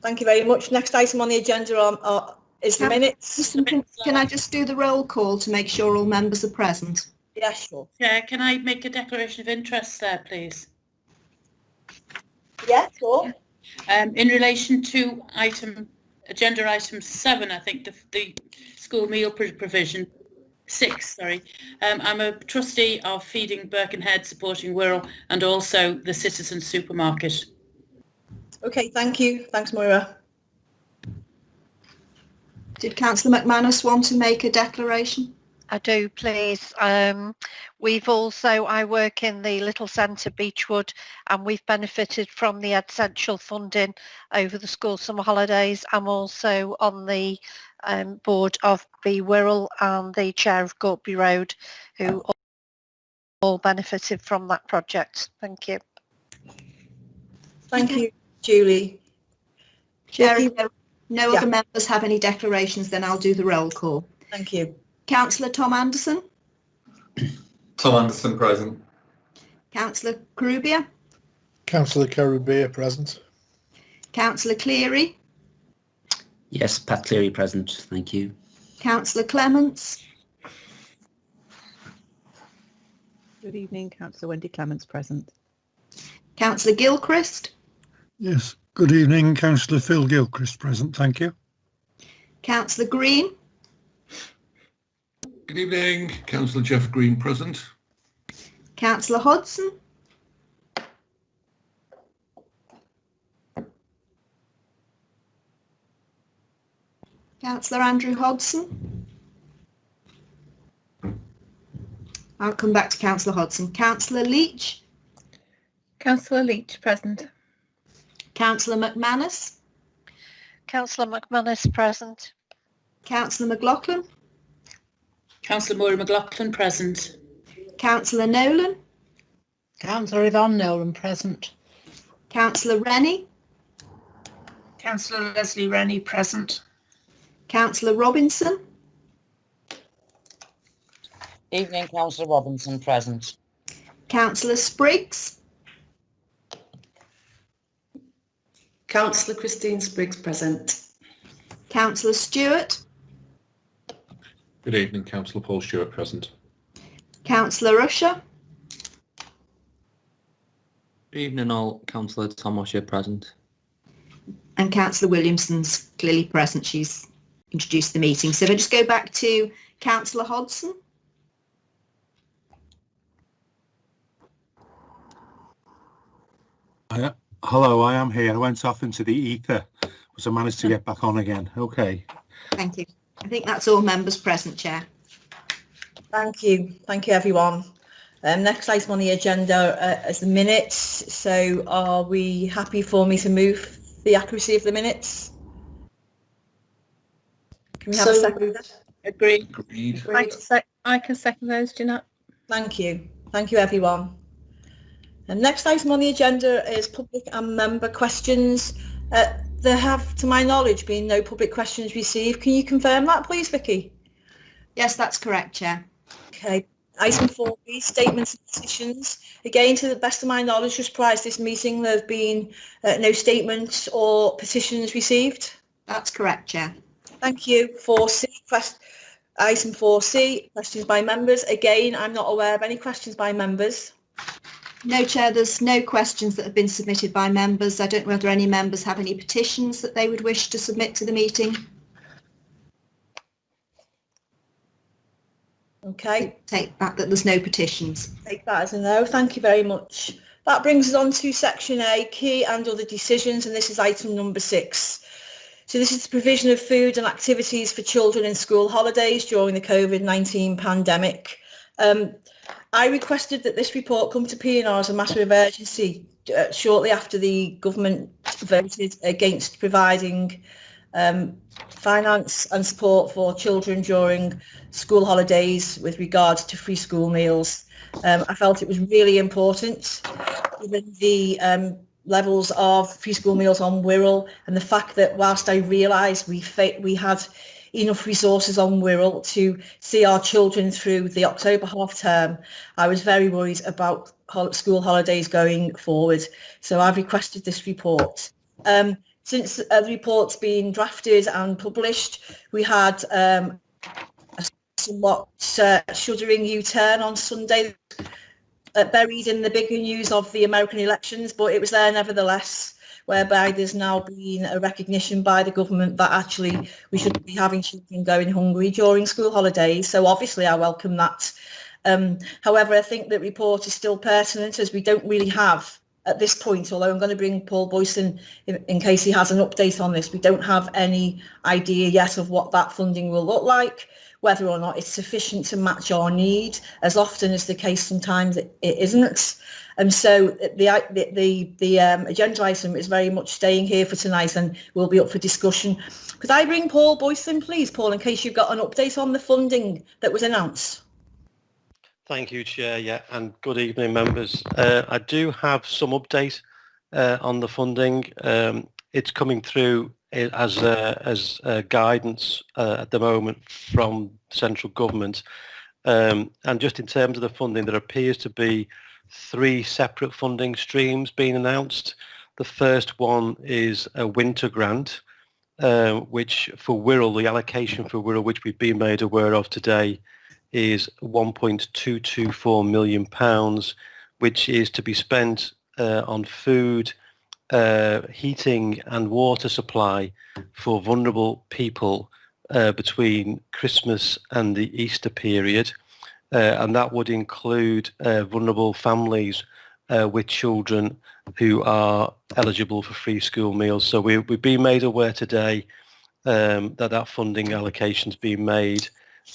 Thank you very much. Next item on the agenda is the minutes. Can I just do the roll call to make sure all members are present? Yeah, sure. Chair, can I make a declaration of interest there, please? Yeah, sure. In relation to agenda item 7, I think the school meal provision, 6, sorry. I'm a trustee of Feeding Birkenhead, supporting Wirral, and also the Citizen Supermarket. Okay, thank you. Thanks, Moira. Did Councillor McManus want to make a declaration? I do, please. I work in the Little Centre Beechwood, and we've benefited from the Essential funding over the school summer holidays. I'm also on the board of the Wirral and the chair of Gorby Road, who all benefited from that project. Thank you. Thank you, Julie. Chair, if no other members have any declarations, then I'll do the roll call. Thank you. Councillor Tom Anderson. Tom Anderson, present. Councillor Carubia. Councillor Carubia, present. Councillor Cleary. Yes, Pat Cleary, present. Thank you. Councillor Clements. Good evening, Councillor Wendy Clements, present. Councillor Gilchrist. Yes, good evening, Councillor Phil Gilchrist, present. Thank you. Councillor Green. Good evening, Councillor Jeff Green, present. Councillor Hodson. Councillor Andrew Hodson. I'll come back to Councillor Hodson. Councillor Leech. Councillor Leech, present. Councillor McManus. Councillor McManus, present. Councillor McLaughlin. Councillor Moira McLaughlin, present. Councillor Nolan. Councillor Yvonne Nolan, present. Councillor Rennie. Councillor Lesley Rennie, present. Councillor Robinson. Evening, Councillor Robinson, present. Councillor Spriggs. Councillor Christine Spriggs, present. Councillor Stewart. Good evening, Councillor Paul Stewart, present. Councillor Usher. Evening all, Councillor Tom Usher, present. And Councillor Williamson's clearly present. She's introduced the meeting. So if I just go back to Councillor Hodson. Hello, I am here. I went off into the ether, but I managed to get back on again. Okay. Thank you. I think that's all members present, Chair. Thank you. Thank you, everyone. Next item on the agenda is the minutes. So are we happy for me to move the accuracy of the minutes? Can we have a second? Agreed. Agreed. I can second those, Jeanette. Thank you. Thank you, everyone. And next item on the agenda is public and member questions. There have, to my knowledge, been no public questions received. Can you confirm that, please, Vicky? Yes, that's correct, Chair. Okay. Item 4B, statements and petitions. Again, to the best of my knowledge, just prior to this meeting, there have been no statements or petitions received. That's correct, Chair. Thank you. 4C, item 4C, questions by members. Again, I'm not aware of any questions by members. No, Chair, there's no questions that have been submitted by members. I don't know whether any members have any petitions that they would wish to submit to the meeting. Okay. Take that there's no petitions. Take that as a no. Thank you very much. That brings us on to section A, key and other decisions, and this is item number 6. So this is the provision of food and activities for children in school holidays during the COVID-19 pandemic. I requested that this report come to P&R as a matter of urgency shortly after the government voted against providing finance and support for children during school holidays with regards to free school meals. I felt it was really important, given the levels of free school meals on Wirral and the fact that whilst I realised we had enough resources on Wirral to see our children through the October half term, I was very worried about school holidays going forward. So I've requested this report. since the report's been drafted and published, we had a somewhat shuddering U-turn on Sunday, buried in the bigger news of the American elections, but it was there nevertheless, whereby there's now been a recognition by the government that actually we shouldn't be having children going hungry during school holidays. So obviously I welcome that. However, I think the report is still pertinent, as we don't really have at this point, although I'm going to bring Paul Boyce in case he has an update on this, we don't have any idea yet of what that funding will look like, whether or not it's sufficient to match our need. As often as the case, sometimes it isn't. And so the agenda item is very much staying here for tonight and will be up for discussion. Could I bring Paul Boyce in, please, Paul, in case you've got an update on the funding that was announced? Thank you, Chair. Yeah, and good evening, members. I do have some update on the funding. It's coming through as guidance at the moment from central government. And just in terms of the funding, there appears to be 3 separate funding streams being announced. The first one is a winter grant, which for Wirral, the allocation for Wirral, which we've been made aware of today, is £1.224 million, which is to be spent on food, heating and water supply for vulnerable people between Christmas and the Easter period. And that would include vulnerable families with children who are eligible for free school meals. So we've been made aware today that funding allocation's been made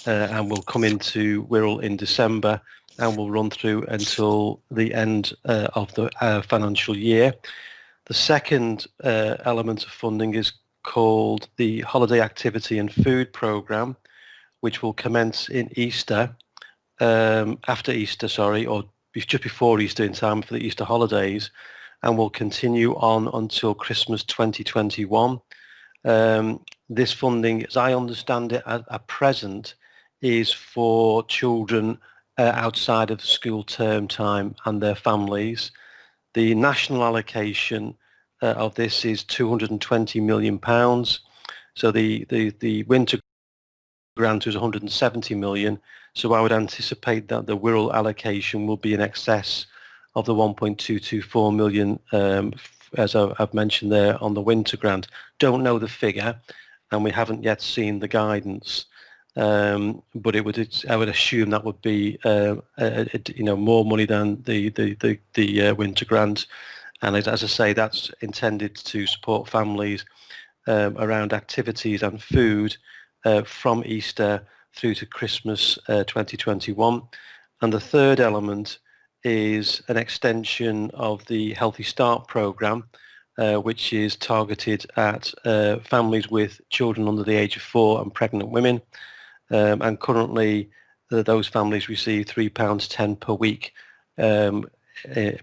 and will come into Wirral in December and will run through until the end of the financial year. The second element of funding is called the Holiday Activity and Food Programme, which will commence in Easter, after Easter, or just before Easter, in time for the Easter holidays, and will continue on until Christmas 2021. This funding, as I understand it at present, is for children outside of school term time and their families. The national allocation of this is £220 million. So the winter grant is 170 million. So I would anticipate that the Wirral allocation will be in excess of the 1.224 million, as I've mentioned there on the winter grant. Don't know the figure, and we haven't yet seen the guidance. But I would assume that would be more money than the winter grant. And as I say, that's intended to support families around activities and food from Easter through to Christmas 2021. And the third element is an extension of the Healthy Start programme, which is targeted at families with children under the age of 4 and pregnant women. And currently those families receive £3.10 per week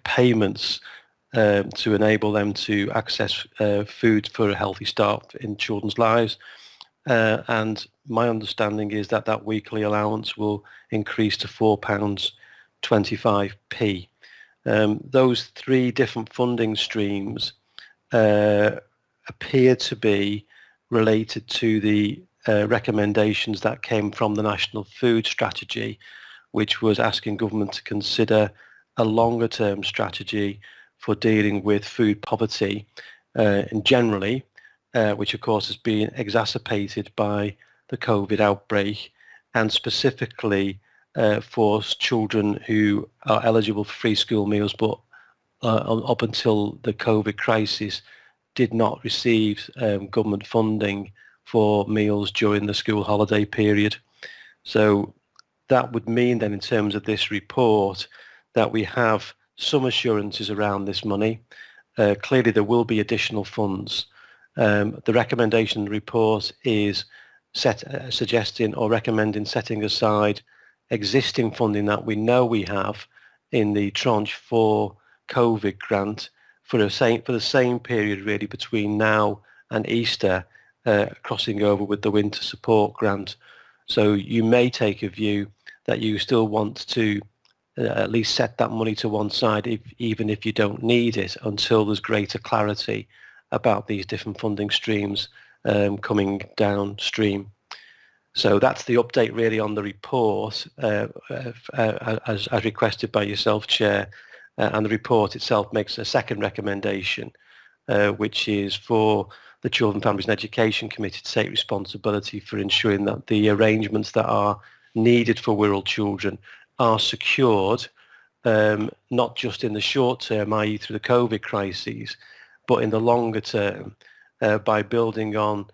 payments to enable them to access food for a healthy start in children's lives. And my understanding is that weekly allowance will increase to £4.25p. Those 3 different funding streams appear to be related to the recommendations that came from the National Food Strategy, which was asking government to consider a longer term strategy for dealing with food poverty and generally, which of course has been exacerbated by the COVID outbreak, and specifically for children who are eligible for free school meals but up until the COVID crisis did not receive government funding for meals during the school holiday period. So that would mean then, in terms of this report, that we have some assurances around this money. Clearly there will be additional funds. The recommendation in the report is suggesting or recommending setting aside existing funding that we know we have in the tranche 4 COVID grant for the same period really between now and Easter, crossing over with the winter support grant. So you may take a view that you still want to at least set that money to one side, even if you don't need it, until there's greater clarity about these different funding streams coming downstream. So that's the update really on the report as requested by yourself, Chair. And the report itself makes a second recommendation, which is for the Children, Families and Education Committee to take responsibility for ensuring that the arrangements that are needed for Wirral children are secured, not just in the short term, i.e. through the COVID crises, but in the longer term by building on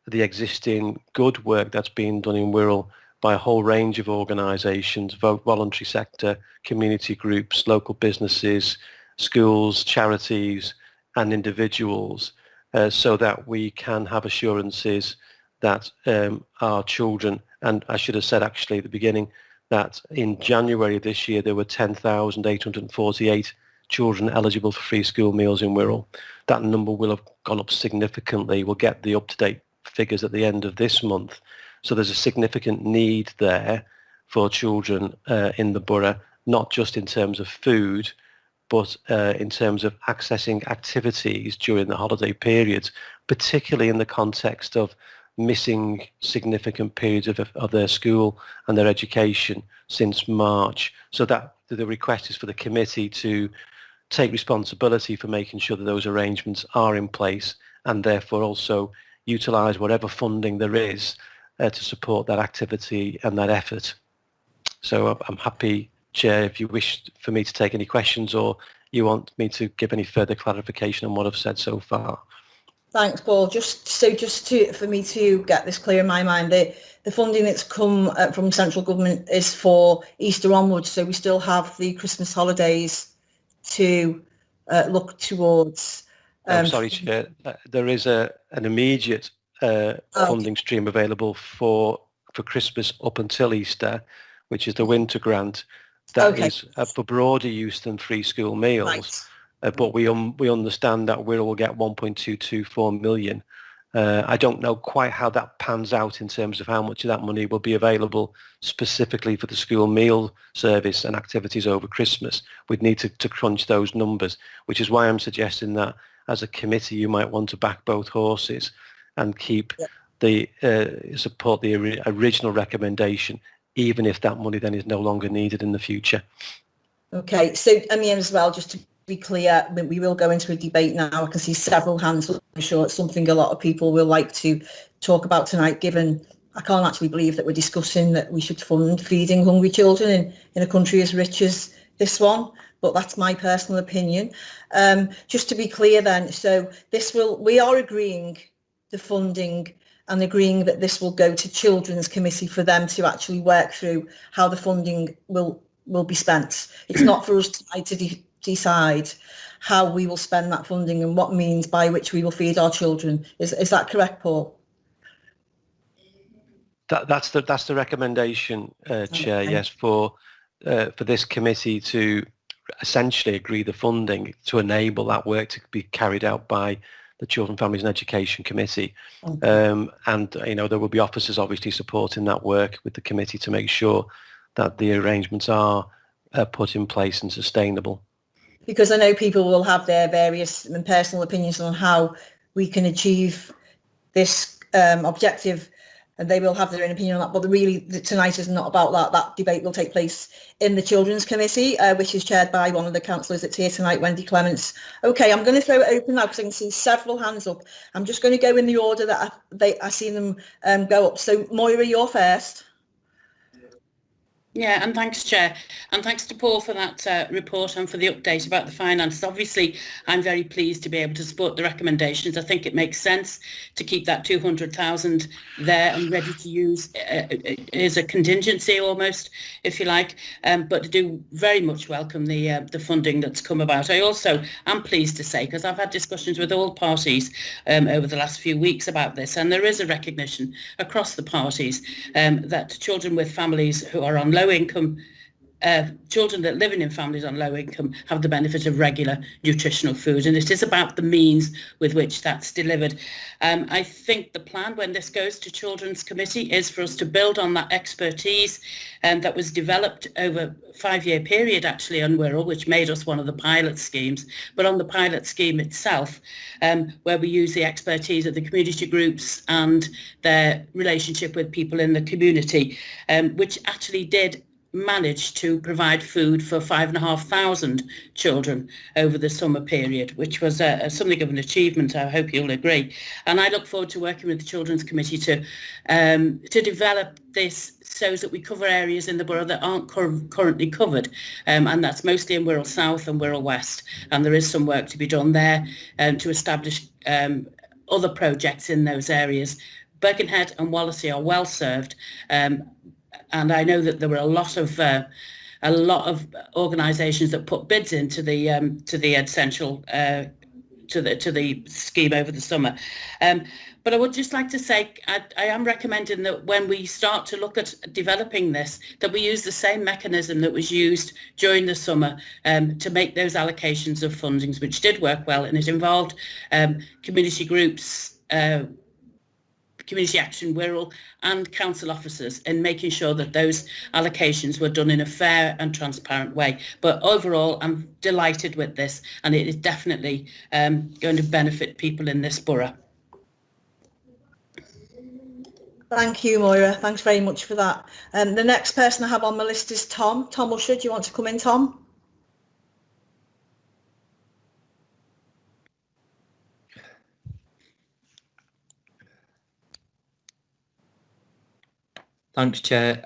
the existing good work that's been done in Wirral by a whole range of organisations, voluntary sector, community groups, local businesses, schools, charities and individuals, so that we can have assurances that our children, and I should have said actually at the beginning that in January this year there were 10,848 children eligible for free school meals in Wirral. That number will have gone up significantly. We'll get the up-to-date figures at the end of this month. So there's a significant need there for children in the borough, not just in terms of food, but in terms of accessing activities during the holiday periods, particularly in the context of missing significant periods of their school and their education since March. So that the request is for the committee to take responsibility for making sure that those arrangements are in place, and therefore also utilise whatever funding there is to support that activity and that effort. So I'm happy, Chair, if you wish for me to take any questions or you want me to give any further clarification on what I've said so far. Thanks, Paul. For me to get this clear in my mind, the funding that's come from central government is for Easter onwards, so we still have the Christmas holidays to look towards. I'm sorry, Chair. There is an immediate funding stream available for Christmas up until Easter, which is the winter grant. That is for broader use than free school meals. Right. But we understand that Wirral will get 1.224 million. I don't know quite how that pans out in terms of how much of that money will be available specifically for the school meal service and activities over Christmas. We'd need to crunch those numbers, which is why I'm suggesting that as a committee you might want to back both horses and keep support the original recommendation, even if that money then is no longer needed in the future. Okay, so I mean as well, just to be clear, we will go into a debate now. I can see several hands up. I'm sure it's something a lot of people will like to talk about tonight, given I can't actually believe that we're discussing that we should fund feeding hungry children in a country as rich as this one, but that's my personal opinion. Just to be clear then, so we are agreeing the funding and agreeing that this will go to Children's Committee for them to actually work through how the funding will be spent. It's not for us tonight to decide how we will spend that funding and what means by which we will feed our children. Is that correct, Paul? That's the recommendation, Chair. Yes, for this committee to essentially agree the funding to enable that work to be carried out by the Children, Families and Education Committee. And there will be officers obviously supporting that work with the committee to make sure that the arrangements are put in place and sustainable. Because I know people will have their various and personal opinions on how we can achieve this objective, and they will have their own opinion on that. But really, tonight is not about that. That debate will take place in the Children's Committee, which is chaired by one of the councillors that's here tonight, Wendy Clements. Okay, I'm going to throw it open now because I can see several hands up. I'm just going to go in the order that I see them go up. So, Moira, you're first. Yeah, and thanks, Chair, and thanks to Paul for that report and for the update about the finances. Obviously, I'm very pleased to be able to support the recommendations. I think it makes sense to keep that 200,000 there and ready to use as a contingency almost, if you like, but I do very much welcome the funding that's come about. I also am pleased to say, because I've had discussions with all parties over the last few weeks about this, and there is a recognition across the parties that children with families who are on low income children that living in families on low income have the benefit of regular nutritional food, and it is about the means with which that's delivered. I think the plan when this goes to Children's Committee is for us to build on that expertise that was developed over a 5-year period actually on Wirral, which made us one of the pilot schemes, but on the pilot scheme itself, where we use the expertise of the community groups and their relationship with people in the community, which actually did managed to provide food for 5,500 children over the summer period, which was something of an achievement, I hope you'll agree. And I look forward to working with the Children's Committee to develop this so that we cover areas in the borough that aren't currently covered, and that's mostly in Wirral South and Wirral West, and there is some work to be done there to establish other projects in those areas. Birkenhead and Wallasey are well served, and I know that there were a lot of organisations that put bids into the essential to the scheme over the summer. But I would just like to say I am recommending that when we start to look at developing this, that we use the same mechanism that was used during the summer to make those allocations of fundings, which did work well, and it involved community groups, Community Action Wirral and council officers in making sure that those allocations were done in a fair and transparent way. But overall, I'm delighted with this, and it is definitely going to benefit people in this borough. Thank you, Moira. Thanks very much for that. The next person I have on my list is Tom. Tom Usher, do you want to come in, Tom? Thanks, Chair.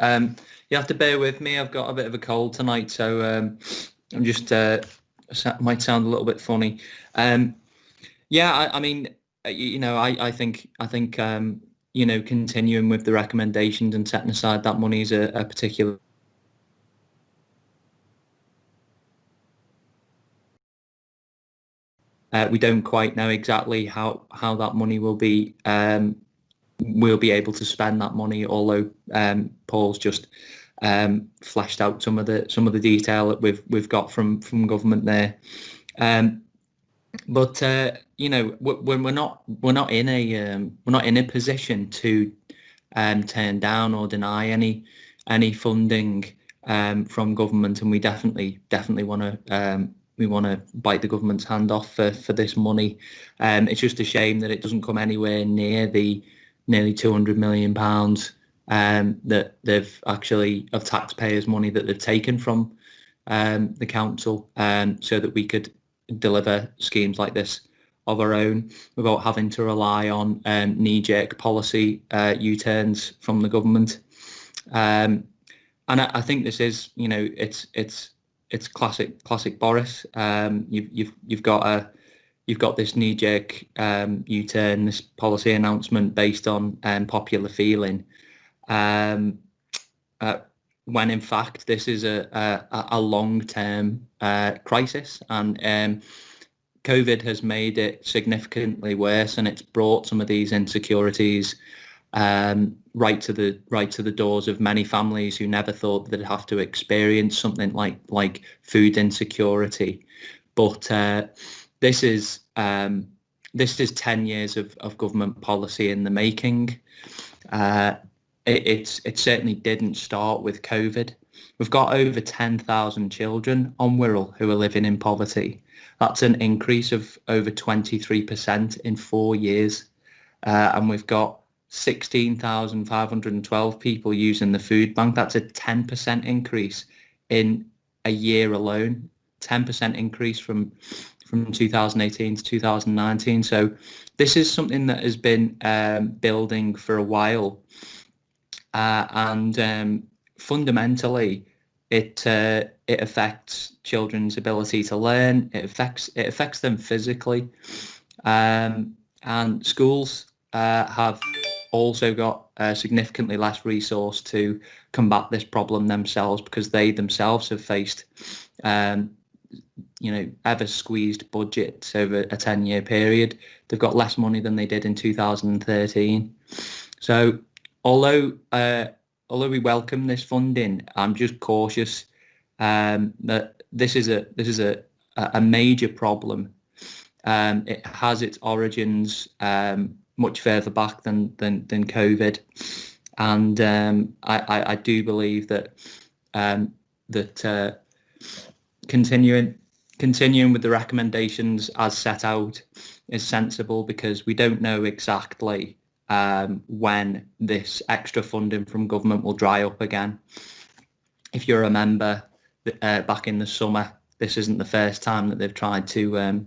You have to bear with me. I've got a bit of a cold tonight, so I'm just might sound a little bit funny. Yeah, I mean, you know, I think you know, continuing with the recommendations and setting aside that money is a particular. We don't quite know exactly how that money will be. We'll be able to spend that money, although Paul's just fleshed out some of the detail that we've got from government there. But you know, we're not in a position to turn down or deny any funding from government, and we definitely want to. We want to bite the government's hand off for this money. It's just a shame that it doesn't come anywhere near the nearly £200 million that they've actually, of taxpayers' money that they've taken from the council, so that we could deliver schemes like this of our own without having to rely on knee-jerk policy U-turns from the government. And I think this is, you know, it's classic Boris. You've got this knee-jerk U-turn, this policy announcement based on popular feeling, when in fact this is a long-term crisis, and COVID has made it significantly worse, and it's brought some of these insecurities right to the doors of many families who never thought they'd have to experience something like food insecurity. But this is 10 years of government policy in the making. It certainly didn't start with COVID. We've got over 10,000 children on Wirral who are living in poverty. That's an increase of over 23% in 4 years. And we've got 16,512 people using the food bank. That's a 10% increase in a year alone. 10% increase from 2018 to 2019. So this is something that has been building for a while, and fundamentally it affects children's ability to learn. It affects them physically, and schools have also got significantly less resource to combat this problem themselves, because they themselves have faced you know, ever squeezed budgets over a 10-year period. They've got less money than they did in 2013. So although we welcome this funding, I'm just cautious that this is a major problem. It has its origins much further back than COVID, and I do believe that continuing with the recommendations as set out is sensible, because we don't know exactly when this extra funding from government will dry up again. If you remember, back in the summer, this isn't the first time that they've tried to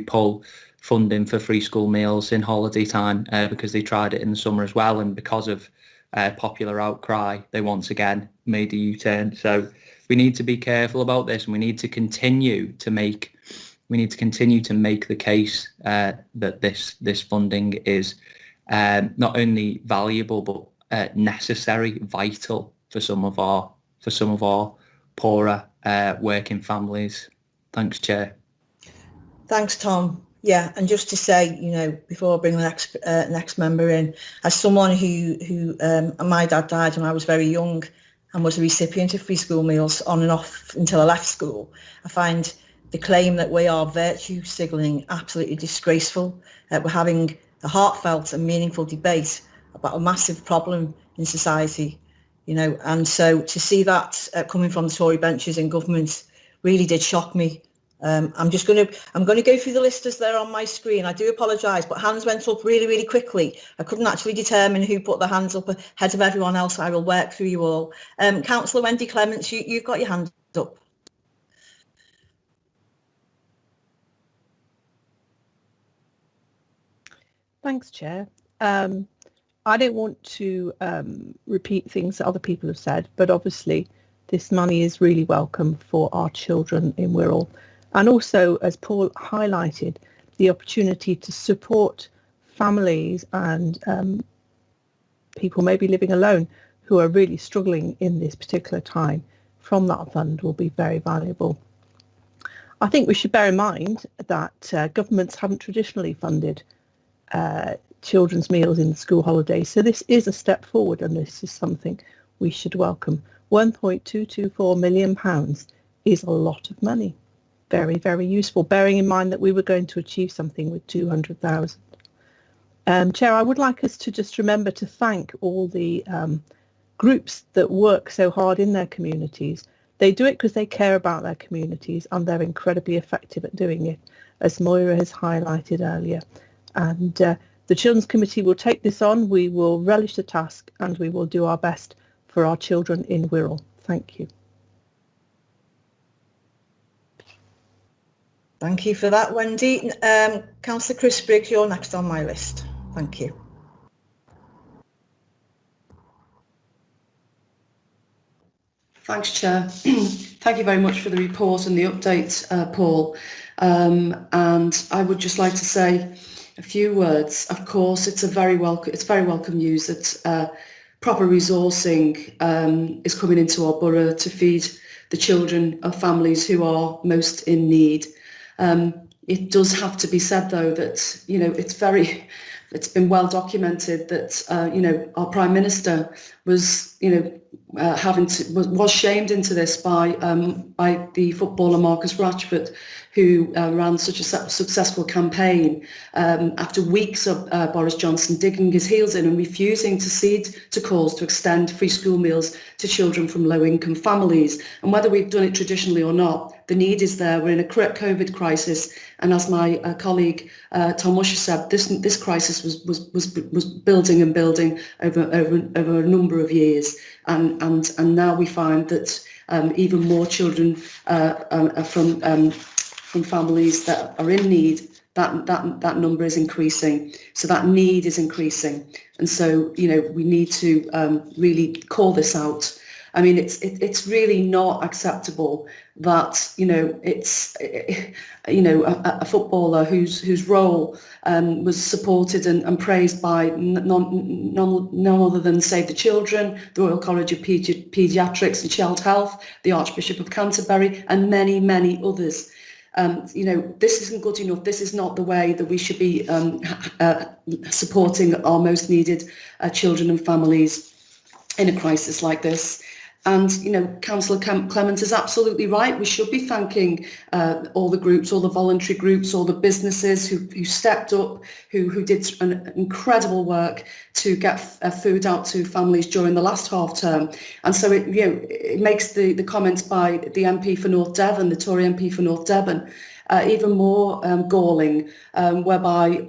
pull funding for free school meals in holiday time, because they tried it in the summer as well, and because of popular outcry, they once again made a U-turn. So we need to be careful about this, and we need to continue to make the case that this funding is not only valuable but necessary, vital for some of our poorer working families. Thanks, Chair. Thanks, Tom. Yeah, and just to say, you know, before I bring the next member in, as someone who my dad died when I was very young and was a recipient of free school meals on and off until I left school, I find the claim that we are virtue signalling absolutely disgraceful. We're having a heartfelt and meaningful debate about a massive problem in society, you know, and so to see that coming from the Tory benches in government really did shock me. I'm going to go through the list as they're on my screen. I do apologise, but hands went up really quickly. I couldn't actually determine who put their hands up ahead of everyone else. I will work through you all. Councillor Wendy Clements, you've got your hand up. Thanks, Chair. I don't want to repeat things that other people have said, but obviously this money is really welcome for our children in Wirral. And also, as Paul highlighted, the opportunity to support families and people maybe living alone who are really struggling in this particular time from that fund will be very valuable. I think we should bear in mind that governments haven't traditionally funded children's meals in the school holidays, so this is a step forward, and this is something we should welcome. £1.224 million is a lot of money. Very useful, bearing in mind that we were going to achieve something with 200,000. Chair, I would like us to just remember to thank all the groups that work so hard in their communities. They do it because they care about their communities, and they're incredibly effective at doing it, as Moira has highlighted earlier. And the Children's Committee will take this on. We will relish the task, and we will do our best for our children in Wirral. Thank you. Thank you for that, Wendy. Councillor Chris Briggs, you're next on my list. Thank you. Thanks, Chair. Thank you very much for the report and the update, Paul. And I would just like to say a few words. Of course, it's very welcome news that proper resourcing is coming into our borough to feed the children of families who are most in need. It does have to be said, though, that, you know, it's been well documented that, you know, our Prime Minister was, you know, was shamed into this by the footballer Marcus Rashford, who ran such a successful campaign after weeks of Boris Johnson digging his heels in and refusing to cede to calls to extend free school meals to children from low-income families. And whether we've done it traditionally or not, the need is there. We're in a COVID crisis, and as my colleague Tom Usher said, this crisis was building and building over a number of years, and now we find that even more children from families that are in need, that number is increasing. So that need is increasing, and so, you know, we need to really call this out. I mean, it's really not acceptable that, you know, a footballer whose role was supported and praised by none other than Save the Children, the Royal College of Paediatrics and Child Health, the Archbishop of Canterbury, and many others. You know, this isn't good enough. This is not the way that we should be supporting our most needed children and families in a crisis like this. And, you know, Councillor Clements is absolutely right. We should be thanking all the groups, all the voluntary groups, all the businesses who stepped up, who did an incredible work to get food out to families during the last half term. And so it makes the comments by the MP for North Devon, the Tory MP for North Devon, even more galling, whereby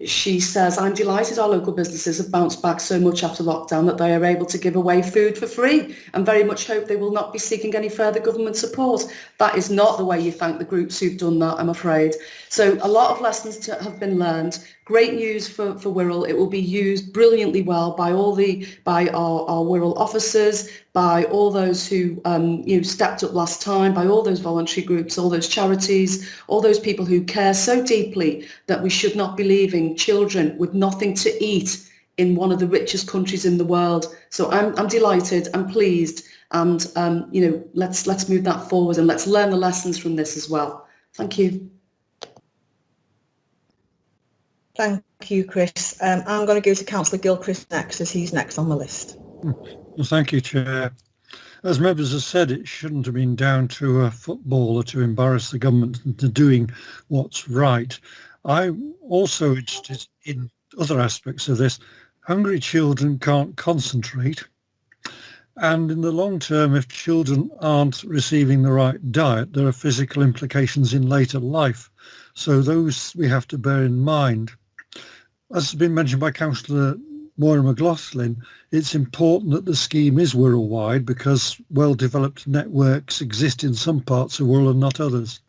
she says, "I'm delighted our local businesses have bounced back so much after lockdown that they are able to give away food for free and very much hope they will not be seeking any further government support." That is not the way you thank the groups who've done that, I'm afraid. So a lot of lessons have been learned. Great news for Wirral. It will be used brilliantly well by our Wirral officers, by all those who stepped up last time, by all those voluntary groups, all those charities, all those people who care so deeply that we should not be leaving children with nothing to eat in one of the richest countries in the world. So I'm delighted, I'm pleased, and let's move that forward and let's learn the lessons from this as well. Thank you. Thank you, Chris. I'm going to go to Councillor Gilchrist next, as he's next on the list. Well, thank you, Chair. As members have said, it shouldn't have been down to a footballer to embarrass the government into doing what's right. I'm also interested in other aspects of this. Hungry children can't concentrate. And in the long term, if children aren't receiving the right diet, there are physical implications in later life. So those we have to bear in mind. As has been mentioned by Councillor Moira McLaughlin, it's important that the scheme is Wirral-wide because well-developed networks exist in some parts of Wirral and not others.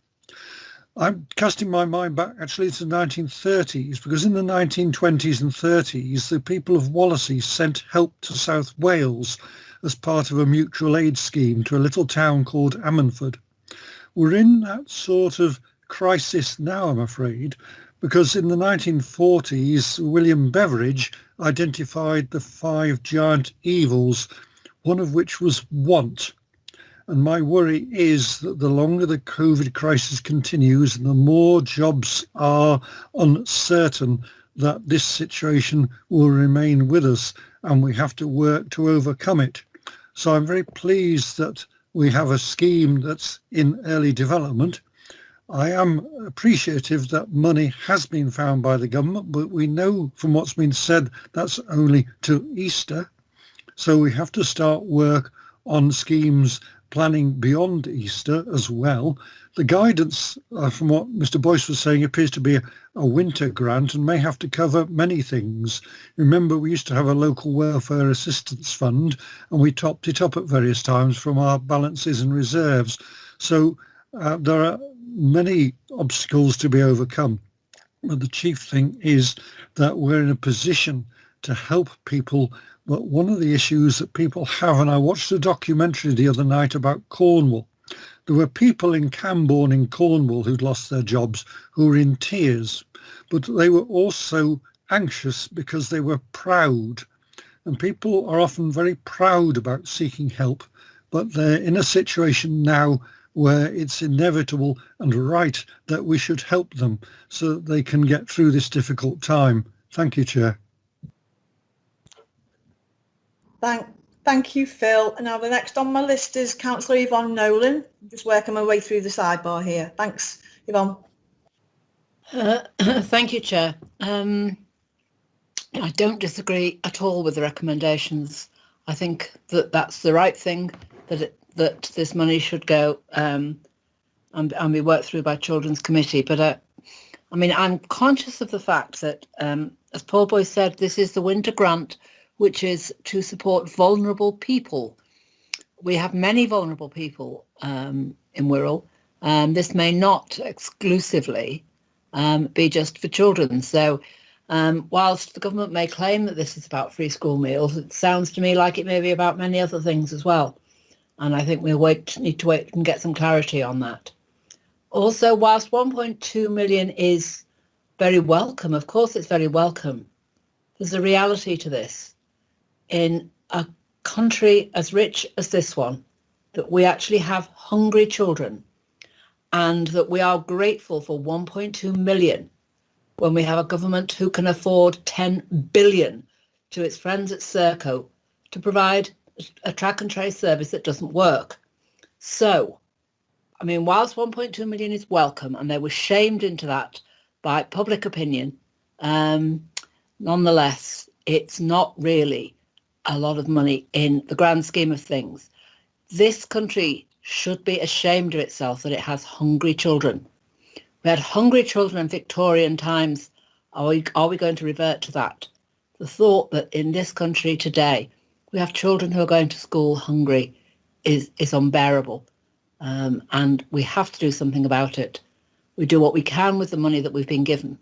I'm casting my mind back actually to the 1930s because in the 1920s and 30s, the people of Wallasey sent help to South Wales as part of a mutual aid scheme to a little town called Ammanford. We're in that sort of crisis now, I'm afraid, because in the 1940s, William Beveridge identified the 5 giant evils, one of which was want. And my worry is that the longer the COVID crisis continues and the more jobs are uncertain, that this situation will remain with us and we have to work to overcome it. So I'm very pleased that we have a scheme that's in early development. I am appreciative that money has been found by the government, but we know from what's been said that's only to Easter. So we have to start work on schemes planning beyond Easter as well. The guidance from what Mr. Boyce was saying appears to be a winter grant and may have to cover many things. Remember, we used to have a local welfare assistance fund and we topped it up at various times from our balances and reserves. So there are many obstacles to be overcome. But the chief thing is that we're in a position to help people. But one of the issues that people have, and I watched a documentary the other night about Cornwall. There were people in Camborne in Cornwall who'd lost their jobs who were in tears, but they were also anxious because they were proud. And people are often very proud about seeking help, but they're in a situation now where it's inevitable and right that we should help them so that they can get through this difficult time. Thank you, Chair. Thank you, Phil. And now the next on my list is Councillor Yvonne Nolan. I'm just working my way through the sidebar here. Thanks, Yvonne. Thank you, Chair. I don't disagree at all with the recommendations. I think that that's the right thing, that this money should go and be worked through by Children's Committee. But I mean, I'm conscious of the fact that, as Paul Boyce said, this is the winter grant, which is to support vulnerable people. We have many vulnerable people in Wirral. This may not exclusively be just for children. So whilst the government may claim that this is about free school meals, it sounds to me like it may be about many other things as well. And I think we'll need to wait and get some clarity on that. Also, whilst 1.2 million is very welcome, of course it's very welcome, there's a reality to this. In a country as rich as this one, that we actually have hungry children and that we are grateful for 1.2 million when we have a government who can afford 10 billion to its friends at Serco to provide a track and trace service that doesn't work. So, I mean, whilst 1.2 million is welcome, and they were shamed into that by public opinion, nonetheless, it's not really a lot of money in the grand scheme of things. This country should be ashamed of itself that it has hungry children. We had hungry children in Victorian times. Are we going to revert to that? The thought that in this country today, we have children who are going to school hungry is unbearable. And we have to do something about it. We do what we can with the money that we've been given.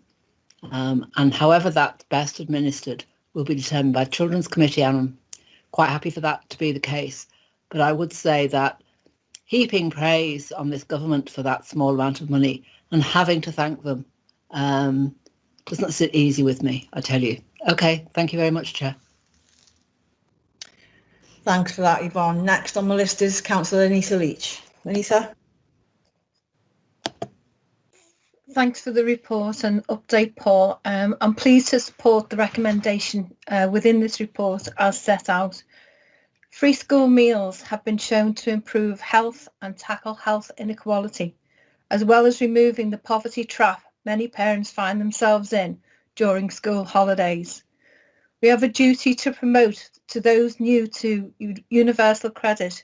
And however that's best administered will be determined by Children's Committee, and I'm quite happy for that to be the case. But I would say that heaping praise on this government for that small amount of money and having to thank them doesn't sit easy with me, I tell you. Okay, thank you very much, Chair. Thanks for that, Yvonne. Next on the list is Councillor Anita Leech. Anita? Thanks for the report and update, Paul. I'm pleased to support the recommendation within this report as set out. Free school meals have been shown to improve health and tackle health inequality, as well as removing the poverty trap many parents find themselves in during school holidays. We have a duty to promote to those new to universal credit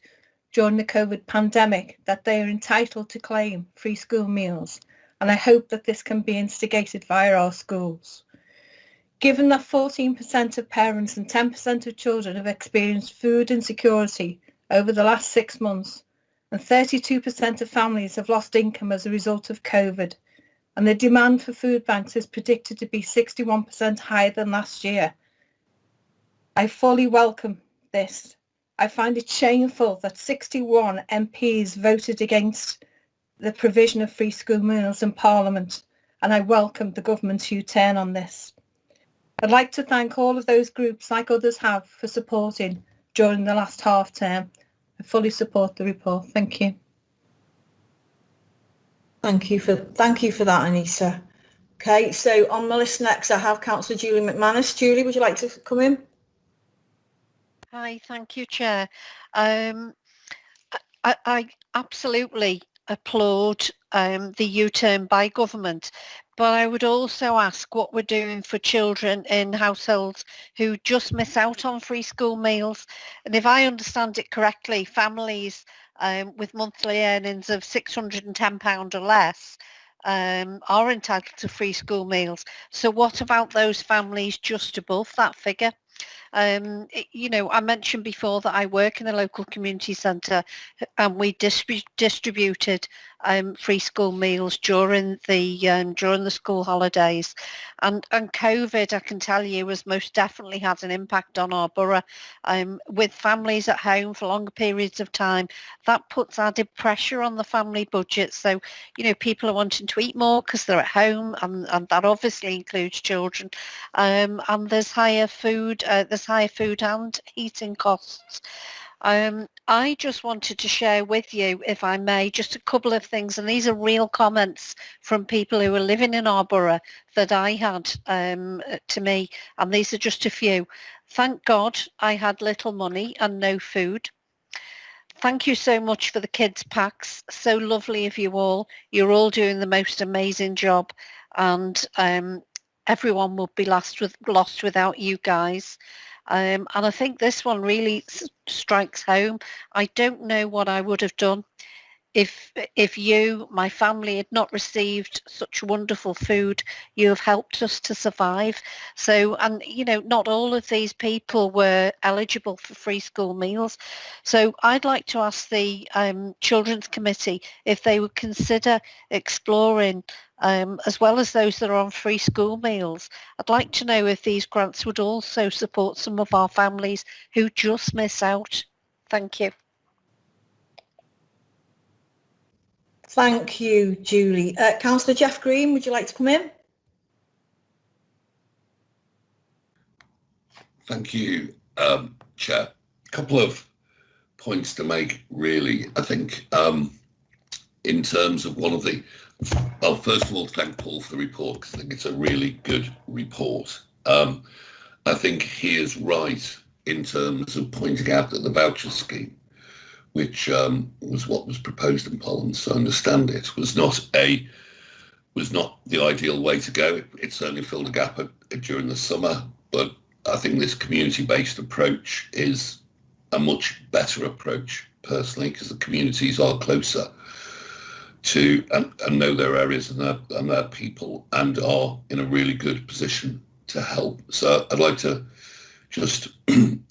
during the COVID pandemic that they are entitled to claim free school meals, and I hope that this can be instigated via our schools. Given that 14% of parents and 10% of children have experienced food insecurity over the last 6 months, and 32% of families have lost income as a result of COVID, and the demand for food banks is predicted to be 61% higher than last year, I fully welcome this. I find it shameful that 61 MPs voted against the provision of free school meals in Parliament, and I welcome the government's U-turn on this. I'd like to thank all of those groups, like others have, for supporting during the last half term. I fully support the report. Thank you. Thank you for that, Anita. Okay, so on the list next I have Councillor Julie McManus. Julie, would you like to come in? Hi, thank you, Chair. I absolutely applaud the U-turn by government, but I would also ask what we're doing for children in households who just miss out on free school meals. And if I understand it correctly, families with monthly earnings of £610 or less are entitled to free school meals. So what about those families just above that figure? You know, I mentioned before that I work in a local community centre, and we distributed free school meals during the school holidays, and COVID, I can tell you, has most definitely had an impact on our borough. With families at home for longer periods of time, that puts added pressure on the family budget. So, you know, people are wanting to eat more because they're at home, and that obviously includes children. And there's higher food and heating costs. I just wanted to share with you, if I may, just a couple of things, and these are real comments from people who are living in our borough that I had to me, and these are just a few. Thank God I had little money and no food. Thank you so much for the kids' packs. So lovely of you all. You're all doing the most amazing job, and everyone would be lost without you guys. And I think this one really strikes home. I don't know what I would have done if you, my family, had not received such wonderful food. You have helped us to survive. So, and you know, not all of these people were eligible for free school meals. So I'd like to ask the Children's Committee if they would consider exploring, as well as those that are on free school meals, I'd like to know if these grants would also support some of our families who just miss out. Thank you. Thank you, Julie. Councillor Jeff Green, would you like to come in? Thank you, Chair. A couple of points to make, really. I think in terms of one of the... Well, first of all, thank Paul for the report, because I think it's a really good report. I think he is right in terms of pointing out that the voucher scheme, which was what was proposed in Parliament, so I understand it, was not the ideal way to go. It certainly filled a gap during the summer, but I think this community-based approach is a much better approach, personally, because the communities are closer to and know their areas and their people, and are in a really good position to help. So I'd like to just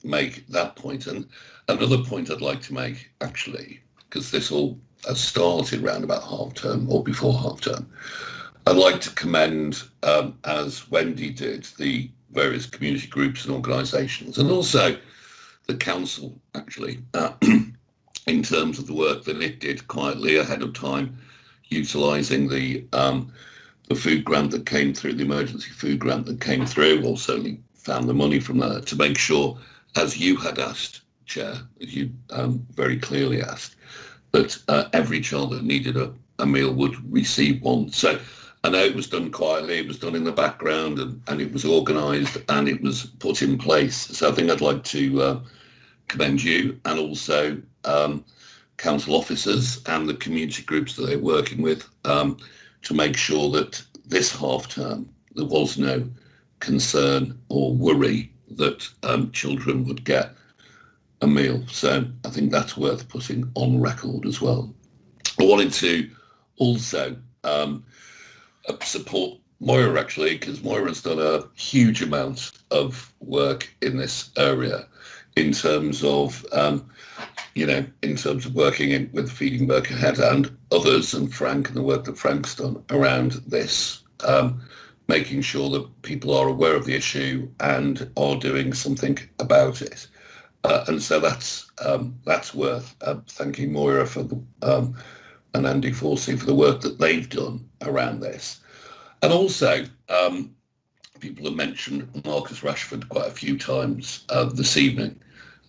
make that point. And another point I'd like to make, actually, because this all has started around about half term or before half term, I'd like to commend, as Wendy did, the various community groups and organisations, and also the council, actually, in terms of the work that it did quietly ahead of time, utilising the food grant that came through, the emergency food grant that came through, or certainly found the money from there to make sure, as you had asked, Chair, as you very clearly asked, that every child that needed a meal would receive one. So I know it was done quietly, it was done in the background, and it was organised and it was put in place. So I think I'd like to commend you, and also council officers and the community groups that they're working with, to make sure that this half term there was no concern or worry that children would get a meal. So I think that's worth putting on record as well. I wanted to also support Moira, actually, because Moira's done a huge amount of work in this area in terms of in terms of working with Feeding Birkenhead and others, and Frank, and the work that Frank's done around this, making sure that people are aware of the issue and are doing something about it. And so that's worth thanking Moira for and Andy Forsey for the work that they've done around this. And also, people have mentioned Marcus Rashford quite a few times this evening,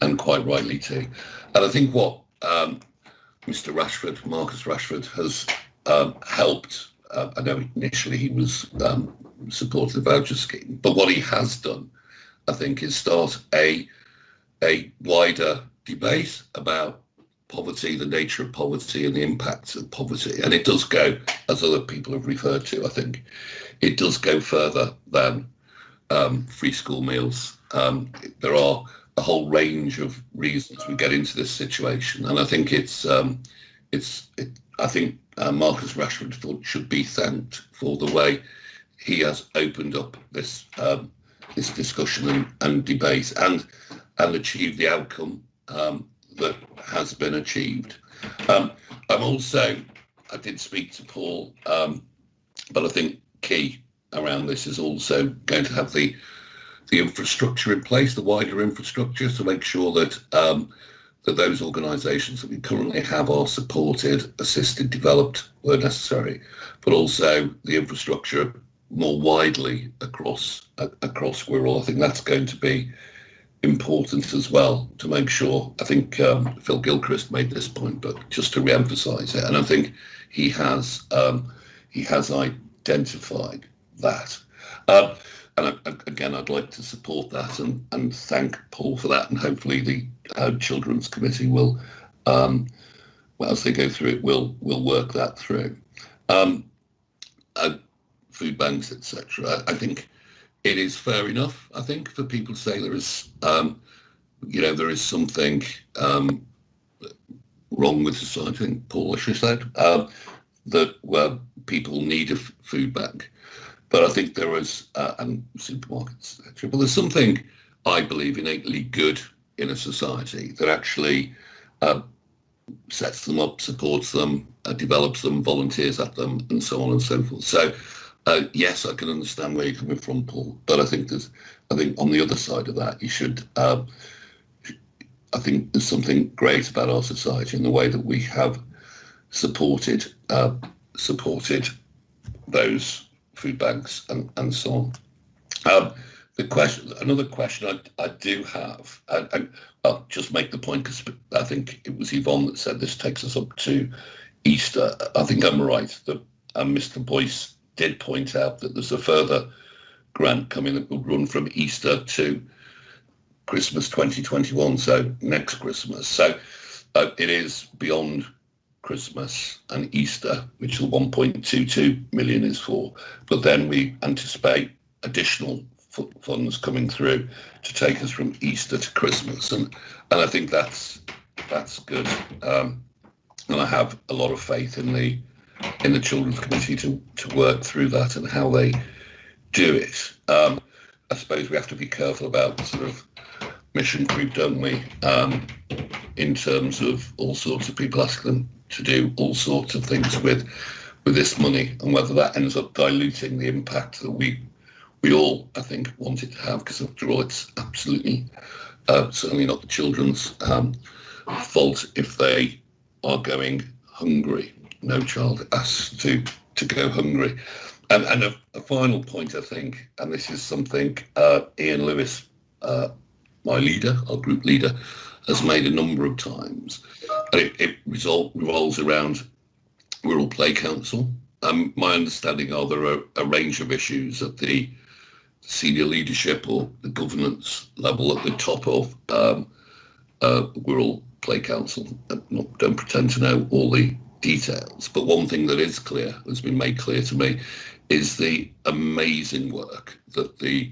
and quite rightly too. And I think what Marcus Rashford has helped, I know initially he was supporting the voucher scheme, but what he has done, I think, is start a wider debate about poverty, the nature of poverty and the impacts of poverty. And it does go, as other people have referred to, I think, it does go further than free school meals. There are a whole range of reasons we get into this situation, and I think I think Marcus Rashford should be thanked for the way he has opened up this this discussion and debate, and achieved the outcome that has been achieved. I did speak to Paul, but I think key around this is also going to have the infrastructure in place, the wider infrastructure, to make sure that that those organisations that we currently have are supported, assisted, developed where necessary, but also the infrastructure more widely across Wirral. I think that's going to be important as well, to make sure. I think Phil Gilchrist made this point, but just to re-emphasise it, and I think he has identified that. And again, I'd like to support that and thank Paul for that, and hopefully the Children's Committee will, as they go through it, will work that through. Food banks, etc. I think it is fair enough, I think, for people to say there is, there is something wrong with society. I think Paul actually said that where people need a food bank. But I think there is, and supermarkets, etc. But there's something, I believe, innately good in a society that actually sets them up, supports them, develops them, volunteers at them, and so on and so forth. So, yes, I can understand where you're coming from, Paul. But I think on the other side of that, you should. I think there's something great about our society and the way that we have supported those food banks and so on. Another question I do have, and I'll just make the point because I think it was Yvonne that said this takes us up to Easter. I think I'm right that Mr. Boyce did point out that there's a further grant coming that will run from Easter to Christmas 2021, so next Christmas. So it is beyond Christmas and Easter, which the 1.22 million is for. But then we anticipate additional funds coming through to take us from Easter to Christmas, and I think that's good. And I have a lot of faith in the Children's Committee to work through that and how they do it. I suppose we have to be careful about sort of mission creep, don't we? In terms of all sorts of people asking them to do all sorts of things with this money, and whether that ends up diluting the impact that we all, I think, want it to have, because after all, it's absolutely certainly not the children's fault if they are going hungry. No child asks to go hungry. And a final point, I think, and this is something Ian Lewis, my leader, our group leader, has made a number of times. And it revolves around Wirral Play Council. My understanding are there are a range of issues at the senior leadership or the governance level at the top of Wirral Play Council. I don't pretend to know all the details, but one thing that is clear, has been made clear to me, is the amazing work that the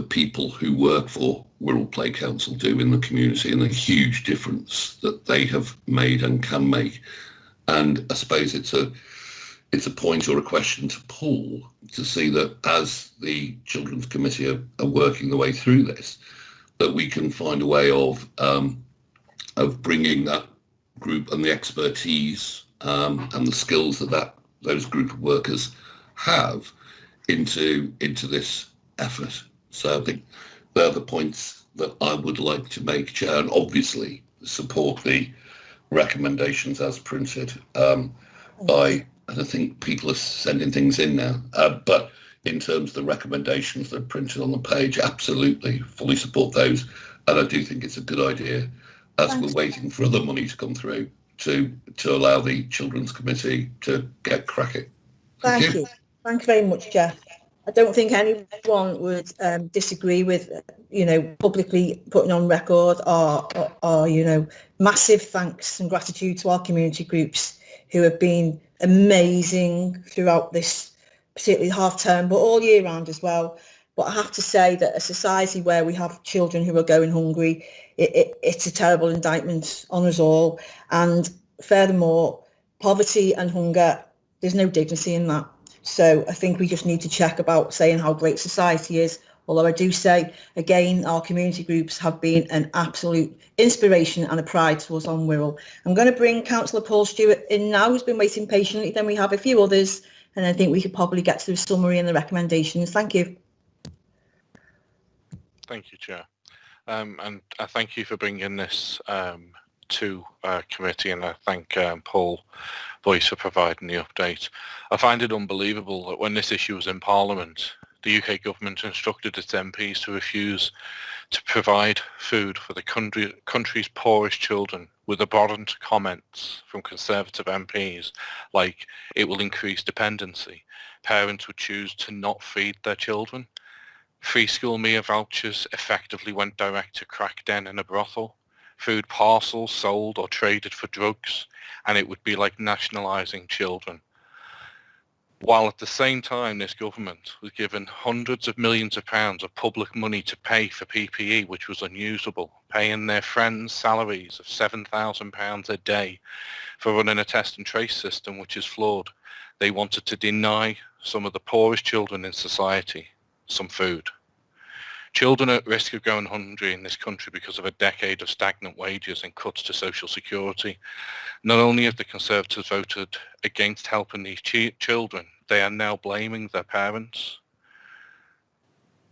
people who work for Wirral Play Council do in the community, and the huge difference that they have made and can make. And I suppose it's a point or a question to Paul to see that as the Children's Committee are working the way through this, that we can find a way of bringing that group and the expertise and the skills that those group of workers have into this effort. So I think they're the points that I would like to make, Chair, and obviously support the recommendations as printed by, and I think people are sending things in now, but in terms of the recommendations that are printed on the page, absolutely, fully support those. And I do think it's a good idea, as we're waiting for other money to come through, to allow the Children's Committee to get cracking. Thank you. Thank you very much, Jeff. I don't think anyone would disagree with, publicly putting on record our massive thanks and gratitude to our community groups who have been amazing throughout this, particularly half term, but all year round as well. But I have to say that a society where we have children who are going hungry, it's a terrible indictment on us all. And furthermore, poverty and hunger, there's no dignity in that. So I think we just need to check about saying how great society is. Although I do say, again, our community groups have been an absolute inspiration and a pride to us on Wirral. I'm going to bring Councillor Paul Stewart in now, who's been waiting patiently. Then we have a few others, and I think we could probably get to the summary and the recommendations. Thank you. Thank you, Chair. And I thank you for bringing this to committee, and I thank Paul Boyce for providing the update. I find it unbelievable that when this issue was in Parliament, the UK government instructed its MPs to refuse to provide food for the country's poorest children, with abhorrent comments from Conservative MPs like it will increase dependency. Parents would choose to not feed their children. Free school meal vouchers effectively went direct to crack den and a brothel. Food parcels sold or traded for drugs, and it would be like nationalising children. While at the same time this government was given hundreds of millions of pounds of public money to pay for PPE, which was unusable, paying their friends salaries of £7,000 a day for running a test and trace system which is flawed, they wanted to deny some of the poorest children in society some food. Children at risk of going hungry in this country because of a decade of stagnant wages and cuts to social security. Not only have the Conservatives voted against helping these children, they are now blaming their parents.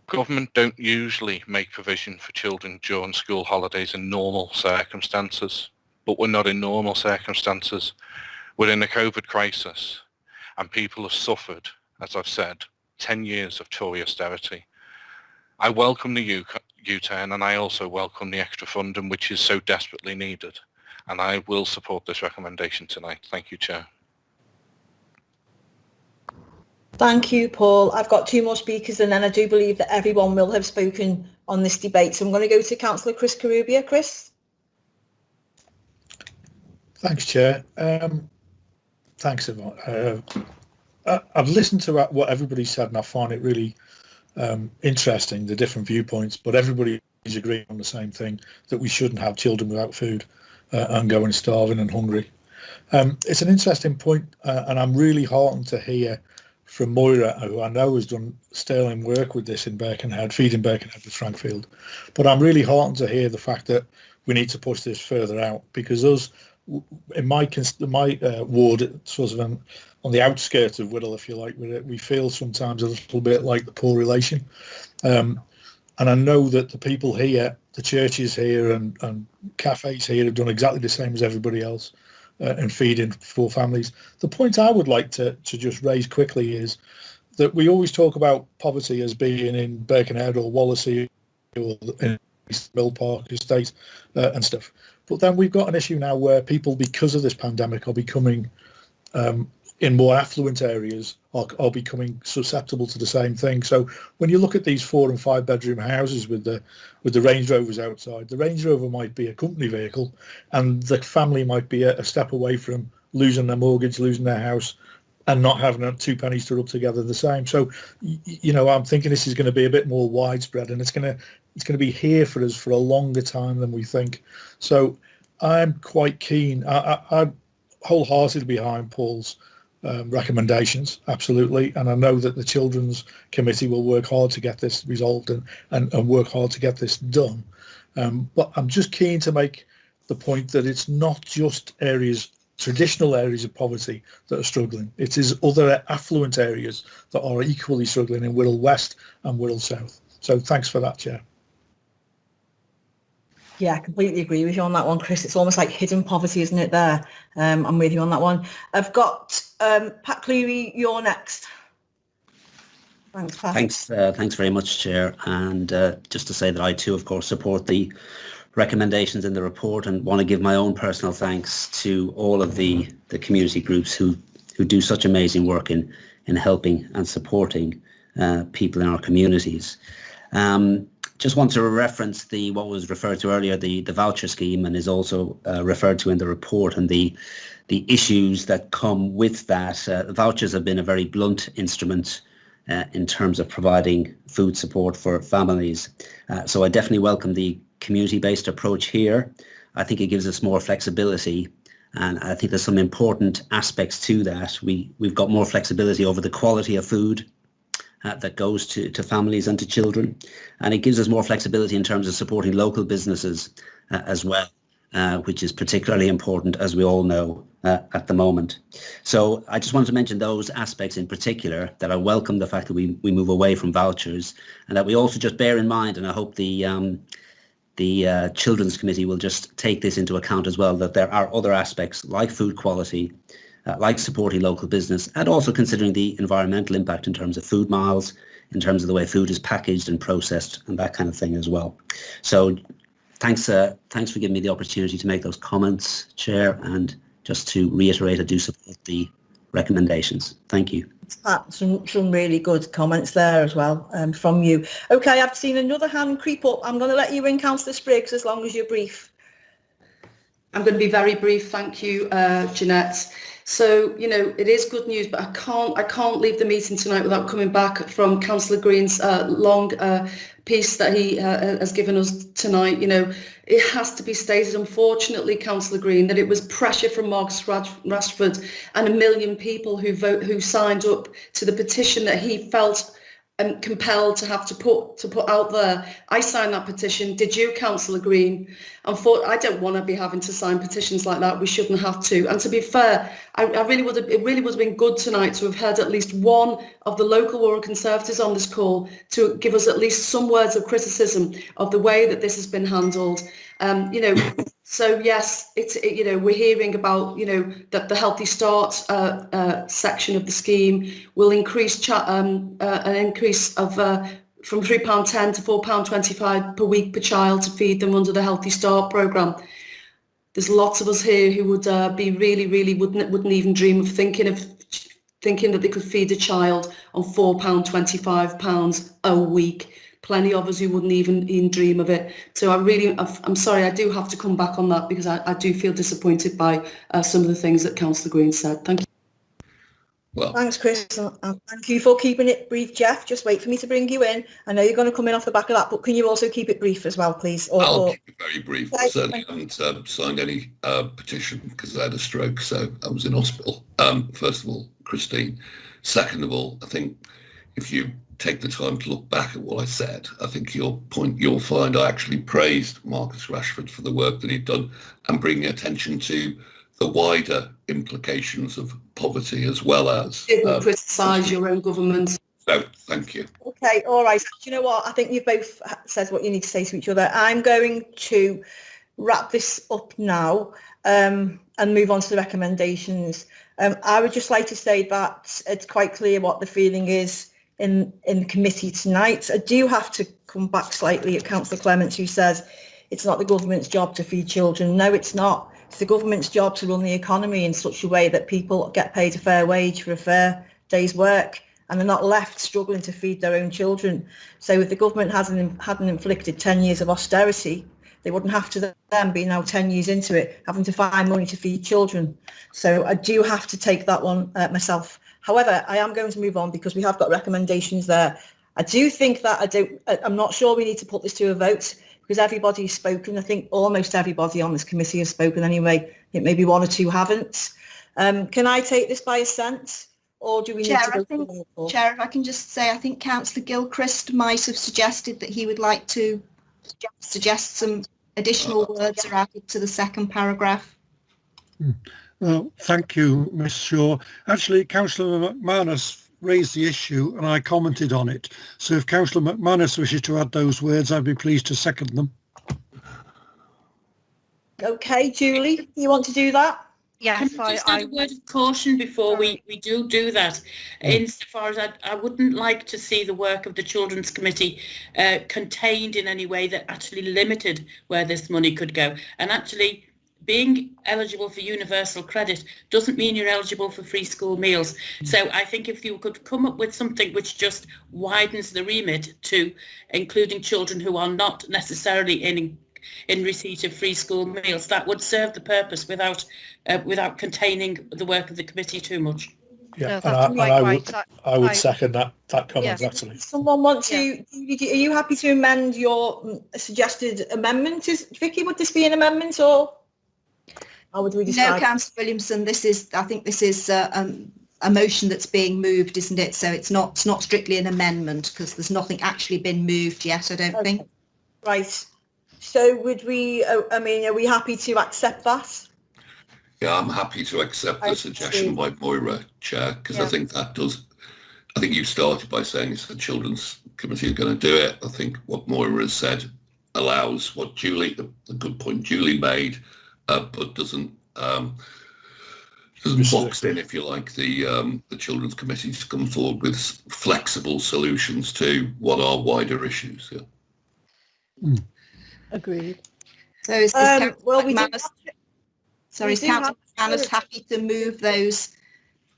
Government don't usually make provision for children during school holidays in normal circumstances, but we're not in normal circumstances. We're in a COVID crisis, and people have suffered, as I've said, 10 years of Tory austerity. I welcome the U-turn, and I also welcome the extra funding which is so desperately needed, and I will support this recommendation tonight. Thank you, Chair. Thank you, Paul. I've got two more speakers, and then I do believe that everyone will have spoken on this debate. So I'm going to go to Councillor Chris Carubia. Chris? Thanks, Chair. Thanks, Yvonne. I've listened to what everybody said, and I find it really interesting, the different viewpoints, but everybody is agreeing on the same thing, that we shouldn't have children without food and going starving and hungry. It's an interesting point, and I'm really heartened to hear from Moira, who I know has done sterling work with this in Birkenhead, feeding Birkenhead with Frankfield. But I'm really heartened to hear the fact that we need to push this further out, because us, in my ward, sort of on the outskirts of Wirral, if you like, we feel sometimes a little bit like the poor relation. And I know that the people here, the churches here and cafes here have done exactly the same as everybody else in feeding for families. The point I would like to just raise quickly is that we always talk about poverty as being in Birkenhead or Wallasey or in Mill Park Estate and stuff. But then we've got an issue now where people, because of this pandemic, are becoming in more affluent areas are becoming susceptible to the same thing. So when you look at these 4 and 5 bedroom houses with the Range Rovers outside, the Range Rover might be a company vehicle, and the family might be a step away from losing their mortgage, losing their house, and not having 2 pennies to rub together the same. So, you know, I'm thinking this is going to be a bit more widespread, and it's going to be here for us for a longer time than we think. So I'm quite keen. I'm wholeheartedly behind Paul's recommendations, absolutely, and I know that the Children's Committee will work hard to get this resolved and work hard to get this done. But I'm just keen to make the point that it's not just traditional areas of poverty that are struggling. It is other affluent areas that are equally struggling in Wirral West and Wirral South. So thanks for that, Chair. Yeah, I completely agree with you on that one, Chris. It's almost like hidden poverty, isn't it, there? I'm with you on that one. I've got Pat Cleary, you're next. Thanks, Pat. Thanks very much, Chair. And just to say that I too, of course, support the recommendations in the report and want to give my own personal thanks to all of the community groups who do such amazing work in helping and supporting people in our communities. Just want to reference what was referred to earlier, the voucher scheme, and is also referred to in the report, and the issues that come with that. Vouchers have been a very blunt instrument in terms of providing food support for families. So I definitely welcome the community-based approach here. I think it gives us more flexibility, and I think there's some important aspects to that. We've got more flexibility over the quality of food that goes to families and to children, and it gives us more flexibility in terms of supporting local businesses as well, which is particularly important, as we all know, at the moment. So I just wanted to mention those aspects in particular, that I welcome the fact that we move away from vouchers, and that we also just bear in mind, and I hope the Children's Committee will just take this into account as well, that there are other aspects like food quality, like supporting local business, and also considering the environmental impact in terms of food miles, in terms of the way food is packaged and processed and that kind of thing as well. So thanks for giving me the opportunity to make those comments, Chair, and just to reiterate, I do support the recommendations. Thank you. Pat, some really good comments there as well from you. Okay, I've seen another hand creep up. I'm going to let you in, Councillor Spriggs, as long as you're brief. I'm going to be very brief. Thank you, Jeanette. So, you know, it is good news, but I can't leave the meeting tonight without coming back from Councillor Green's long piece that he has given us tonight. You know, it has to be stated, unfortunately, Councillor Green, that it was pressure from Marcus Rashford and 1 million people who signed up to the petition that he felt compelled to have to put out there. I signed that petition. Did you, Councillor Green? I don't want to be having to sign petitions like that. We shouldn't have to. And to be fair, it really would have been good tonight to have heard at least one of the local Wirral Conservatives on this call to give us at least some words of criticism of the way that this has been handled. You know, so yes, you know, we're hearing about, you know, that the Healthy Start section of the scheme will increase an increase of from £3.10 to £4.25 per week per child to feed them under the Healthy Start programme. There's lots of us here who would be really wouldn't even dream of thinking that they could feed a child on £4.25 a week plenty of us who wouldn't even dream of it. So I'm sorry, I do have to come back on that, because I do feel disappointed by some of the things that Councillor Green said. Thank you. Well, thanks, Chris, and thank you for keeping it brief. Jeff, just wait for me to bring you in. I know you're going to come in off the back of that, but can you also keep it brief as well, please? I'll keep it very brief. I certainly haven't signed any petition because I had a stroke, so I was in hospital. First of all, Christine. Second of all, I think if you take the time to look back at what I said, I think you'll find I actually praised Marcus Rashford for the work that he'd done and bringing attention to the wider implications of poverty, as well as criticise your own government. So, thank you. Okay, all right. Do you know what? I think you've both said what you need to say to each other. I'm going to wrap this up now and move on to the recommendations. I would just like to say that it's quite clear what the feeling is in the committee tonight. I do have to come back slightly at Councillor Clements, who says it's not the government's job to feed children. No, it's not. It's the government's job to run the economy in such a way that people get paid a fair wage for a fair day's work, and they're not left struggling to feed their own children. So if the government hadn't inflicted 10 years of austerity, they wouldn't have to then be now 10 years into it, having to find money to feed children. So I do have to take that one myself. However, I am going to move on because we have got recommendations there. I do think that I'm not sure we need to put this to a vote, because everybody's spoken. I think almost everybody on this committee has spoken anyway. I think maybe one or two haven't. Can I take this by assent, or do we need to go Chair, if I can just say, I think Councillor Gilchrist might have suggested that he would like to suggest some additional words are added to the second paragraph. Well, thank you, Ms Shaw. Actually, Councillor McManus raised the issue and I commented on it. So if Councillor McManus wishes to add those words, I'd be pleased to second them. Okay, Julie, you want to do that? Yes, can I just add a word of caution before we do that? Insofar as I wouldn't like to see the work of the Children's Committee contained in any way that actually limited where this money could go. And actually, being eligible for universal credit doesn't mean you're eligible for free school meals. So I think if you could come up with something which just widens the remit to including children who are not necessarily in receipt of free school meals, that would serve the purpose without containing the work of the committee too much. Yeah, No, I would second that comment, yes. actually. Someone want to, are you happy to amend your suggested amendment? Vicky, would this be an amendment, or how would we decide? No, Councillor Williamson, I think this is a motion that's being moved, isn't it? So it's not strictly an amendment, because there's nothing actually been moved yet, I don't think. Right. So would we, are we happy to accept that? Yeah, I'm happy to accept the suggestion by Moira, Chair, because I think that does, I think you started by saying it's the Children's Committee are going to do it. I think what Moira has said allows what Julie, the good point Julie made, but doesn't box in, if you like, the Children's Committee to come forward with flexible solutions to what are wider issues. Yeah. Agreed. So is well, is Councillor McManus happy to move those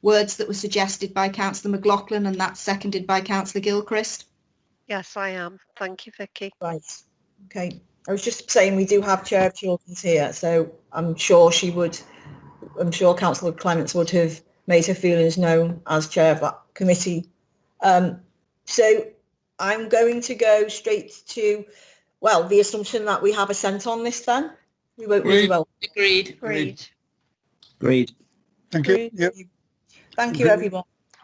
words that were suggested by Councillor McLaughlin, and that's seconded by Councillor Gilchrist? Yes, I am. Thank you, Vicky. Right. Okay. I was just saying we do have Chair of Children's here, so I'm sure Councillor Clements would have made her feelings known as Chair of that committee. So I'm going to go straight to, well, the assumption that we have assent on this then. We won't really well. Agreed. Thank you. Yep. Thank you, everyone.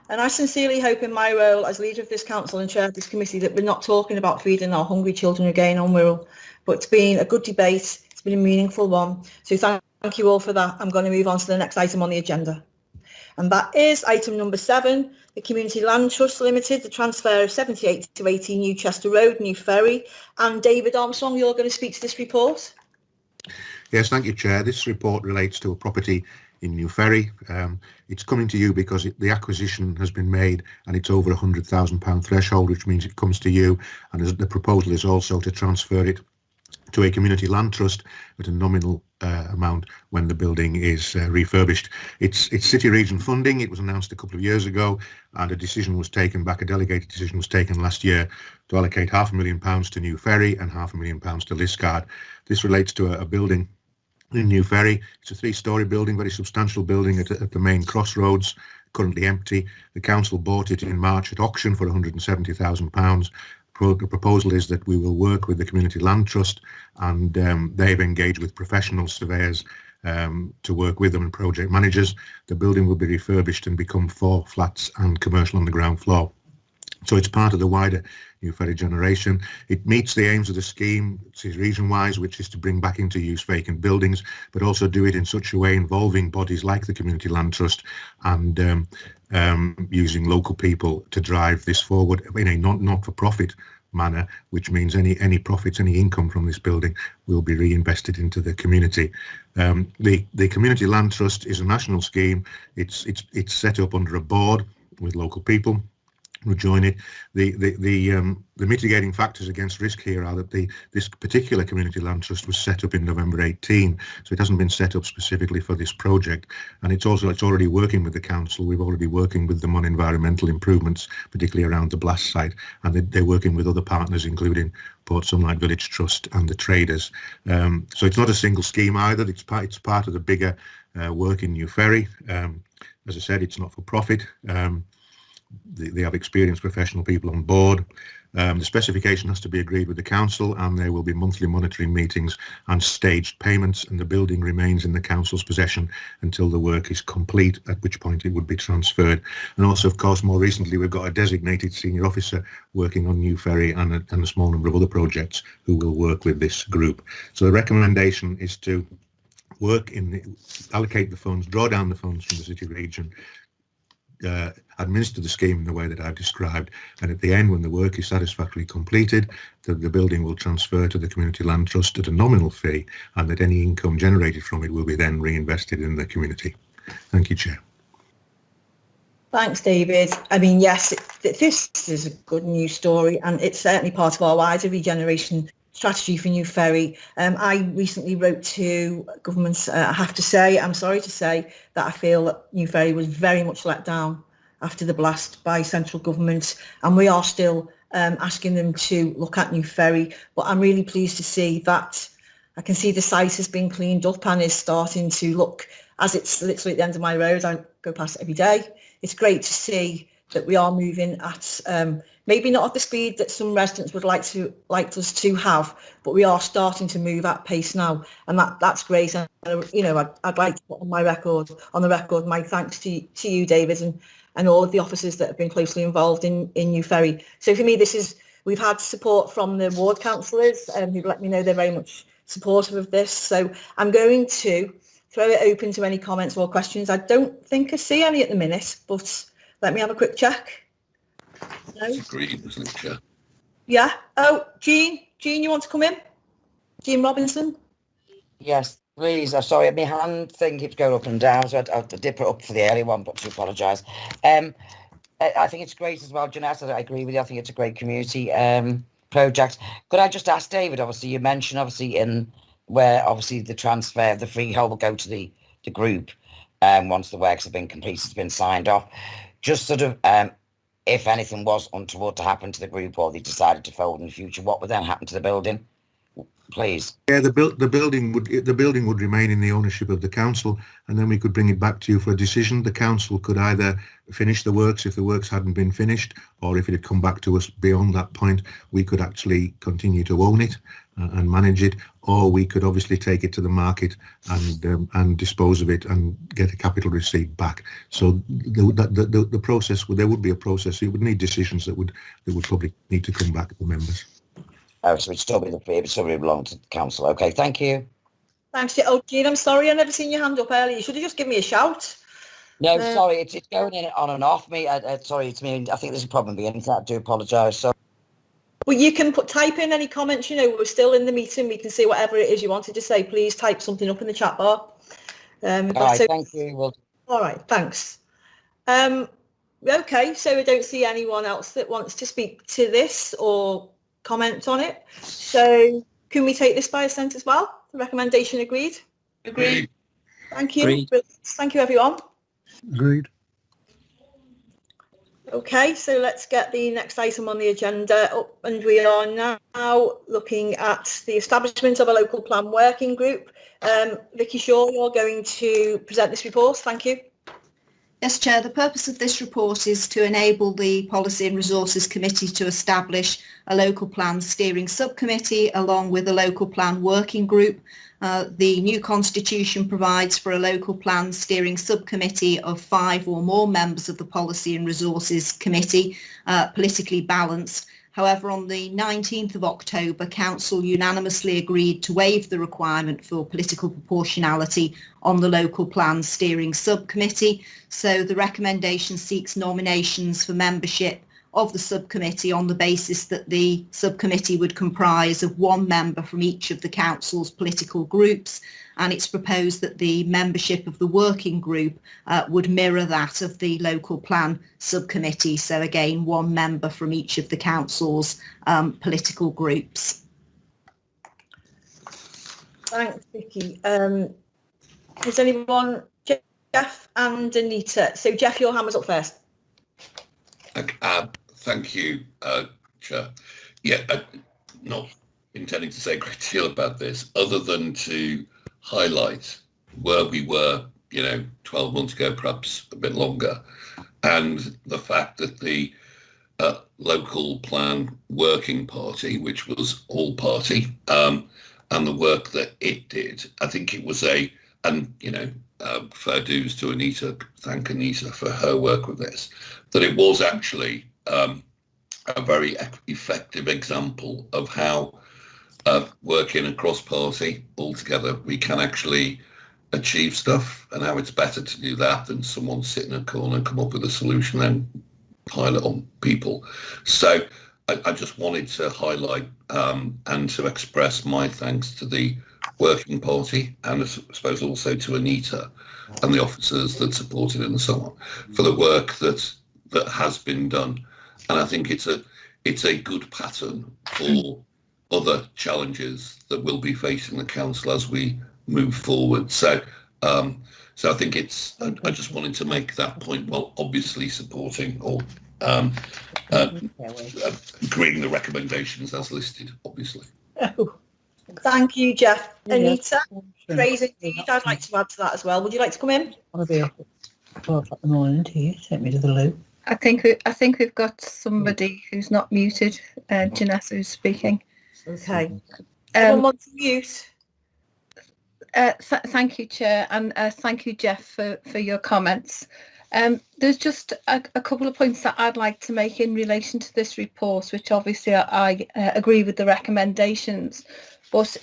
And I sincerely hope in my role as leader of this council and chair of this committee that we're not talking about feeding our hungry children again on Wirral, but it's been a good debate. It's been a meaningful one. So thank you all for that. I'm going to move on to the next item on the agenda. And that is item number 7, the Community Land Trust Limited, the transfer of 78 to 80 New Chester Road, New Ferry. And David Armstrong, you're going to speak to this report. Yes, thank you, Chair. This report relates to a property in New Ferry. It's coming to you because the acquisition has been made and it's over £100,000 threshold, which means it comes to you. And the proposal is also to transfer it to a community land trust at a nominal amount when the building is refurbished. It's city region funding. It was announced a couple of years ago, and a decision was taken back, a delegated decision was taken last year to allocate £500,000 to New Ferry and £500,000 to Liscard. This relates to a building in New Ferry. It's a 3-storey building, very substantial building at the main crossroads, currently empty. The council bought it in March at auction for £170,000. The proposal is that we will work with the Community Land Trust, and they've engaged with professional surveyors to work with them and project managers. The building will be refurbished and become 4 flats and commercial on the ground floor. So it's part of the wider New Ferry generation. It meets the aims of the scheme, region-wise, which is to bring back into use vacant buildings, but also do it in such a way involving bodies like the Community Land Trust and using local people to drive this forward in a not-for-profit manner, which means any profits, any income from this building will be reinvested into the community. The Community Land Trust is a national scheme. It's set up under a board with local people who join it. The mitigating factors against risk here are that this particular Community Land Trust was set up in November 18, so it hasn't been set up specifically for this project, and it's already working with the council. We've already working with them on environmental improvements, particularly around the blast site, and they're working with other partners, including Port Sunlight Village Trust and the traders. So it's not a single scheme either. It's part of the bigger work in New Ferry. As I said, it's not for profit. They have experienced professional people on board. The specification has to be agreed with the council, and there will be monthly monitoring meetings and staged payments, and the building remains in the council's possession until the work is complete, at which point it would be transferred. And also, of course, more recently, we've got a designated senior officer working on New Ferry and a small number of other projects who will work with this group. So the recommendation is to allocate the funds, draw down the funds from the city region, administer the scheme in the way that I've described, and at the end, when the work is satisfactorily completed, the building will transfer to the Community Land Trust at a nominal fee, and that any income generated from it will be then reinvested in the community. Thank you, Chair. Thanks, David. I mean, yes, this is a good news story, and it's certainly part of our wider regeneration strategy for New Ferry. I recently wrote to governments. I'm sorry to say that I feel that New Ferry was very much let down after the blast by central government, and we are still asking them to look at New Ferry. But I'm really pleased to see that I can see the site has been cleaned up and is starting to look, as it's literally at the end of my road. I go past it every day. It's great to see that we are moving at maybe not at the speed that some residents would like us to have, but we are starting to move at pace now, and that's great. And I'd like to put on the record my thanks to you, David, and all of the officers that have been closely involved in New Ferry. So for me, we've had support from the ward councillors who've let me know they're very much supportive of this. So I'm going to throw it open to any comments or questions. I don't think I see any at the minute, but let me have a quick check. No? It's agreed, isn't it, Chair? Yeah. Oh, Jean, you want to come in? Jean Robinson? Yes, please. I'm sorry, my hand thing keeps going up and down, so I'll dip it up for the early one, but to apologise. I think it's great as well, Jeanette. I agree with you. I think it's a great community project. Could I just ask David, obviously, you mentioned, where the transfer of the freehold will go to the group once the works have been completed, it's been signed off. Just sort of, if anything was untoward to happen to the group or they decided to fold in the future, what would then happen to the building? Please. Yeah, the building would remain in the ownership of the council, and then we could bring it back to you for a decision. The council could either finish the works if the works hadn't been finished, or if it had come back to us beyond that point, we could actually continue to own it and manage it, or we could obviously take it to the market and dispose of it and get a capital receipt back. So the process, there would be a process. It would need decisions that would probably need to come back to the members. Oh, so it'd still belong to the council. Okay, thank you. Thanks. Oh, Jean, I'm sorry, I never seen your hand up earlier. You should have just given me a shout. No, sorry, it's going in on and off me. Sorry, it's me. I think there's a problem with the internet. I do apologise. So. Well, you can type in any comments. We're still in the meeting. We can see whatever it is you wanted to say. Please type something up in the chat bar. All right, thank you. All right, thanks. Okay, so I don't see anyone else that wants to speak to this or comment on it. So Can we take this by assent as well? The recommendation agreed? Agreed. Thank you. Agreed. Thank you, everyone. Agreed. Okay, so let's get the next item on the agenda up, and we are now looking at the establishment of a local plan working group. Vicky Shaw, you're going to present this report. Thank you. Yes, Chair. The purpose of this report is to enable the Policy and Resources Committee to establish a local plan steering subcommittee along with a local plan working group. The new constitution provides for a local plan steering subcommittee of 5 or more members of the Policy and Resources Committee, politically balanced. However, on the 19th of October, Council unanimously agreed to waive the requirement for political proportionality on the local plan steering subcommittee. So the recommendation seeks nominations for membership of the subcommittee on the basis that the subcommittee would comprise of 1 member from each of the council's political groups, and it's proposed that the membership of the working group would mirror that of the local plan subcommittee. So again, 1 member from each of the council's political groups. Thanks, Vicky. Is anyone, Jeff and Anita? So Jeff, your hand was up first. Thank you, Chair. Yeah, not intending to say a great deal about this, other than to highlight where we were, 12 months ago, perhaps a bit longer, and the fact that the local plan working party, which was all party, and the work that it did, I think it was fair dues to Anita, thank Anita for her work with this, that it was actually a very effective example of how working across party altogether we can actually achieve stuff, and how it's better to do that than someone sit in a corner and come up with a solution and pile it on people. So I just wanted to highlight and to express my thanks to the working party, and I suppose also to Anita and the officers that supported it and so on, for the work that has been done. And I think it's a good pattern for other challenges that will be facing the council as we move forward. So I think I just wanted to make that point, while obviously supporting or agreeing the recommendations as listed, obviously. Thank you, Jeff. Anita, praise indeed. I'd like to add to that as well. Would you like to come in? I'll be up at 12 in the morning to you. Take me to the loo. I think we've got somebody who's not muted, Janessa, who's speaking. Okay. Someone wants to mute. Thank you, Chair, and thank you, Jeff, for your comments. There's just a couple of points that I'd like to make in relation to this report, which obviously I agree with the recommendations. But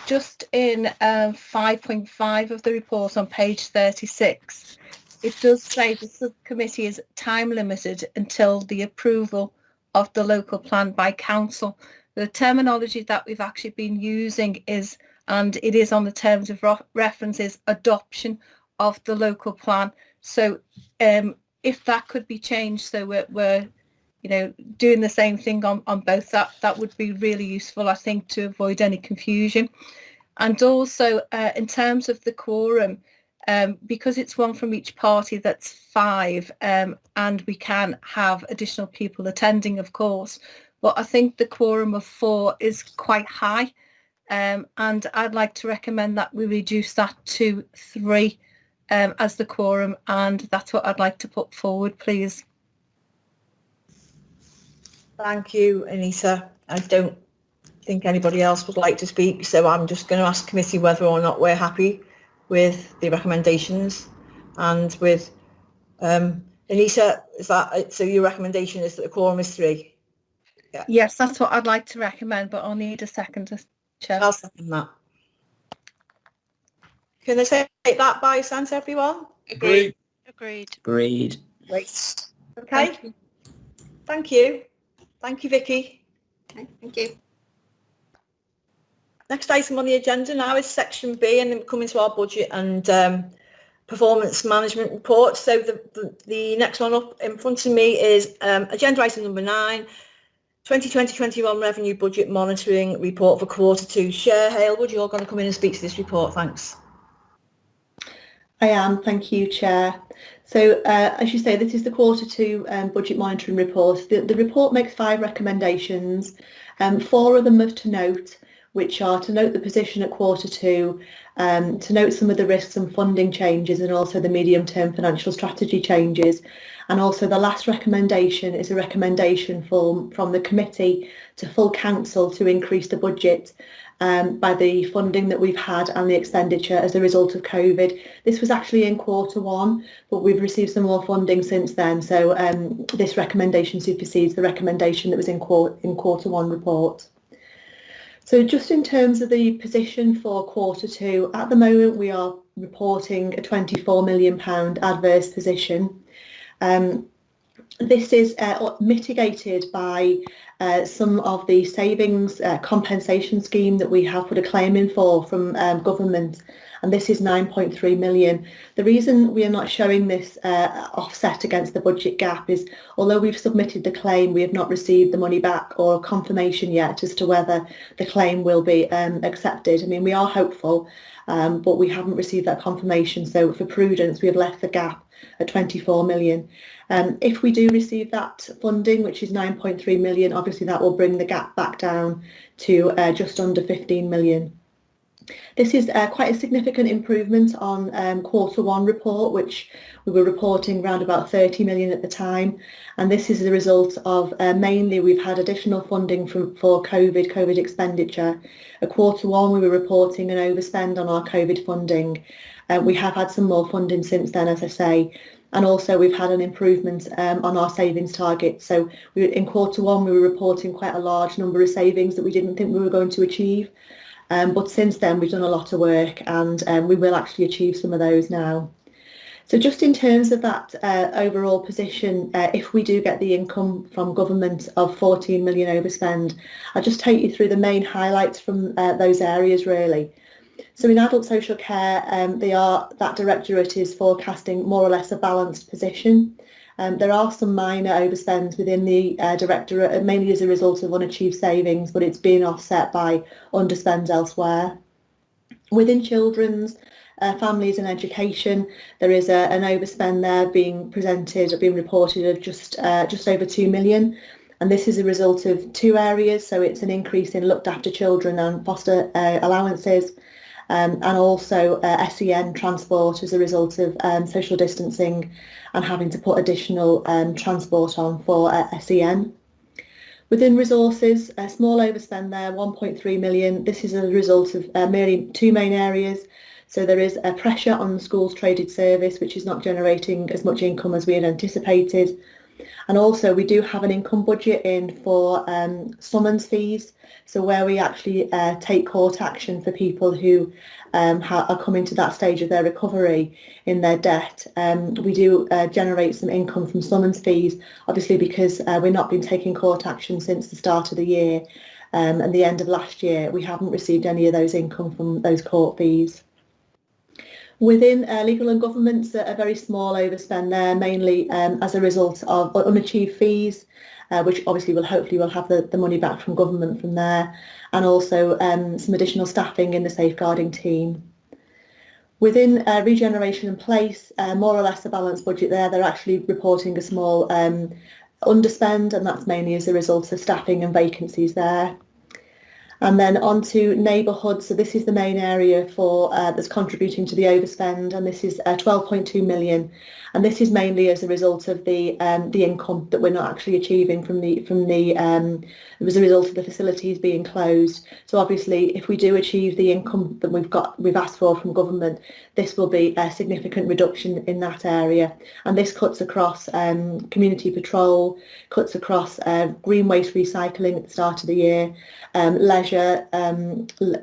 just in 5.5 of the report on page 36, it does say the subcommittee is time limited until the approval of the local plan by council. The terminology that we've actually been using is, and it is on the terms of reference, is adoption of the local plan. So if that could be changed, so we're doing the same thing on both, that would be really useful, I think, to avoid any confusion. And also in terms of the quorum, because it's 1 from each party, that's 5, and we can have additional people attending, of course, but I think the quorum of 4 is quite high, and I'd like to recommend that we reduce that to 3 as the quorum, and that's what I'd like to put forward, please. Thank you, Anita. I don't think anybody else would like to speak, so I'm just going to ask committee whether or not we're happy with the recommendations. And with Anita, is that it? So your recommendation is that the quorum is 3? Yeah. Yes, that's what I'd like to recommend, but I'll need a second, Chair. I'll second that. Can I take that by assent, everyone? Agreed. Agreed. Agreed. Great. Okay. Thank you. Thank you, Vicky. Okay, thank you. Next item on the agenda now is section B, and then we're coming to our budget and performance management report. So the next one up in front of me is agenda item number 9, 2020-21 revenue budget monitoring report for Q2. Chair Halewood, you're going to come in and speak to this report. Thanks. I am, thank you, Chair. So, as you say, this is the Q2 budget monitoring report. The report makes 5 recommendations. 4 of them are to note, which are to note the position at Q2, to note some of the risks and funding changes, and also the medium-term financial strategy changes. And also the last recommendation is a recommendation from the committee to full council to increase the budget by the funding that we've had and the expenditure as a result of COVID. This was actually in Q1, but we've received some more funding since then. So this recommendation supersedes the recommendation that was in Q1 report. So just in terms of the position for Q2, at the moment we are reporting a £24 million adverse position. This is mitigated by some of the savings compensation scheme that we have put a claim in for from government, and this is 9.3 million. The reason we are not showing this offset against the budget gap is, although we've submitted the claim, we have not received the money back or confirmation yet as to whether the claim will be accepted. I mean, we are hopeful, but we haven't received that confirmation, so for prudence we have left the gap at 24 million. If we do receive that funding, which is 9.3 million, obviously that will bring the gap back down to just under 15 million. This is quite a significant improvement on Q1 report, which we were reporting around about 30 million at the time, and this is the result of mainly we've had additional funding for COVID expenditure. At Q1 we were reporting an overspend on our COVID funding. We have had some more funding since then, as I say, and also we've had an improvement on our savings target. So in Q1 we were reporting quite a large number of savings that we didn't think we were going to achieve. But since then we've done a lot of work, and we will actually achieve some of those now. So just in terms of that overall position, if we do get the income from government of 14 million overspend, I'll just take you through the main highlights from those areas really. So in adult social care, that directorate is forecasting more or less a balanced position. There are some minor overspends within the directorate, mainly as a result of unachieved savings, but it's being offset by underspends elsewhere. Within children's, families and education, there is an overspend there being reported of just over 2 million. And this is a result of 2 areas. So it's an increase in looked after children and foster allowances, and also SEN transport as a result of social distancing and having to put additional transport on for SEN. Within resources, a small overspend there, 1.3 million. This is a result of merely 2 main areas. So there is a pressure on the school's traded service, which is not generating as much income as we had anticipated. And also we do have an income budget in for summons fees. So where we actually take court action for people who are coming to that stage of their recovery in their debt, we do generate some income from summons fees, obviously because we've not been taking court action since the start of the year and the end of last year. We haven't received any of those income from those court fees. Within legal and governments, a very small overspend there, mainly as a result of unachieved fees, which obviously hopefully we'll have the money back from government from there, and also some additional staffing in the safeguarding team. Within regeneration and place, more or less a balanced budget there. They're actually reporting a small underspend, and that's mainly as a result of staffing and vacancies there. And then on to neighbourhoods. So this is the main area for that's contributing to the overspend, and this is 12.2 million. And this is mainly as a result of the income that we're not actually achieving as a result of the facilities being closed. So obviously, if we do achieve the income that we've asked for from government, this will be a significant reduction in that area. And this cuts across community patrol, cuts across green waste recycling at the start of the year, leisure,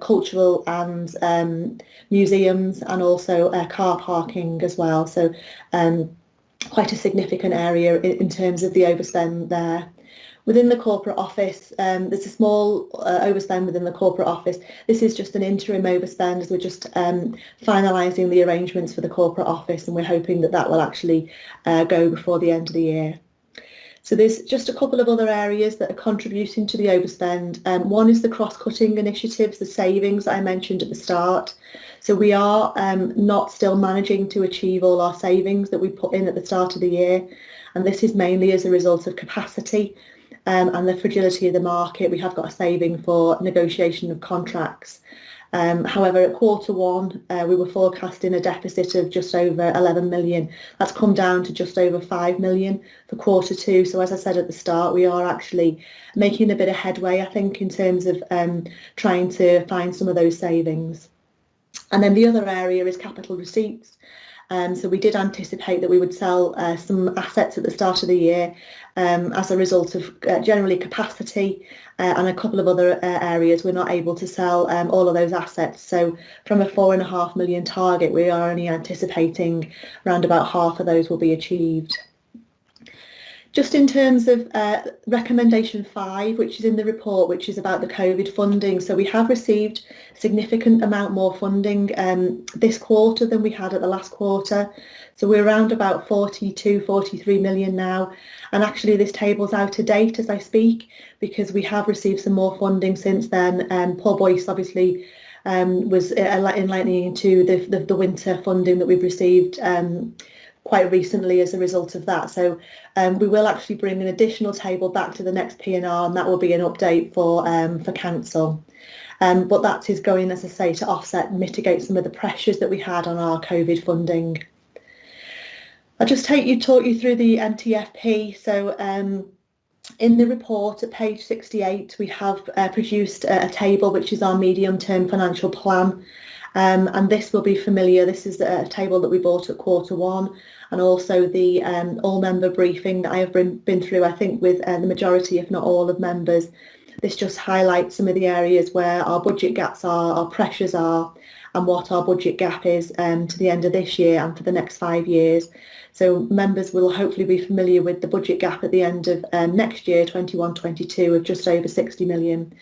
cultural and museums, and also car parking as well. So quite a significant area in terms of the overspend there. Within the corporate office, there's a small overspend within the corporate office. This is just an interim overspend as we're just finalising the arrangements for the corporate office, and we're hoping that will actually go before the end of the year. So there's just a couple of other areas that are contributing to the overspend. One is the cross-cutting initiatives, the savings that I mentioned at the start. So we are not still managing to achieve all our savings that we put in at the start of the year. And this is mainly as a result of capacity and the fragility of the market. We have got a saving for negotiation of contracts. However, at Q1, we were forecasting a deficit of just over 11 million. That's come down to just over 5 million for Q2. So as I said at the start, we are actually making a bit of headway, I think, in terms of trying to find some of those savings. And then the other area is capital receipts. So we did anticipate that we would sell some assets at the start of the year as a result of generally capacity and a couple of other areas. We're not able to sell all of those assets. So from a 4.5 million target, we are only anticipating around about half of those will be achieved. Just in terms of recommendation 5, which is in the report, which is about the COVID funding. So we have received a significant amount more funding this quarter than we had at the last quarter. So we're around about 42, 43 million now. And actually this table's out of date as I speak, because we have received some more funding since then. Paul Boyce obviously was enlightening into the winter funding that we've received quite recently as a result of that. So we will actually bring an additional table back to the next P&R, and that will be an update for council. But that is going, as I say, to offset and mitigate some of the pressures that we had on our COVID funding. I'll just talk you through the MTFP. So in the report at page 68, we have produced a table which is our medium-term financial plan. And this will be familiar. This is a table that we bought at Q1, and also the all-member briefing that I have been through, I think, with the majority, if not all, of members. This just highlights some of the areas where our budget gaps are, our pressures are, and what our budget gap is to the end of this year and for the next 5 years. So members will hopefully be familiar with the budget gap at the end of next year, 21-22, of just over 60 million.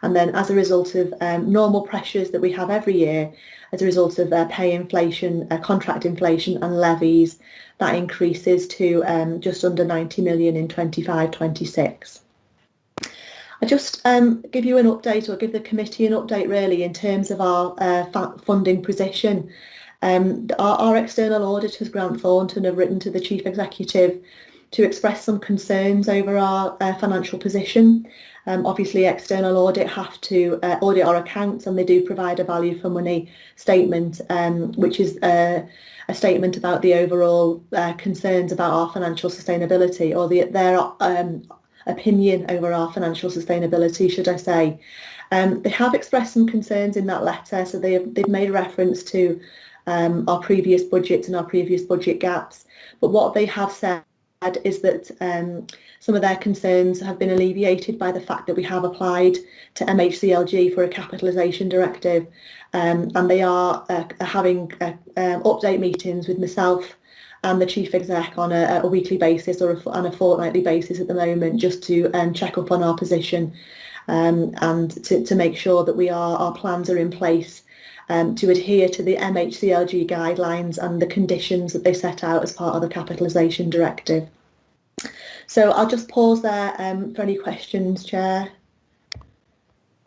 And then as a result of normal pressures that we have every year, as a result of pay inflation, contract inflation and levies, that increases to just under 90 million in 25-26. I just give you an update, or give the committee an update really, in terms of our funding position. Our external auditors, Grant Thornton, have written to the Chief Executive to express some concerns over our financial position. Obviously, external audit have to audit our accounts, and they do provide a value for money statement, which is a statement about the overall concerns about our financial sustainability, or their opinion over our financial sustainability, should I say. They have expressed some concerns in that letter, so they've made reference to our previous budgets and our previous budget gaps. But what they have said is that some of their concerns have been alleviated by the fact that we have applied to MHCLG for a capitalisation directive, and they are having update meetings with myself and the Chief Exec on a weekly basis or on a fortnightly basis at the moment, just to check up on our position and to make sure that our plans are in place to adhere to the MHCLG guidelines and the conditions that they set out as part of the capitalisation directive. So I'll just pause there for any questions, Chair.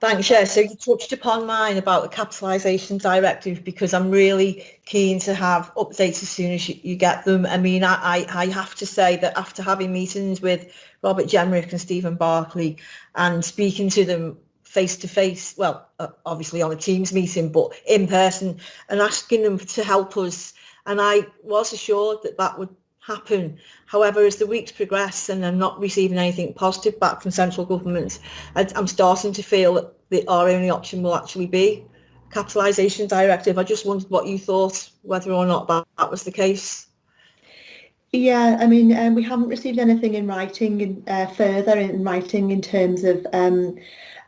Thanks, Chair. So you touched upon mine about the capitalisation directive, because I'm really keen to have updates as soon as you get them. I mean, I have to say that after having meetings with Robert Jenrick and Stephen Barclay and speaking to them face to face, well, obviously on a Teams meeting, but in person, and asking them to help us, and I was assured that that would happen. However, as the weeks progress and I'm not receiving anything positive back from central government, I'm starting to feel that our only option will actually be capitalisation directive. I just wondered what you thought, whether or not that was the case. Yeah, I mean, we haven't received anything in writing, further in writing, in terms of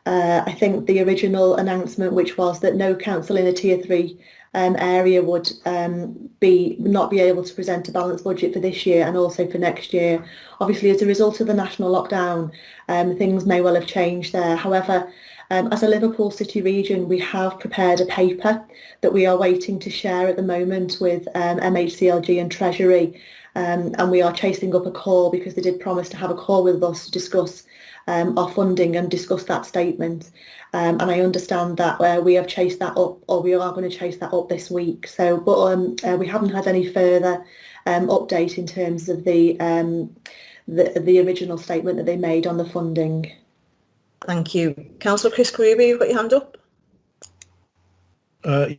I think the original announcement, which was that no council in a tier 3 area would not be able to present a balanced budget for this year and also for next year. Obviously, as a result of the national lockdown, things may well have changed there. However, As a Liverpool City region, we have prepared a paper that we are waiting to share at the moment with MHCLG and Treasury, and we are chasing up a call because they did promise to have a call with us to discuss our funding and discuss that statement. And I understand that we have chased that up, or we are going to chase that up this week. So, but we haven't had any further update in terms of the original statement that they made on the funding. Thank you. Councillor Chris Carubia, you've got your hand up.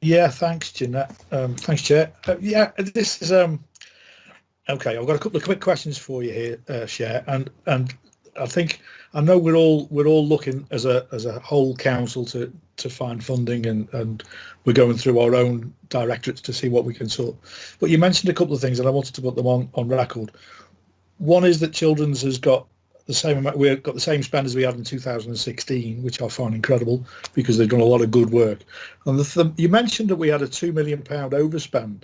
Yeah, thanks, Jeanette. Thanks, Chair. Yeah, this is okay. I've got a couple of quick questions for you here, Chair, and I know we're all looking as a whole council to find funding, and we're going through our own directorates to see what we can sort. But you mentioned a couple of things, and I wanted to put them on record. One is that Children's has got the same amount. We've got the same spend as we had in 2016, which I find incredible because they've done a lot of good work. And you mentioned that we had a £2 million overspend.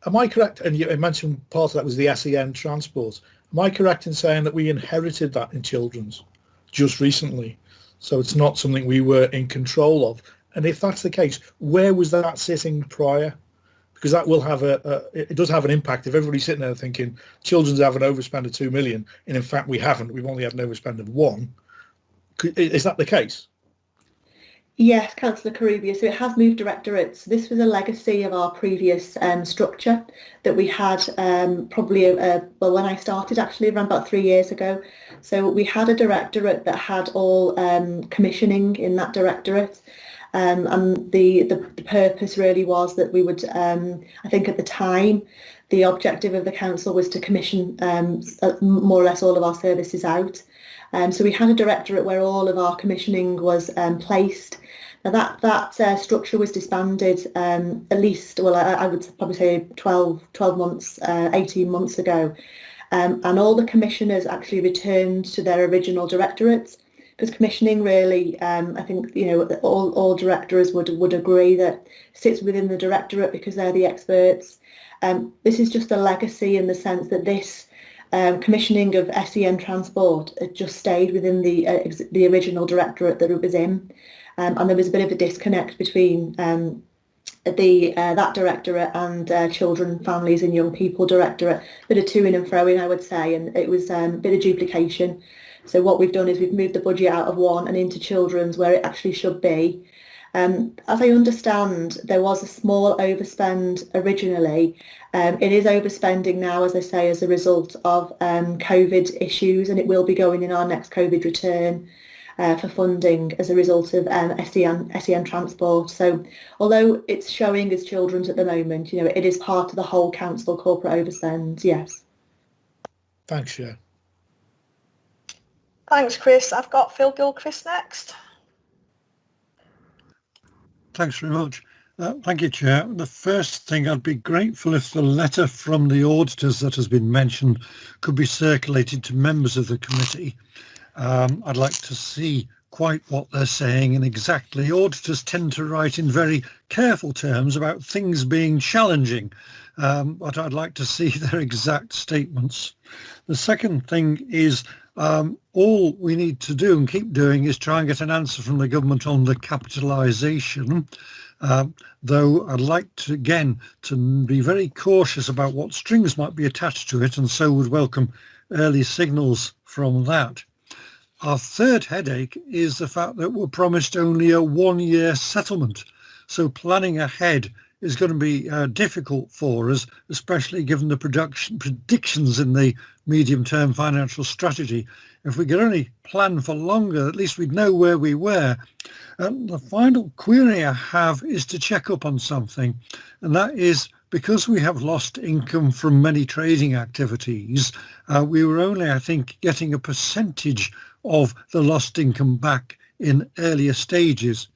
Am I correct? And you mentioned part of that was the SEN transport. Am I correct in saying that we inherited that in Children's just recently? So it's not something we were in control of. And if that's the case, where was that sitting prior? Because that will have it does have an impact if everybody's sitting there thinking Children's have an overspend of 2 million, and in fact we haven't. We've only had an overspend of 1. Is that the case? Yes, Councillor Carubia. So it has moved directorates. This was a legacy of our previous structure that we had probably, well, when I started actually around about 3 years ago. So we had a directorate that had all commissioning in that directorate. And the purpose really was that we would, I think at the time, the objective of the council was to commission more or less all of our services out. So we had a directorate where all of our commissioning was placed. Now that structure was disbanded at least, well, I would probably say 12 months, 18 months ago. And all the commissioners actually returned to their original directorates. Because commissioning really, I think, you know, all directors would agree that sits within the directorate because they're the experts. This is just a legacy in the sense that this commissioning of SEN transport just stayed within the original directorate that it was in, and there was a bit of a disconnect between that directorate and Children, Families and Young People directorate. Bit of to-ing and fro-ing, I would say, and it was a bit of duplication. So what we've done is we've moved the budget out of one and into Children's where it actually should be. As I understand, there was a small overspend originally. It is overspending now, as I say, as a result of COVID issues, and it will be going in our next COVID return for funding as a result of SEN transport. So although it's showing as Children's at the moment, you know, it is part of the whole council corporate overspend, yes. Thanks, Chair. Thanks, Chris. I've got Phil Gilchrist next. Thanks very much. Thank you, Chair. The first thing, I'd be grateful if the letter from the auditors that has been mentioned could be circulated to members of the committee. I'd like to see quite what they're saying and exactly. Auditors tend to write in very careful terms about things being challenging, but I'd like to see their exact statements. The second thing is all we need to do and keep doing is try and get an answer from the government on the capitalisation, though I'd like to, again, to be very cautious about what strings might be attached to it, and so would welcome early signals from that. Our third headache is the fact that we're promised only a one-year settlement, so planning ahead is going to be difficult for us, especially given the predictions in the medium-term financial strategy. If we could only plan for longer, at least we'd know where we were. The final query I have is to check up on something, and that is because we have lost income from many trading activities, we were only, I think, getting a percentage of the lost income back in earlier stages.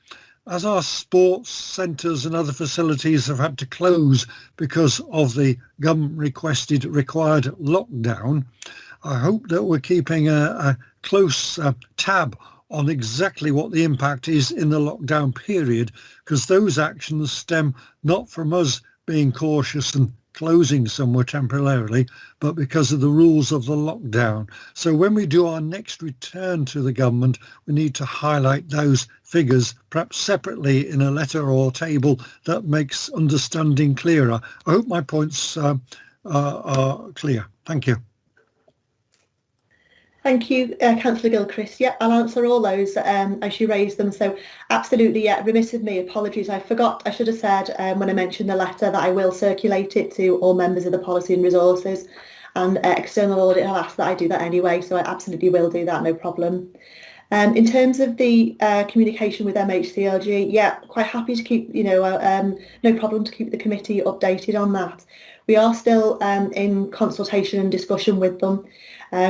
As our sports centres and other facilities have had to close because of the government required lockdown, I hope that we're keeping a close tab on exactly what the impact is in the lockdown period, because those actions stem not from us being cautious and closing somewhere temporarily, but because of the rules of the lockdown. So when we do our next return to the government, we need to highlight those figures, perhaps separately in a letter or table that makes understanding clearer. I hope my points are clear. Thank you. Thank you, Councillor Gilchrist. Yeah, I'll answer all those as you raise them. So absolutely, yeah, remiss of me, apologies. I forgot, I should have said when I mentioned the letter that I will circulate it to all members of the Policy and Resources, and External Audit have asked that I do that anyway, so I absolutely will do that, no problem. In terms of the communication with MHCLG, yeah, quite happy to keep, no problem to keep the committee updated on that. We are still in consultation and discussion with them.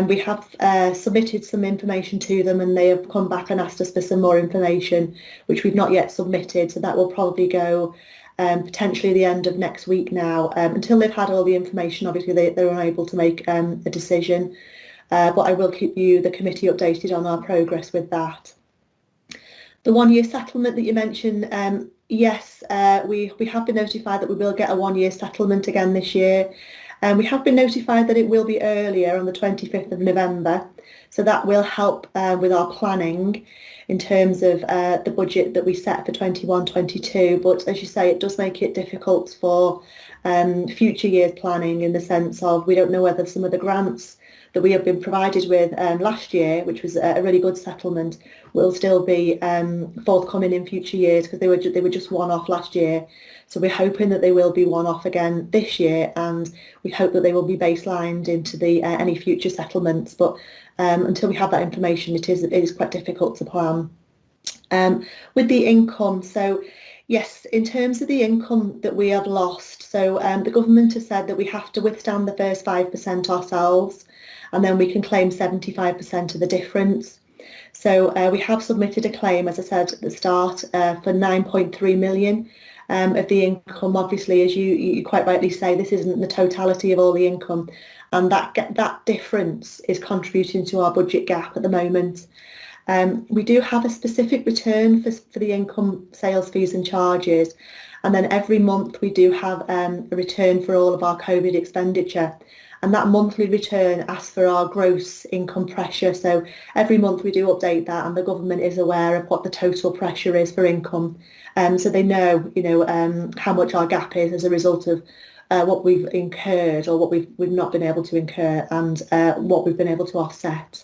We have submitted some information to them, and they have come back and asked us for some more information, which we've not yet submitted. So that will probably go potentially the end of next week now. Until they've had all the information, obviously they're unable to make a decision. But I will keep the committee updated on our progress with that. The 1 year settlement that you mentioned, yes, we have been notified that we will get a 1 year settlement again this year. We have been notified that it will be earlier on the 25th of November, so that will help with our planning in terms of the budget that we set for 21-22. But as you say, it does make it difficult for future years planning, in the sense of we don't know whether some of the grants that we have been provided with last year, which was a really good settlement, will still be forthcoming in future years, because they were just one-off last year. So we're hoping that they will be one-off again this year, and we hope that they will be baselined into the any future settlements. But until we have that information, it is quite difficult to plan. With the income, so yes, in terms of the income that we have lost, so the government has said that we have to withstand the first 5% ourselves, and then we can claim 75% of the difference. So we have submitted a claim, as I said at the start, for 9.3 million. Of the income. Obviously, as you quite rightly say, this isn't the totality of all the income, and that difference is contributing to our budget gap at the moment. We do have a specific return for the income, sales fees and charges, and then every month we do have a return for all of our COVID expenditure, and that monthly return asks for our gross income pressure. So every month we do update that, and the government is aware of what the total pressure is for income. So they know, how much our gap is as a result of what we've incurred or what we've not been able to incur, and what we've been able to offset.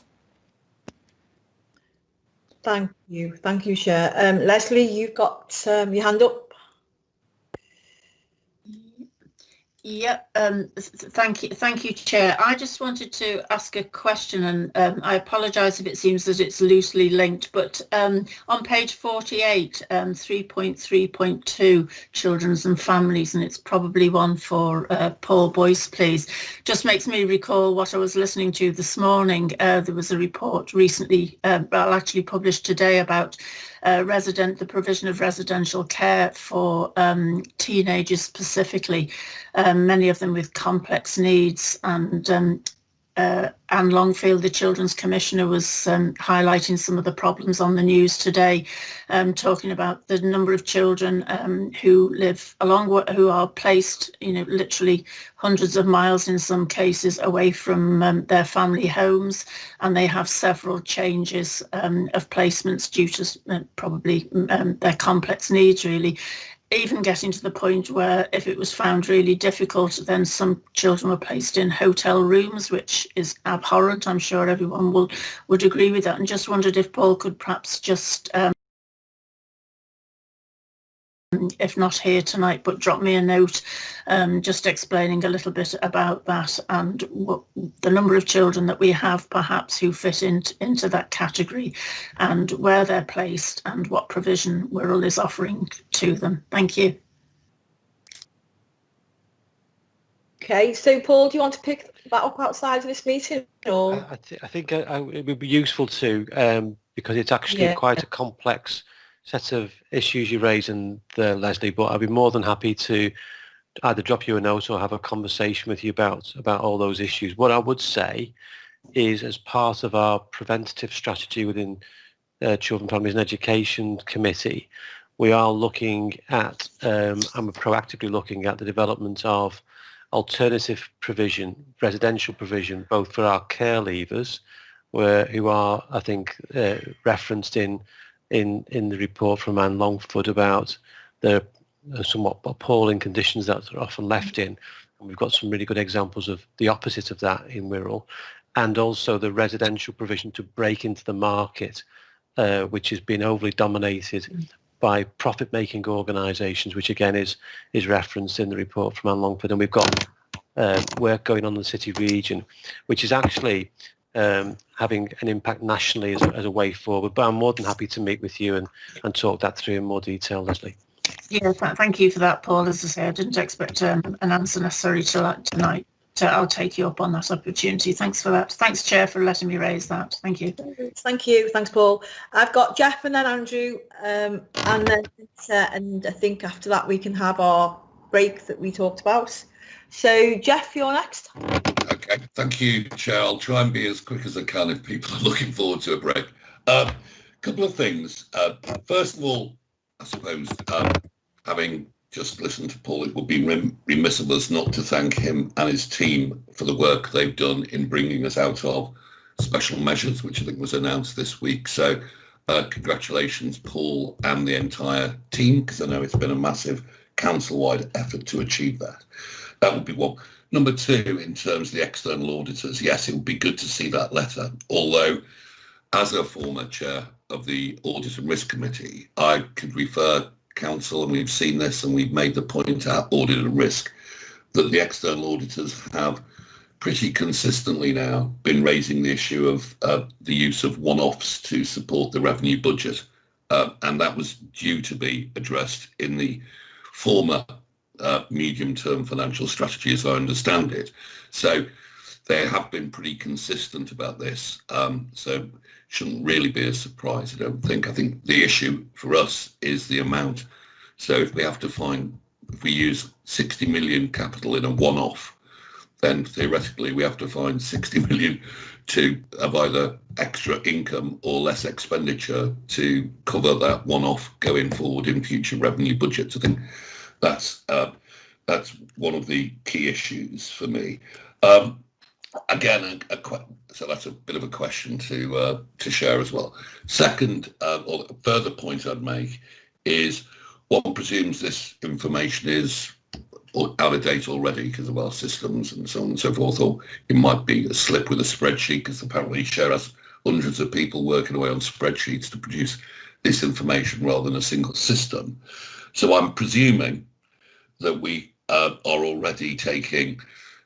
Thank you, Chair. Lesley, you've got your hand up. Yeah, thank you, Chair. I just wanted to ask a question, and I apologise if it seems that it's loosely linked, but on page 48, 3.3.2, children's and families, and it's probably one for Paul Boyce, please, just makes me recall what I was listening to this morning. There was a report recently, actually published today, about the provision of residential care for teenagers specifically, many of them with complex needs, and Anne Longfield, the Children's Commissioner, was highlighting some of the problems on the news today, talking about the number of children who live who are placed, literally hundreds of miles in some cases away from their family homes, and they have several changes of placements due to probably their complex needs, really. Even getting to the point where, if it was found really difficult, then some children were placed in hotel rooms, which is abhorrent. I'm sure everyone would agree with that. And just wondered if Paul could perhaps just, if not here tonight, but drop me a note, just explaining a little bit about that, and what the number of children that we have perhaps who fit into that category, and where they're placed, and what provision Wirral is offering to them. Thank you. Okay, so Paul, do you want to pick that up outside of this meeting, or? I think it would be useful to, because it's actually quite a complex set of issues you raise in there, Lesley, but I'd be more than happy to either drop you a note or have a conversation with you about all those issues. What I would say is, as part of our preventative strategy within Children, Families and Education Committee, we are looking at, and we're proactively looking at the development of alternative provision, residential provision, both for our care leavers, who are, I think, referenced in the report from Anne Longford about the somewhat appalling conditions that are often left in. And we've got some really good examples of the opposite of that in Wirral, and also the residential provision to break into the market, which has been overly dominated by profit-making organisations, which again is referenced in the report from Anne Longford. And we've got work going on in the city region, which is actually having an impact nationally as a way forward. But I'm more than happy to meet with you and talk that through in more detail, Lesley. Yeah, thank you for that, Paul. As I say, I didn't expect an answer necessarily tonight. I'll take you up on that opportunity. Thanks for that. Thanks, Chair, for letting me raise that. Thank you. Thank you. Thanks, Paul. I've got Jeff and then Andrew, and then and I think after that we can have our break that we talked about. So, Jeff, you're next. Okay, thank you, Chair. I'll try and be as quick as I can if people are looking forward to a break. Couple of things. First of all, I suppose, having just listened to Paul, it would be remiss of us not to thank him and his team for the work they've done in bringing us out of special measures, which I think was announced this week. So congratulations, Paul, and the entire team, because I know it's been a massive council-wide effort to achieve that. That would be one. Number two, in terms of the external auditors, yes, it would be good to see that letter, although as a former chair of the Audit and Risk Committee, I could refer Council, and we've seen this and we've made the point at Audit and Risk, that the external auditors have pretty consistently now been raising the issue of the use of one-offs to support the revenue budget. And that was due to be addressed in the former medium-term financial strategy, as I understand it. So they have been pretty consistent about this. So shouldn't really be a surprise, I don't think. I think the issue for us is the amount. So if we use 60 million capital in a one-off, then theoretically we have to find 60 million of either extra income or less expenditure to cover that one-off going forward in future revenue budgets. I think that's one of the key issues for me. Again, so that's a bit of a question to share as well. Second, or a further point I'd make is one presumes this information is out of date already because of our systems and so on and so forth, or it might be a slip with a spreadsheet because apparently Share has hundreds of people working away on spreadsheets to produce this information rather than a single system. So I'm presuming that we are already taking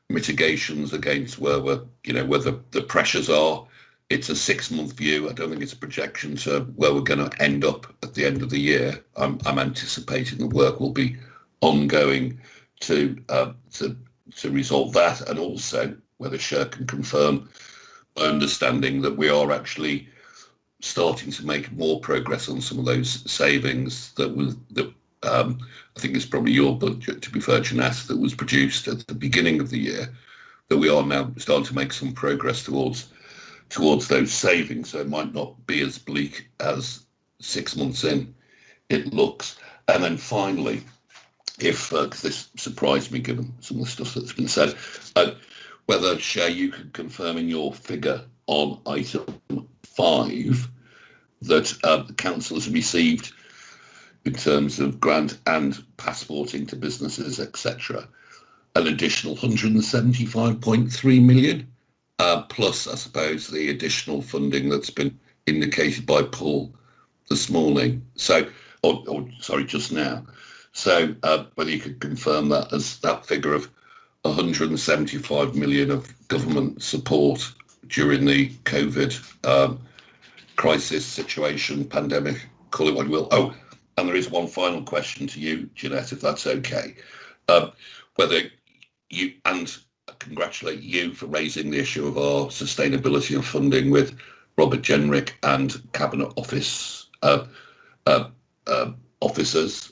mitigations against where the pressures are. It's a 6-month view. I don't think it's a projection to where we're going to end up at the end of the year. I'm anticipating the work will be ongoing to resolve that, and also whether Share can confirm my understanding that we are actually starting to make more progress on some of those savings that I think it's probably your budget, to be fair, Jeanette, that was produced at the beginning of the year, that we are now starting to make some progress towards those savings. So it might not be as bleak as 6 months in it looks. And then finally, because this surprised me given some of the stuff that's been said, whether, Share, you could confirm in your figure on item 5 that the council has received, in terms of grant and passporting to businesses, etc., an additional 175.3 million, plus, I suppose, the additional funding that's been indicated by Paul this morning. So, sorry, just now. So, whether you could confirm that as that figure of 175 million of government support during the COVID crisis situation, pandemic, call it what you will. Oh, and there is one final question to you, Jeanette, if that's okay. Whether you, and I congratulate you for raising the issue of our sustainability and funding with Robert Jenrick and Cabinet Office officers.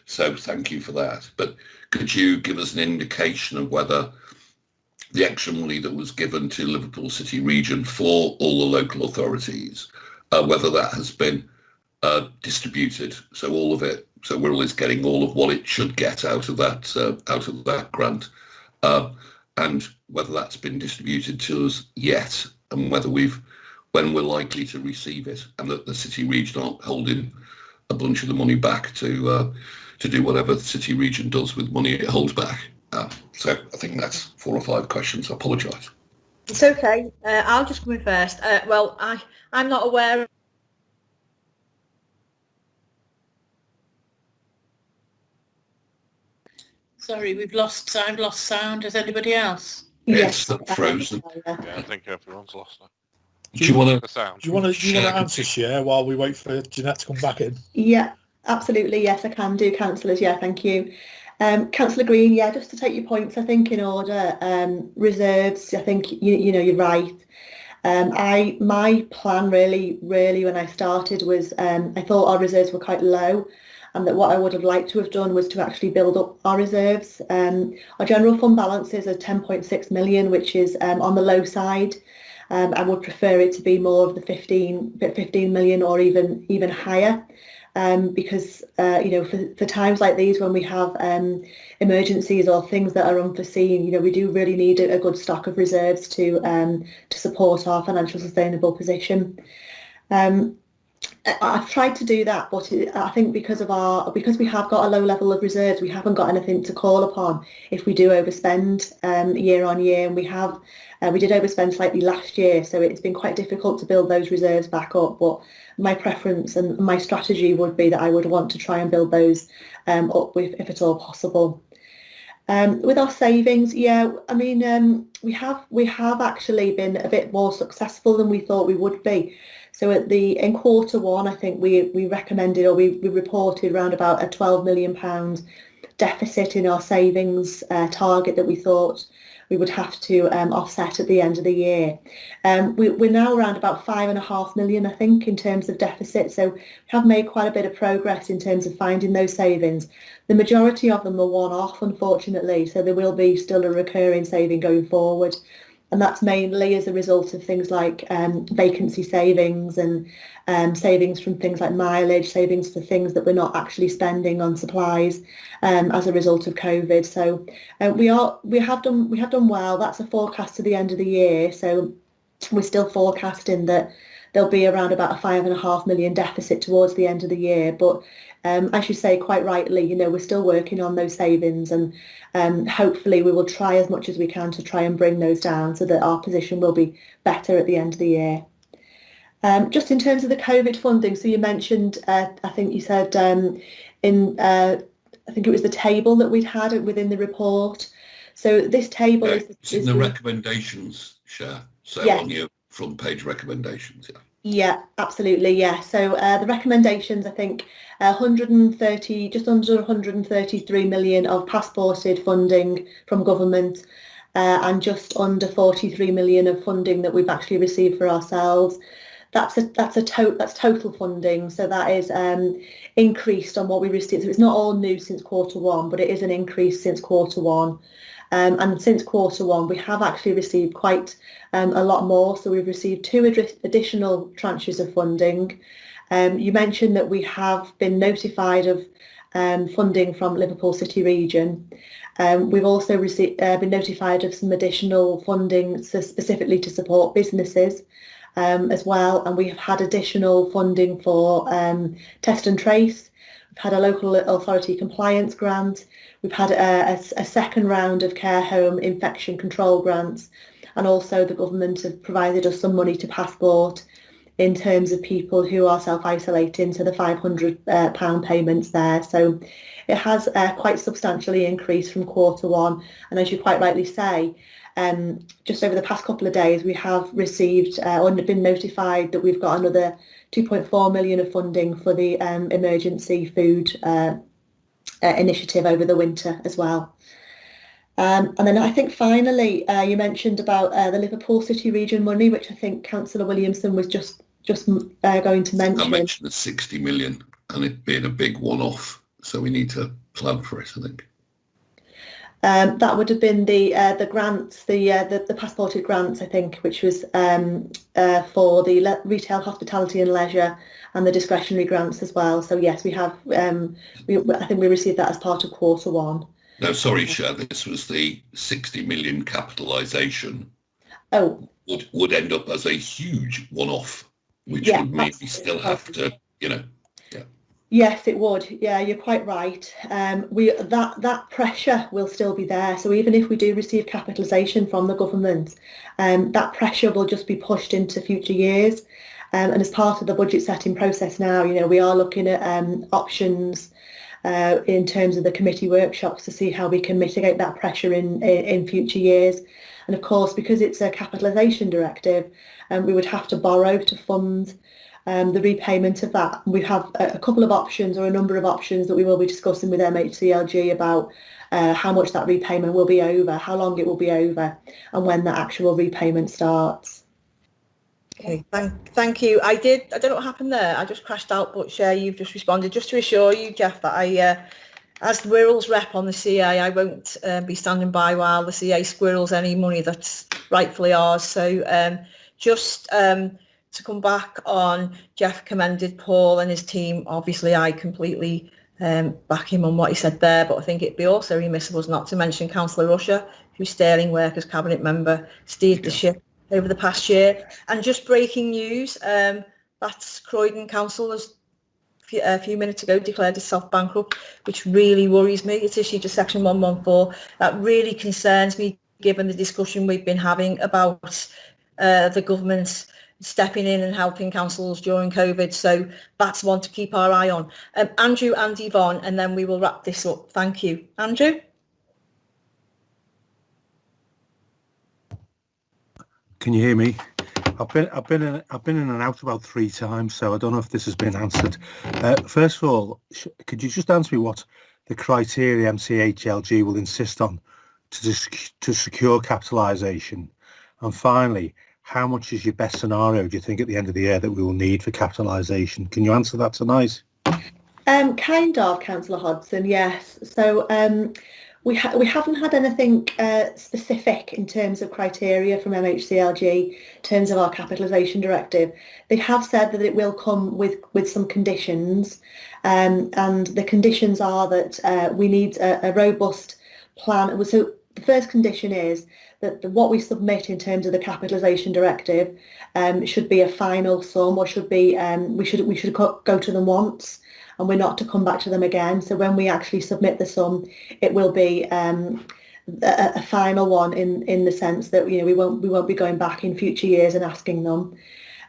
So thank you for that. But could you give us an indication of whether the extra money that was given to Liverpool City Region for all the local authorities, whether that has been distributed, so all of it, so Wirral is getting all of what it should get out of that grant, and whether that's been distributed to us yet, and when we're likely to receive it, and that the city region aren't holding a bunch of the money back to do whatever the city region does with money it holds back. So I think that's 4 or 5 questions. I apologise. It's okay. I'll just come in first. Well, I'm not aware. Sorry, I've lost sound. Is anybody else? Yes, frozen. Yeah, I think everyone's lost now. Do you want to answer, Chair, while we wait for Jeanette to come back in? Yeah, absolutely. Yes, I can do, councillors. Yeah, thank you. Councillor Green, yeah, just to take your points, I think in order, reserves, I think, you know, you're right. My plan really when I started was, I thought our reserves were quite low, and that what I would have liked to have done was to actually build up our reserves. Our general fund balances are 10.6 million, which is on the low side. I would prefer it to be more of the 15 million or even higher, because you know, for times like these when we have emergencies or things that are unforeseen, you know, we do really need a good stock of reserves to support our financial sustainable position. I've tried to do that, but I think because we have got a low level of reserves, we haven't got anything to call upon if we do overspend year on year, and we did overspend slightly last year, so it's been quite difficult to build those reserves back up. But my preference and my strategy would be that I would want to try and build those up if at all possible. With our savings, yeah, I mean, we have actually been a bit more successful than we thought we would be. So in Q1, I think we recommended, or we reported around about a £12 million deficit in our savings target that we thought we would have to offset at the end of the year. We're now around about 5.5 million, I think, in terms of deficit. So we have made quite a bit of progress in terms of finding those savings. The majority of them are one-off, unfortunately, so there will be still a recurring saving going forward. And that's mainly as a result of things like vacancy savings and savings from things like mileage, savings for things that we're not actually spending on supplies as a result of COVID. So we have done well. That's a forecast to the end of the year. So we're still forecasting that there'll be around about a 5.5 million deficit towards the end of the year. But as you say, quite rightly, you know, we're still working on those savings, and hopefully we will try as much as we can to try and bring those down so that our position will be better at the end of the year. Just in terms of the COVID funding, so you mentioned, I think you said I think it was the table that we'd had within the report. So this table is in the recommendations, Chair. So yes. On your front page recommendations, yeah. Yeah, absolutely, yeah. So the recommendations, I think, just under 133 million of passported funding from government, and just under 43 million of funding that we've actually received for ourselves. That's total funding, so that is increased on what we received. So it's not all new since Q1, but it is an increase since Q1. And since Q1, we have actually received quite a lot more. So we've received 2 additional tranches of funding. You mentioned that we have been notified of funding from Liverpool City Region. We've also been notified of some additional funding specifically to support businesses as well. And we have had additional funding for test and trace. We've had a local authority compliance grant. We've had a second round of care home infection control grants, and also the government have provided us some money to passport in terms of people who are self-isolating, so the £500 payments there. So it has quite substantially increased from Q1, and as you quite rightly say, just over the past couple of days we have received or been notified that we've got another 2.4 million of funding for the emergency food initiative over the winter as well. And then I think finally you mentioned about the Liverpool City Region money, which I think Councillor Williamson was just going to mention. I mentioned the 60 million and it being a big one-off, so we need to plan for it, I think. That would have been the grants, the passported grants, I think, which was for the retail, hospitality and leisure, and the discretionary grants as well. So yes, we have. I think we received that as part of Q1. No, sorry, Chair, this was the 60 million capitalisation. Oh. Would end up as a huge one-off, which Yeah, would mean we still have to, yeah. Yes, it would. Yeah, you're quite right. That pressure will still be there. So even if we do receive capitalisation from the government, that pressure will just be pushed into future years. And as part of the budget setting process now, we are looking at options in terms of the committee workshops to see how we can mitigate that pressure in future years. And of course, because it's a capitalisation directive, we would have to borrow to fund the repayment of that. We have a couple of options, or a number of options, that we will be discussing with MHCLG about how much that repayment will be over, how long it will be over, and when the actual repayment starts. Okay, thank you. I don't know what happened there. I just crashed out, but Cher, you've just responded. Just to assure you, Jeff, that as Wirral's rep on the CA, I won't be standing by while the CA squirrels any money that's rightfully ours. So to come back on, Jeff commended Paul and his team. Obviously, I completely back him on what he said there, but I think it'd be also remiss of us not to mention Councillor Rusher, whose sterling work as Cabinet member steered the ship over the past year. And just breaking news, that's Croydon Council has a few minutes ago declared itself bankrupt, which really worries me. It's issued to Section 114. That really concerns me, given the discussion we've been having about the government stepping in and helping councils during COVID. So that's one to keep our eye on. Andrew and Yvonne, and then we will wrap this up. Thank you. Andrew? Can you hear me? I've been in and out about 3 times, so I don't know if this has been answered. First of all, could you just answer me what the criteria MCHLG will insist on to secure capitalisation? And finally, how much is your best scenario, do you think, at the end of the year that we will need for capitalisation? Can you answer that tonight? Kind of, Councillor Hodson, yes. So we haven't had anything specific in terms of criteria from MHCLG in terms of our capitalisation directive. They have said that it will come with some conditions, and the conditions are that we need a robust plan. So the first condition is that what we submit in terms of the capitalisation directive should be a final sum, or should be we should go to them once, and we're not to come back to them again. So when we actually submit the sum, it will be a final one in the sense that we won't be going back in future years and asking them.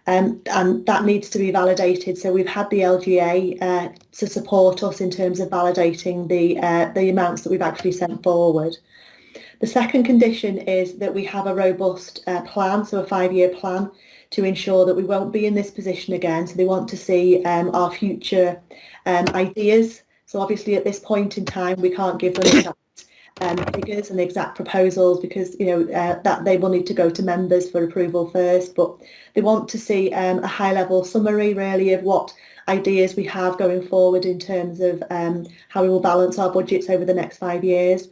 And that needs to be validated. So we've had the LGA to support us in terms of validating the amounts that we've actually sent forward. The second condition is that we have a robust plan, so a 5-year plan, to ensure that we won't be in this position again. So they want to see our future ideas. So obviously at this point in time, we can't give them exact figures and exact proposals, because that they will need to go to members for approval first. But they want to see a high-level summary, really, of what ideas we have going forward in terms of how we will balance our budgets over the next 5 years.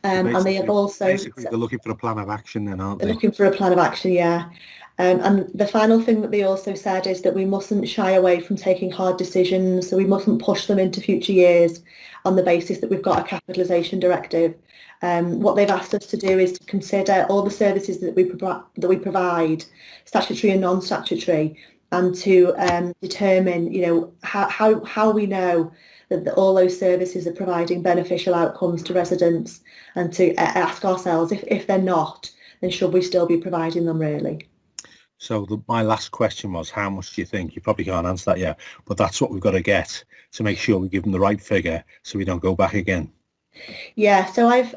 And they have also... Basically, they're looking for a plan of action then, aren't they? They're looking for a plan of action, yeah. And the final thing that they also said is that we mustn't shy away from taking hard decisions, so we mustn't push them into future years on the basis that we've got a capitalisation directive. What they've asked us to do is to consider all the services that we provide, statutory and non-statutory, and to determine, how we know that all those services are providing beneficial outcomes to residents, and to ask ourselves, if they're not, then should we still be providing them, really? So my last question was, how much do you think? You probably can't answer that yet, but that's what we've got to get to make sure we give them the right figure so we don't go back again. Yeah, so I've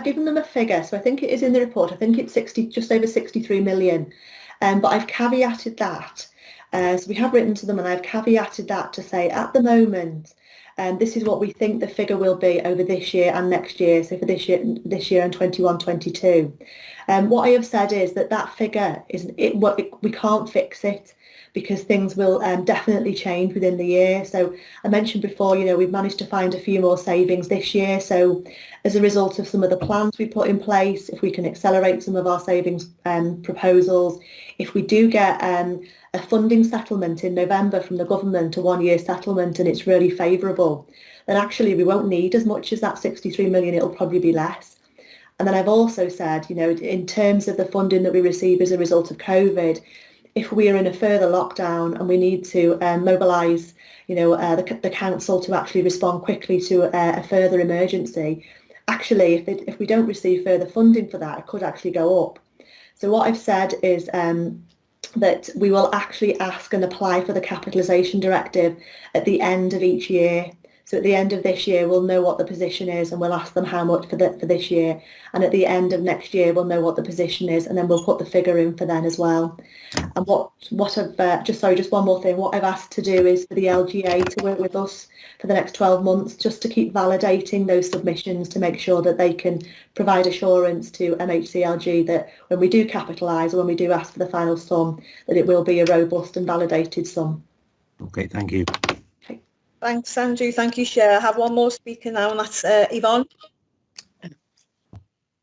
given them a figure, so I think it is in the report. I think it's just over 63 million, but I've caveated that. So we have written to them, and I've caveated that to say, at the moment, this is what we think the figure will be over this year and next year. So for this year and 21-22. What I have said is that figure we can't fix it, because things will definitely change within the year. So I mentioned before, we've managed to find a few more savings this year. So as a result of some of the plans we put in place, if we can accelerate some of our savings proposals, if we do get a funding settlement in November from the government, a 1-year settlement, and it's really favourable, then actually we won't need as much as that 63 million, it'll probably be less. And then I've also said, you know, in terms of the funding that we receive as a result of COVID, if we are in a further lockdown and we need to mobilise, you know, the council to actually respond quickly to a further emergency, actually, if we don't receive further funding for that, it could actually go up. So what I've said is that we will actually ask and apply for the capitalisation directive at the end of each year. So at the end of this year, we'll know what the position is, and we'll ask them how much for this year. And at the end of next year, we'll know what the position is, and then we'll put the figure in for then as well. And what I've just one more thing. What I've asked to do is for the LGA to work with us for the next 12 months, just to keep validating those submissions to make sure that they can provide assurance to MHCLG that when we do capitalise or when we do ask for the final sum, that it will be a robust and validated sum. Okay, thank you. Thanks, Andrew. Thank you, Chair. I have one more speaker now, and that's Yvonne.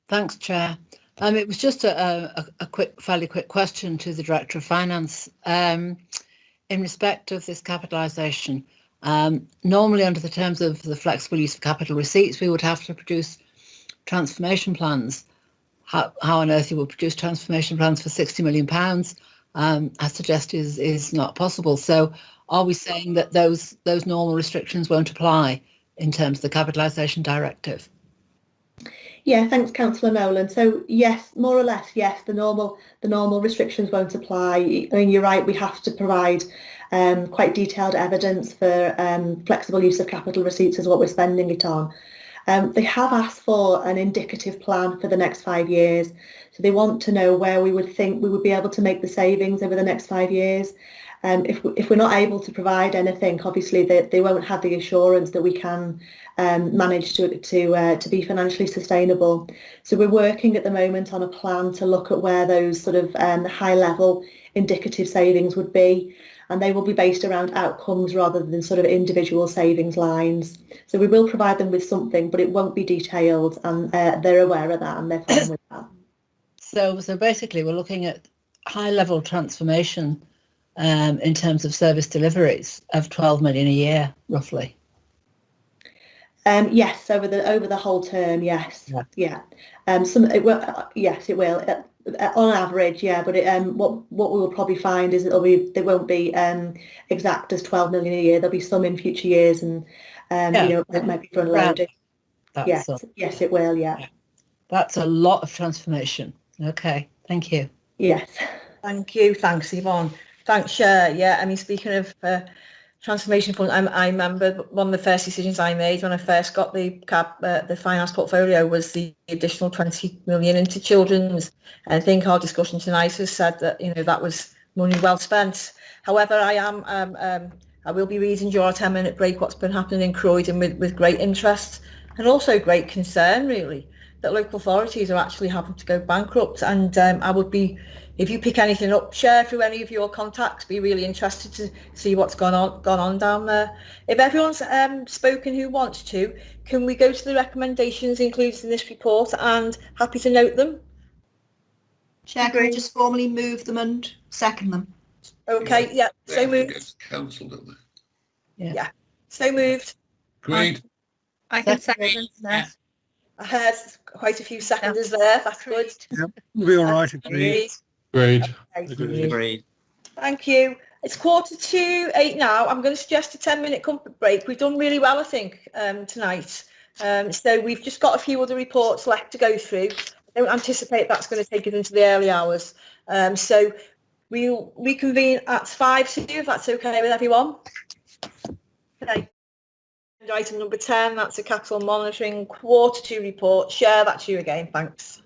Thanks, Chair. It was just a fairly quick question to the Director of Finance. In respect of this capitalisation, normally under the terms of the flexible use of capital receipts, we would have to produce transformation plans. How on earth you will produce transformation plans for £60 million, I suggest is not possible. So are we saying that those normal restrictions won't apply in terms of the capitalisation directive? Yeah, thanks, Councillor Nolan. So yes, more or less, yes, the normal restrictions won't apply. I mean, you're right, we have to provide quite detailed evidence for flexible use of capital receipts as what we're spending it on. They have asked for an indicative plan for the next 5 years. So they want to know where we would think we would be able to make the savings over the next 5 years. If we're not able to provide anything, obviously they won't have the assurance that we can manage to be financially sustainable. So we're working at the moment on a plan to look at where those sort of high level indicative savings would be, and they will be based around outcomes rather than sort of individual savings lines. So we will provide them with something, but it won't be detailed, and they're aware of that and they're fine with that. So basically we're looking at high level transformation in terms of service deliveries of 12 million a year, roughly. Yes, over the whole term, yes, yeah. Yes, it will. On average, yeah. But what we will probably find is they won't be exact as 12 million a year. There'll be some in future years, and you know, it might be front loaded. Yes, yes, it will. Yeah. That's a lot of transformation. Okay, thank you. Yes. Thank you. Thanks, Yvonne. Thanks, Chair. Yeah, I mean, speaking of transformation fund, I remember one of the first decisions I made when I first got the finance portfolio was the additional 20 million into children's. I think our discussion tonight has said that, you know, that was money well spent. However, I will be reading during our 10-minute break what's been happening in Croydon with great interest and also great concern, really, that local authorities are actually having to go bankrupt. And I would be, if you pick anything up, share through any of your contacts, be really interested to see what's gone on down there. If everyone's spoken who wants to, can we go to the recommendations included in this report, and happy to note them? Chair, can we just formally move them and second them? Okay, yeah, so moved. Council, don't they? Yeah, so moved. Agreed. I can second that. I heard quite a few seconders there. That's good. Yep, we'll be all right. Agreed. Agreed. Agreed. Thank you. It's 7:45 now. I'm going to suggest a 10-minute comfort break. We've done really well, I think, tonight. So we've just got a few other reports left to go through. I don't anticipate that's going to take us into the early hours. So we'll reconvene at 5 if that's okay with everyone. Okay. Item number 10, that's a capital monitoring Q2 report. Share that to you again. Thanks.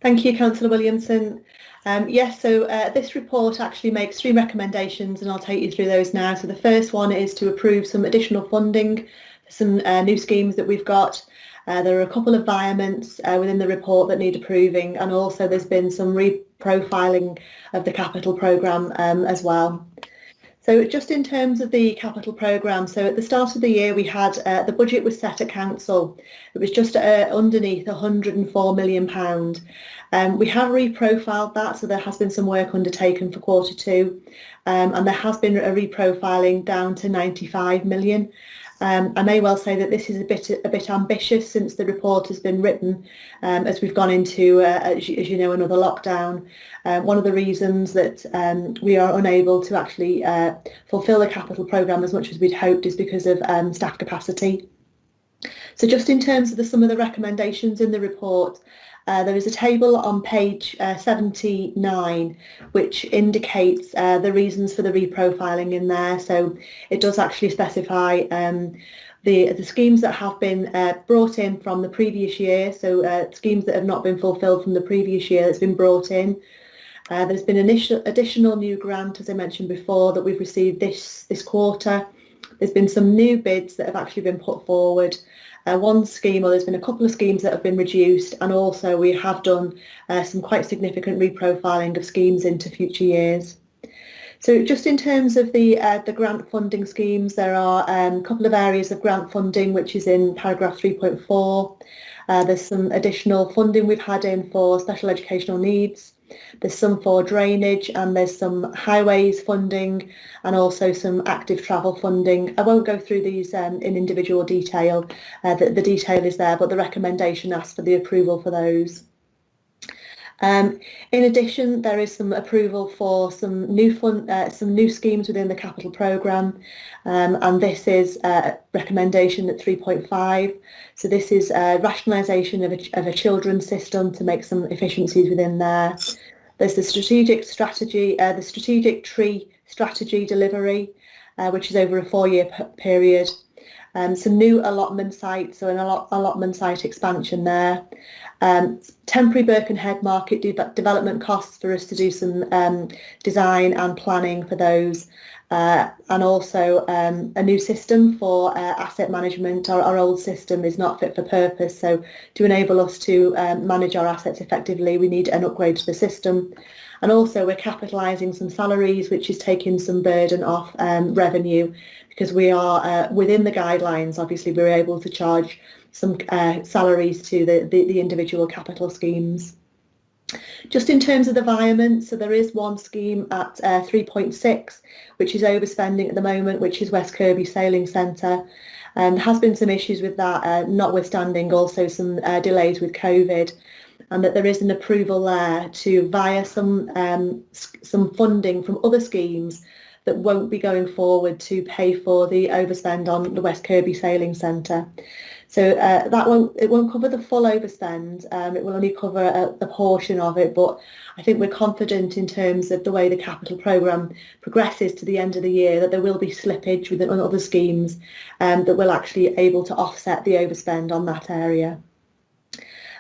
Thank you, Councillor Williamson. Yes, so this report actually makes 3 recommendations, and I'll take you through those now. So the first one is to approve some additional funding for some new schemes that we've got. There are a couple of environments within the report that need approving, and also there's been some reprofiling of the capital programme as well. So just in terms of the capital programme, so at the start of the year we had the budget was set at council. It was just underneath £104 million. We have reprofiled that, so there has been some work undertaken for Q2, and there has been a reprofiling down to 95 million. I may well say that this is a bit ambitious since the report has been written, as we've gone into, as you know, another lockdown. One of the reasons that we are unable to actually fulfil the capital programme as much as we'd hoped is because of staff capacity. So just in terms of some of the recommendations in the report, there is a table on page 79 which indicates the reasons for the reprofiling in there. So it does actually specify the schemes that have been brought in from the previous year, so schemes that have not been fulfilled from the previous year that's been brought in. There's been additional new grant, as I mentioned before, that we've received this quarter. There's been some new bids that have actually been put forward. One scheme, or there's been a couple of schemes that have been reduced, and also we have done some quite significant reprofiling of schemes into future years. So just in terms of the grant funding schemes, there are a couple of areas of grant funding which is in paragraph 3.4. There's some additional funding we've had in for special educational needs. There's some for drainage, and there's some highways funding, and also some active travel funding. I won't go through these in individual detail. The detail is there, but the recommendation asks for the approval for those. In addition, there is some approval for some new schemes within the capital programme, and this is recommendation at 3.5. So this is rationalisation of a children's system to make some efficiencies within there. There's the strategic strategy, the strategic tree strategy delivery, which is over a 4-year period. Some new allotment sites, so an allotment site expansion there. Temporary Birkenhead market development costs for us to do some design and planning for those, and also a new system for asset management. Our old system is not fit for purpose, so to enable us to manage our assets effectively, we need an upgrade to the system. And also we're capitalising some salaries, which is taking some burden off revenue, because we are within the guidelines. Obviously we're able to charge some salaries to the individual capital schemes. Just in terms of the environment, so there is one scheme at 3.6 which is overspending at the moment, which is West Kirby Sailing Centre. There has been some issues with that, notwithstanding also some delays with COVID, and that there is an approval there to via some funding from other schemes that won't be going forward to pay for the overspend on the West Kirby Sailing Centre. So it won't cover the full overspend. It will only cover a portion of it, but I think we're confident in terms of the way the capital programme progresses to the end of the year that there will be slippage within other schemes that will actually able to offset the overspend on that area.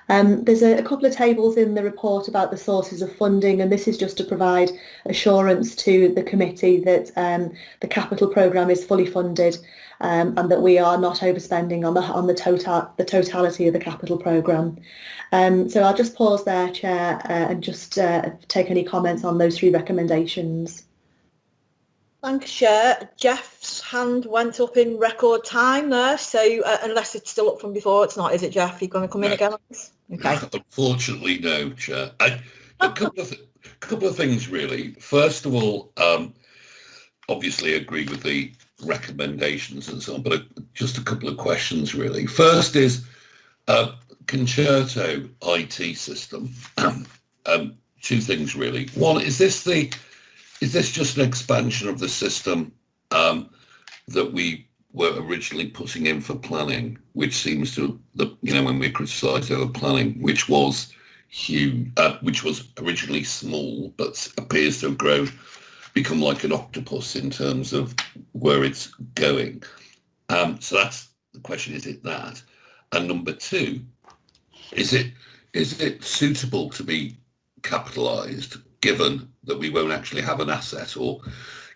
There's a couple of tables in the report about the sources of funding, and this is just to provide assurance to the committee that the capital programme is fully funded, and that we are not overspending on the totality of the capital programme. So I'll just pause there, Chair, and just take any comments on those 3 recommendations. Thanks, Chair. Jeff's hand went up in record time there, so unless it's still up from before, it's not, is it, Jeff? You're going to come in again on this? Okay. Unfortunately, no, Chair. A couple of things, really. First of all, obviously agree with the recommendations and so on, but just a couple of questions, really. First is Concerto IT system. 2 things, really. One, is this just an expansion of the system that we were originally putting in for planning, which seems to, when we criticised over planning, which was huge, which was originally small, but appears to have become like an octopus in terms of where it's going. So that's the question, is it that? And number 2, is it suitable to be capitalised, given that we won't actually have an asset, or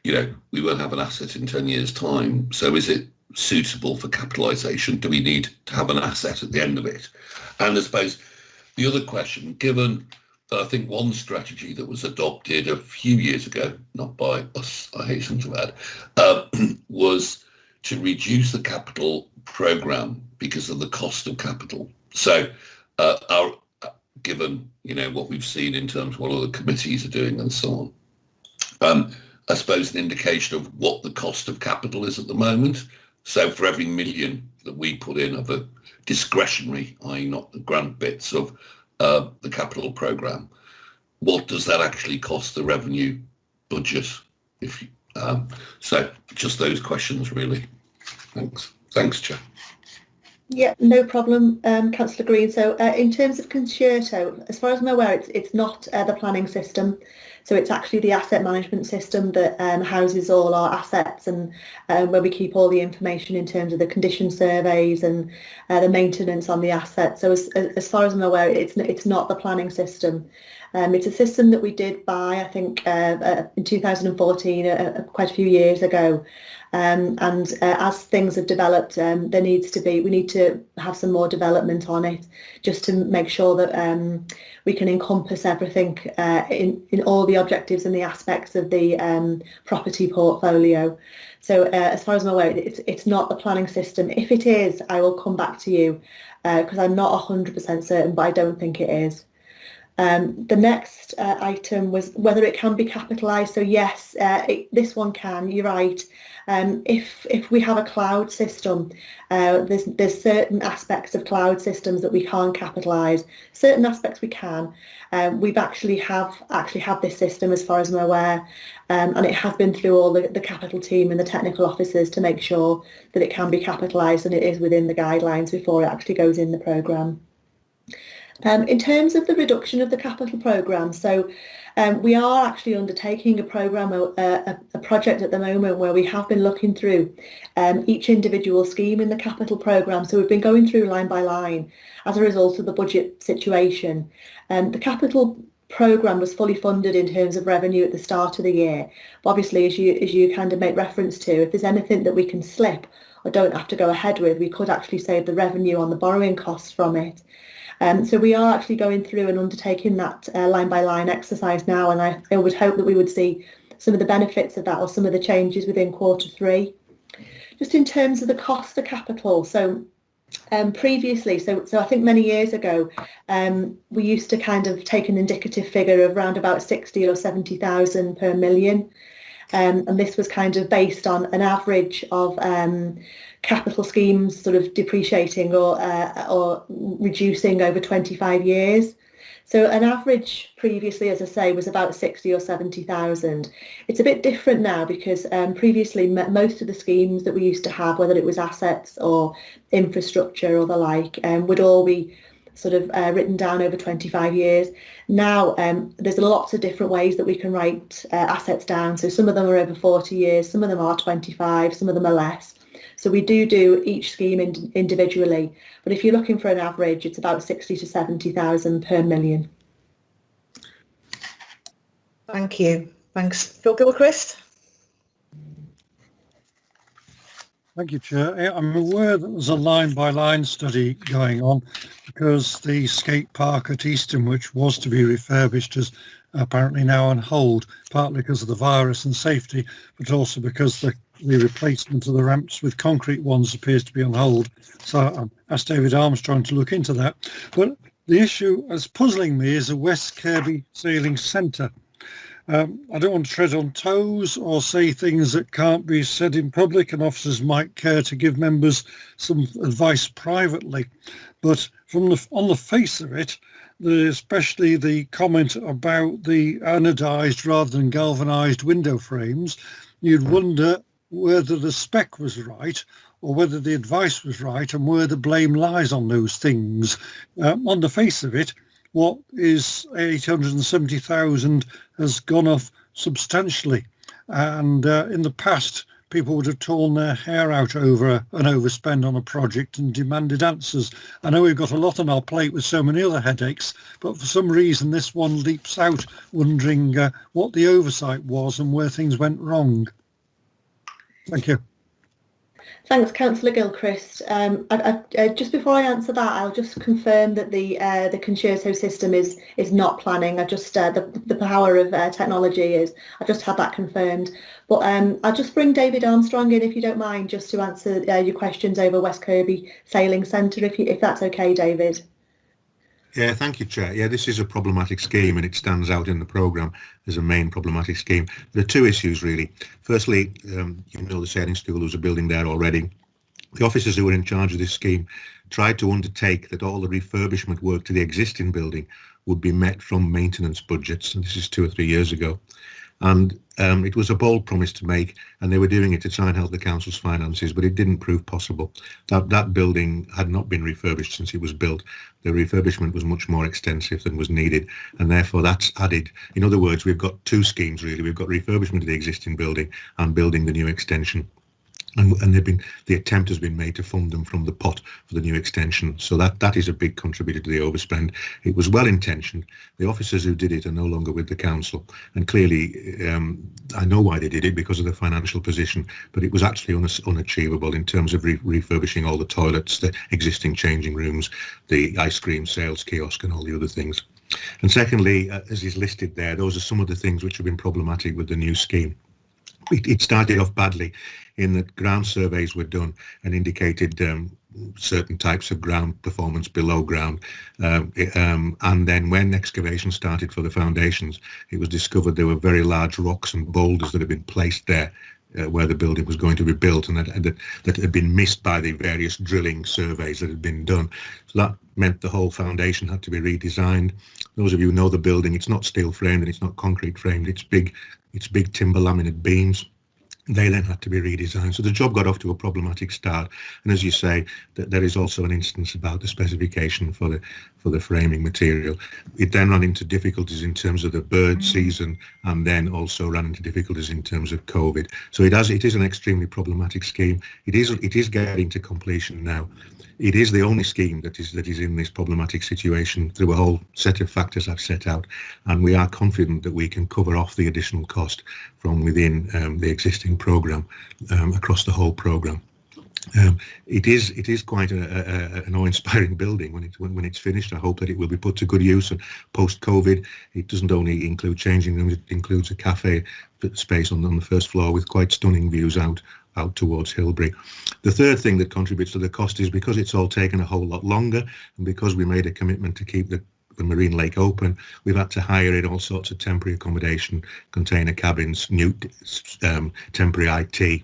we won't have an asset in 10 years' time? So is it suitable for capitalisation? Do we need to have an asset at the end of it? And I suppose the other question, given that I think one strategy that was adopted a few years ago, not by us, I hasten to add, was to reduce the capital programme because of the cost of capital. So given what we've seen in terms of what other committees are doing and so on, I suppose an indication of what the cost of capital is at the moment, So for every million that we put in of a discretionary, i.e. not the grant bits of the capital programme, what does that actually cost the revenue budget? If you, so just those questions really. Thanks, Chair. Yeah, no problem, Councillor Green. So in terms of concerto, as far as I'm aware, it's not the planning system. So it's actually the asset management system that houses all our assets and where we keep all the information in terms of the condition surveys and the maintenance on the assets. So as far as I'm aware, it's not the planning system. It's a system that we did buy, I think, in 2014, quite a few years ago. And as things have developed, we need to have some more development on it, just to make sure that we can encompass everything in all the objectives and the aspects of the property portfolio. So as far as I'm aware, it's not the planning system. If it is, I will come back to you because I'm not 100% certain, but I don't think it is. The next item was whether it can be capitalised. So yes, this one can, you're right. If we have a cloud system, there's certain aspects of cloud systems that we can't capitalise. Certain aspects we can. We've actually have this system as far as I'm aware, and it has been through all the capital team and the technical officers to make sure that it can be capitalised and it is within the guidelines before it actually goes in the programme. In terms of the reduction of the capital programme, so we are actually undertaking a programme, a project at the moment where we have been looking through each individual scheme in the capital programme. So we've been going through line by line as a result of the budget situation. The capital programme was fully funded in terms of revenue at the start of the year. But obviously, as you kind of make reference to, if there's anything that we can slip or don't have to go ahead with, we could actually save the revenue on the borrowing costs from it. So we are actually going through and undertaking that line-by-line exercise now, and I would hope that we would see some of the benefits of that or some of the changes within Q3. Just in terms of the cost of capital, so previously, so I think many years ago, we used to kind of take an indicative figure of around about 60 or 70,000 per million, and this was kind of based on an average of capital schemes sort of depreciating or reducing over 25 years. So an average previously, as I say, was about 60 or 70,000. It's a bit different now because previously most of the schemes that we used to have, whether it was assets or infrastructure or the like, would all be sort of written down over 25 years. Now there's lots of different ways that we can write assets down. So some of them are over 40 years, some of them are 25, some of them are less. So we do each scheme individually, but if you're looking for an average, it's about 60 to 70,000 per million. Thank you. Thanks. Phil Gilchrist. Thank you, Chair. I'm aware that there's a line-by-line study going on because the skate park at Easton, which was to be refurbished, is apparently now on hold, partly because of the virus and safety, but also because the replacement of the ramps with concrete ones appears to be on hold. So I asked David Armstrong to look into that. But the issue that's puzzling me is the West Kirby Sailing Centre. I don't want to tread on toes or say things that can't be said in public, and officers might care to give members some advice privately. But on the face of it, especially the comment about the anodised rather than galvanised window frames, you'd wonder whether the spec was right or whether the advice was right and where the blame lies on those things. On the face of it, what is 870,000 has gone off substantially, and in the past people would have torn their hair out over an overspend on a project and demanded answers. I know we've got a lot on our plate with so many other headaches, but for some reason this one leaps out, wondering what the oversight was and where things went wrong. Thank you. Thanks, Councillor Gilchrist. Just before I answer that, I'll just confirm that the concerto system is not planning. The power of technology is. I've just had that confirmed. But I'll just bring David Armstrong in, if you don't mind, just to answer your questions over West Kirby Sailing Centre, if that's okay, David. Yeah, thank you, Chair. Yeah, this is a problematic scheme and it stands out in the programme as a main problematic scheme. There are two issues, really. Firstly, you know the sailing school, there's a building there already. The officers who were in charge of this scheme tried to undertake that all the refurbishment work to the existing building would be met from maintenance budgets, and this is 2 or 3 years ago. And it was a bold promise to make, and they were doing it to try and help the council's finances, but it didn't prove possible. That building had not been refurbished since it was built. The refurbishment was much more extensive than was needed, and therefore that's added. In other words, we've got 2 schemes really. We've got refurbishment of the existing building and building the new extension. And the attempt has been made to fund them from the pot for the new extension. So that is a big contributor to the overspend. It was well intentioned. The officers who did it are no longer with the council, and clearly I know why they did it, because of the financial position, but it was actually unachievable in terms of refurbishing all the toilets, the existing changing rooms, the ice cream sales kiosk and all the other things. And secondly, as is listed there, those are some of the things which have been problematic with the new scheme. It started off badly in that ground surveys were done and indicated certain types of ground performance below ground, and then when excavation started for the foundations, it was discovered there were very large rocks and boulders that had been placed there where the building was going to be built, and that had been missed by the various drilling surveys that had been done. So that meant the whole foundation had to be redesigned. Those of you who know the building, it's not steel framed and it's not concrete framed, it's big timber laminate beams. They then had to be redesigned. So the job got off to a problematic start. And as you say, there is also an instance about the specification for the framing material. It then ran into difficulties in terms of the bird season, and then also ran into difficulties in terms of COVID. So it is an extremely problematic scheme. It is getting to completion now. It is the only scheme that is in this problematic situation through a whole set of factors I've set out, and we are confident that we can cover off the additional cost from within the existing programme across the whole programme. It is quite an awe-inspiring building when it's finished. I hope that it will be put to good use, and post-COVID it doesn't only include changing rooms, it includes a cafe space on the first floor with quite stunning views out towards Hilbury. The third thing that contributes to the cost is because it's all taken a whole lot longer, and because we made a commitment to keep the Marine Lake open, we've had to hire in all sorts of temporary accommodation, container cabins, new temporary IT,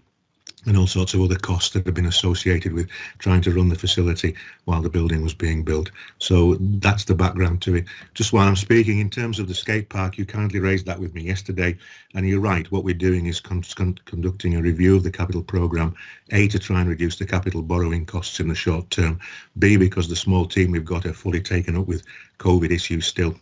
and all sorts of other costs that have been associated with trying to run the facility while the building was being built. So that's the background to it. Just while I'm speaking, in terms of the skate park, you kindly raised that with me yesterday, and you're right, what we're doing is conducting a review of the capital programme, A, to try and reduce the capital borrowing costs in the short term, B, because the small team we've got are fully taken up with COVID issues still,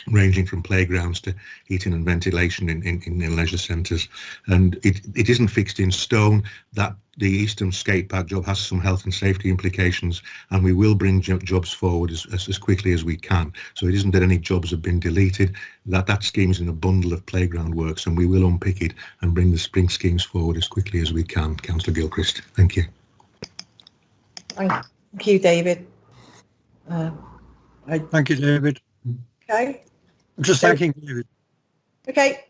ranging from playgrounds to heating and ventilation in leisure centres. And it isn't fixed in stone that the Eastern skate park job has some health and safety implications, and we will bring jobs forward as quickly as we can. So it isn't that any jobs have been deleted, that scheme is in a bundle of playground works, and we will unpick it and bring the spring schemes forward as quickly as we can. Councillor Gilchrist, thank you. Thank you, David. Thank you, David. Okay. I'm just thanking David. Okay.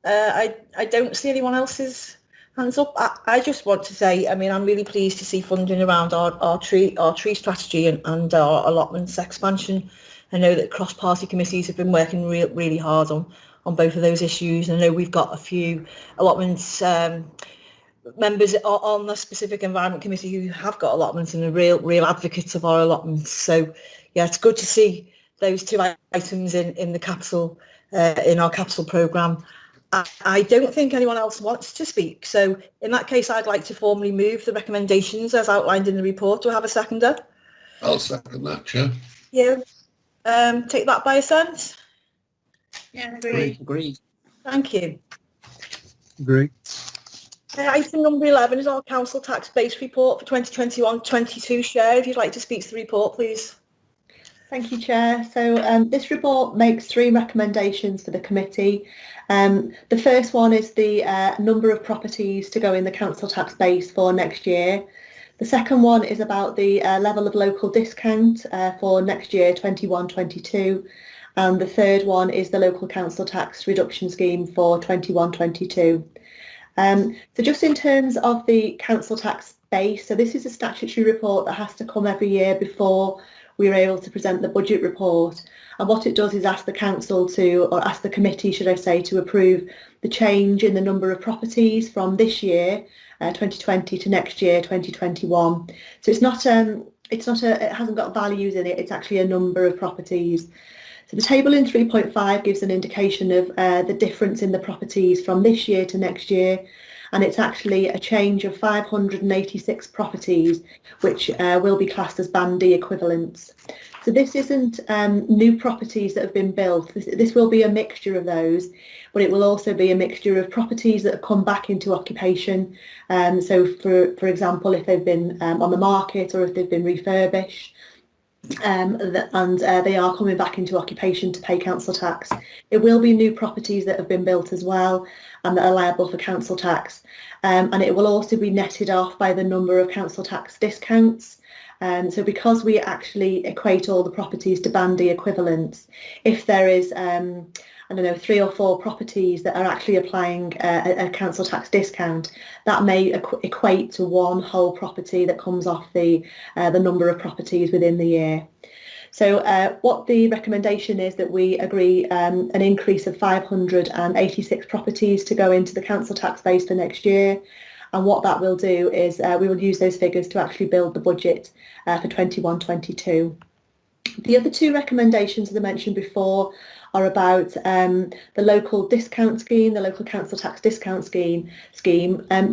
I don't see anyone else's hands up. I just want to say, I mean, I'm really pleased to see funding around our tree strategy and our allotments expansion. I know that cross-party committees have been working really hard on both of those issues. I know we've got a few allotments members on the specific environment committee who have got allotments and are real advocates of our allotments. So yeah, it's good to see those 2 items in the capital in our capital programme. I don't think anyone else wants to speak, so in that case I'd like to formally move the recommendations as outlined in the report. Do I have a seconder? I'll second that, Chair. Yeah. Take that by assent. Yeah, Agree. Thank you. Agree. Item number 11 is our council tax base report for 2021-22. Chair, if you'd like to speak to the report, please. Thank you, Chair. So this report makes 3 recommendations for the committee. The first one is the number of properties to go in the council tax base for next year. The second one is about the level of local discount for next year, 21-22. And the third one is the local council tax reduction scheme for 21-22. So just in terms of the council tax base, so this is a statutory report that has to come every year before we were able to present the budget report, and what it does is ask the council to, or ask the committee should I say, to approve the change in the number of properties from this year 2020 to next year 2021. So it hasn't got values in it, it's actually a number of properties. So the table in 3.5 gives an indication of the difference in the properties from this year to next year, and it's actually a change of 586 properties which will be classed as Band D equivalents. So this isn't new properties that have been built. This will be a mixture of those, but it will also be a mixture of properties that have come back into occupation. So for example, if they've been on the market or if they've been refurbished, and they are coming back into occupation to pay council tax. It will be new properties that have been built as well and that are liable for council tax, and it will also be netted off by the number of council tax discounts. So because we actually equate all the properties to Band D equivalents, if there is I don't know, 3 or 4 properties that are actually applying a council tax discount, that may equate to one whole property that comes off the number of properties within the year. So what the recommendation is that we agree an increase of 586 properties to go into the council tax base for next year. And what that will do is we will use those figures to actually build the budget for 21-22. The other 2 recommendations that I mentioned before are about the local discount scheme, the local council tax discount scheme.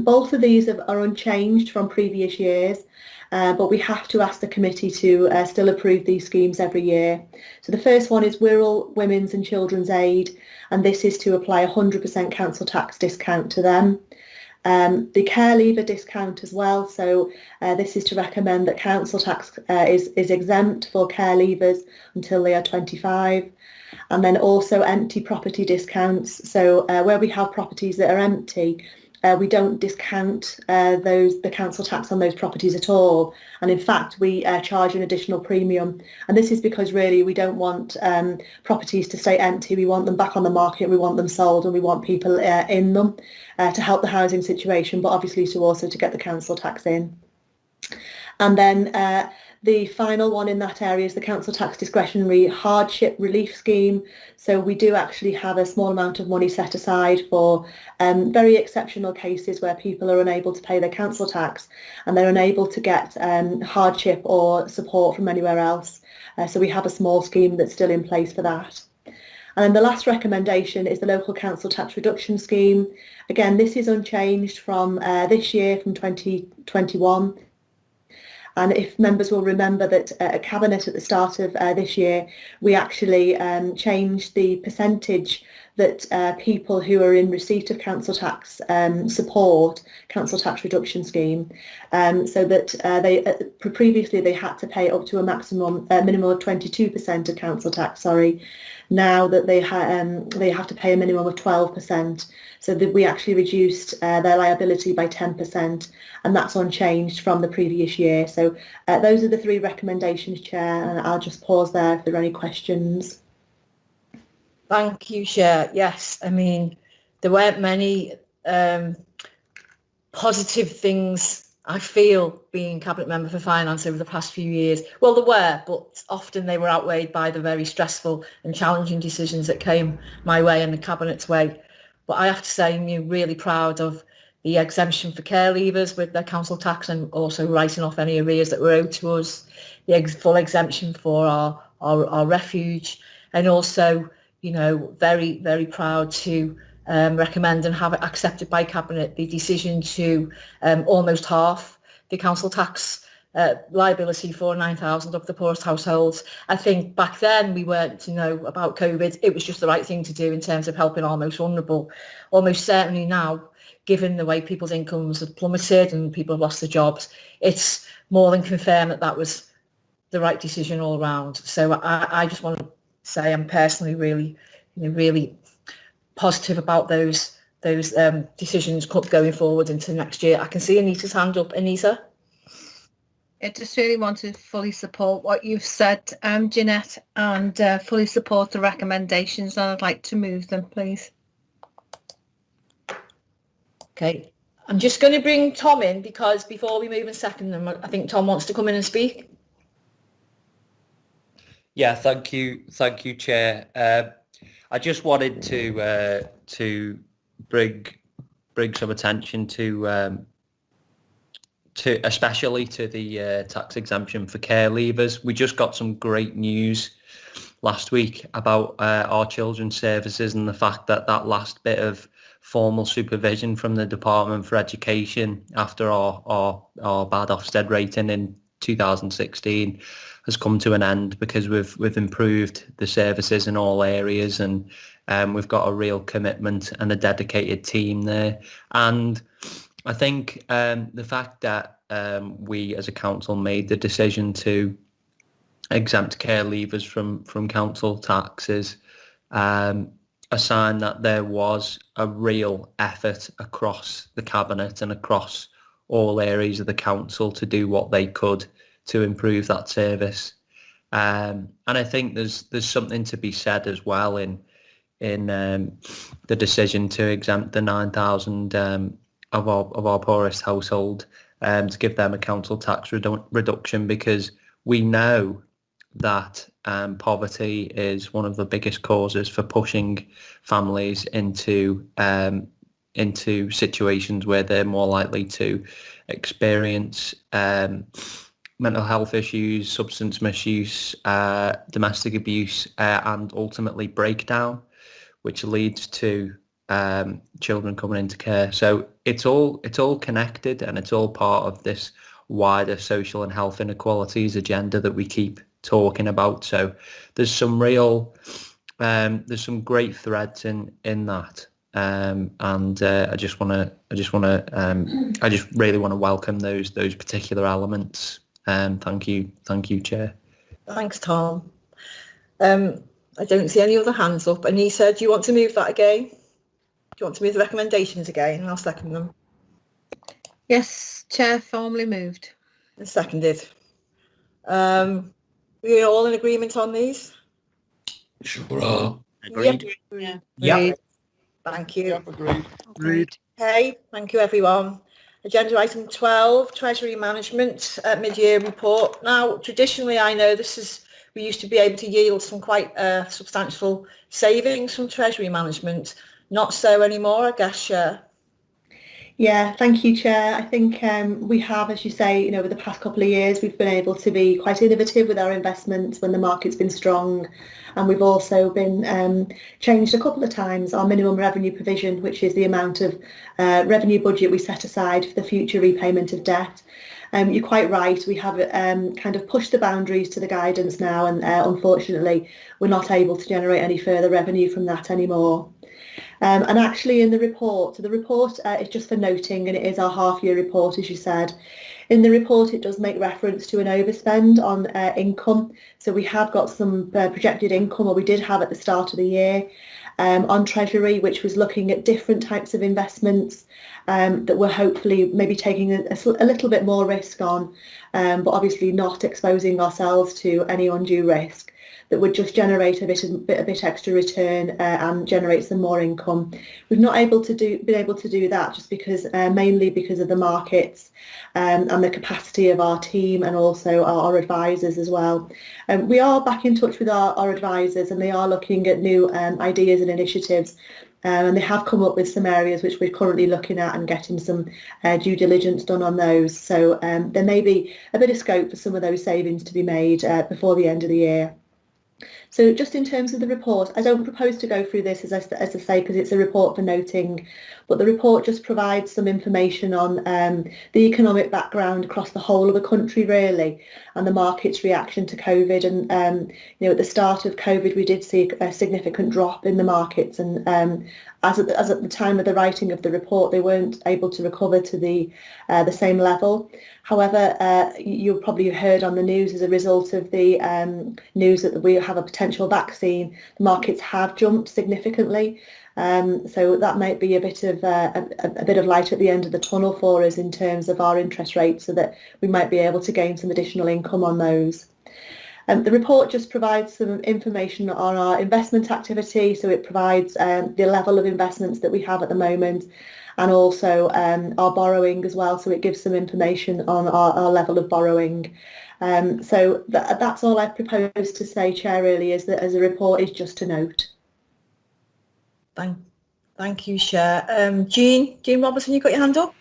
Both of these are unchanged from previous years, but we have to ask the committee to still approve these schemes every year. So the first one is Wirral Women's and Children's Aid, and this is to apply 100% council tax discount to them. The care leaver discount as well, so this is to recommend that council tax is exempt for care leavers until they are 25. And then also empty property discounts, so where we have properties that are empty, we don't discount the council tax on those properties at all, and in fact we charge an additional premium, and this is because really we don't want properties to stay empty. We want them back on the market, we want them sold, and we want people in them to help the housing situation, but obviously to get the council tax in. And then the final one in that area is the council tax discretionary hardship relief scheme. So we do actually have a small amount of money set aside for very exceptional cases where people are unable to pay their council tax and they're unable to get hardship or support from anywhere else. So we have a small scheme that's still in place for that. And then the last recommendation is the local council tax reduction scheme. Again, this is unchanged from this year, from 2021. And if members will remember that at Cabinet at the start of this year, we actually changed the percentage that people who are in receipt of council tax support council tax reduction scheme, so that previously they had to pay up to a minimum of 22% of council tax. Now that they have to pay a minimum of 12%, so that we actually reduced their liability by 10%, and that's unchanged from the previous year. So those are the 3 recommendations, Chair, and I'll just pause there if there are any questions. Thank you, Chair. Yes, I mean, there weren't many positive things, I feel, being Cabinet Member for Finance over the past few years. Well, there were, but often they were outweighed by the very stressful and challenging decisions that came my way and the Cabinet's way. But I have to say I'm really proud of the exemption for care leavers with their council tax, and also writing off any arrears that were owed to us, the full exemption for our refuge, and also, you know, very, very proud to recommend and have it accepted by Cabinet the decision to almost half the council tax liability for 9,000 of the poorest households. I think back then we weren't to know about COVID. It was just the right thing to do in terms of helping our most vulnerable. Almost certainly now, given the way people's incomes have plummeted and people have lost their jobs, it's more than confirmed that that was the right decision all around. So I just want to say I'm personally really positive about those decisions going forward into next year. I can see Anita's hand up. Anita? I just really want to fully support what you've said, Jeanette, and fully support the recommendations, and I'd like to move them, please. Okay, I'm just going to bring Tom in, because before we move and second them, I think Tom wants to come in and speak. Yeah, thank you, Chair. I just wanted to bring some attention to especially to the tax exemption for care leavers. We just got some great news last week about our children's services and the fact that that last bit of formal supervision from the Department for Education after our bad Ofsted rating in 2016 has come to an end, because we've improved the services in all areas, and we've got a real commitment and a dedicated team there. And I think the fact that we as a council made the decision to exempt care leavers from council tax is a sign that there was a real effort across the cabinet and across all areas of the council to do what they could to improve that service. And I think there's something to be said as well in the decision to exempt the 9,000 of our poorest household, to give them a council tax reduction, because we know that poverty is one of the biggest causes for pushing families into situations where they're more likely to experience mental health issues, substance misuse, domestic abuse, and ultimately breakdown, which leads to children coming into care. So it's all connected, and it's all part of this wider social and health inequalities agenda that we keep talking about. So there's some great threads in that, and I just really want to welcome those particular elements. Thank you, Chair. Thanks, Tom. I don't see any other hands up. Anita, do you want to move that again? Do you want to move the recommendations again? And I'll second them. Yes, Chair, formally moved. And seconded. We're all in agreement on these? Sure are. Agreed. Yeah. Yeah. Thank you. Yep, agreed. Okay, thank you everyone. Agenda item 12, Treasury Management mid-year report. Now, traditionally, I know we used to be able to yield some quite substantial savings from Treasury Management. Not so anymore, I guess, Chair. Yeah, thank you, Chair. I think we have, as you say, over the past couple of years, we've been able to be quite innovative with our investments when the market's been strong. And we've also been changed a couple of times our minimum revenue provision, which is the amount of revenue budget we set aside for the future repayment of debt. You're quite right. We have kind of pushed the boundaries to the guidance now, and unfortunately, we're not able to generate any further revenue from that anymore. And actually in the report, so the report is just for noting, and it is our half-year report, as you said. In the report, it does make reference to an overspend on income. So we have got some projected income, or we did have at the start of the year, on Treasury, which was looking at different types of investments that we're hopefully maybe taking a little bit more risk on, but obviously not exposing ourselves to any undue risk, that would just generate a bit extra return and generate some more income. We've not been able to do that just because mainly because of the markets and the capacity of our team, and also our advisors as well. We are back in touch with our advisors, and they are looking at new ideas and initiatives. And they have come up with some areas which we're currently looking at and getting some due diligence done on those. So there may be a bit of scope for some of those savings to be made before the end of the year. So just in terms of the report, I don't propose to go through this, as I say, because it's a report for noting, but the report just provides some information on the economic background across the whole of the country, really, and the market's reaction to COVID. And, at the start of COVID, we did see a significant drop in the markets, and as at the time of the writing of the report, they weren't able to recover to the same level. However, you probably heard on the news, as a result of the news that we have a potential vaccine, the markets have jumped significantly. So that might be a bit of light at the end of the tunnel for us in terms of our interest rates, so that we might be able to gain some additional income on those. The report just provides some information on our investment activity, so it provides the level of investments that we have at the moment, and also our borrowing as well, so it gives some information on our level of borrowing. So that's all I propose to say, Chair, really, is that as a report is just to note. Thank you, Chair. Jean Robertson, you got your hand up?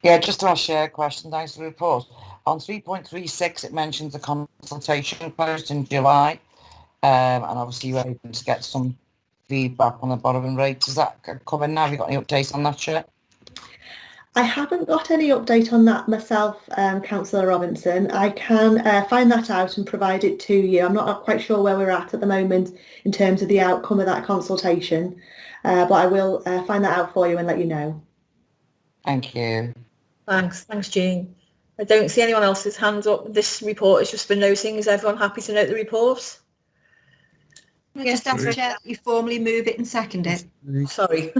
Yeah, just to ask Chair a question, thanks for the report. On 3.36, it mentions the consultation closed in July, and obviously you were hoping to get some feedback on the borrowing rates. Is that coming now? Have you got any updates on that, Chair? I haven't got any update on that myself, Councillor Robinson. I can find that out and provide it to you. I'm not quite sure where we're at the moment in terms of the outcome of that consultation, but I will find that out for you and let you know. Thank you. Thanks, Jean. I don't see anyone else's hands up. This report has just been noting. Is everyone happy to note the report? Yes, that's Chair. You formally move it and second it. Sorry.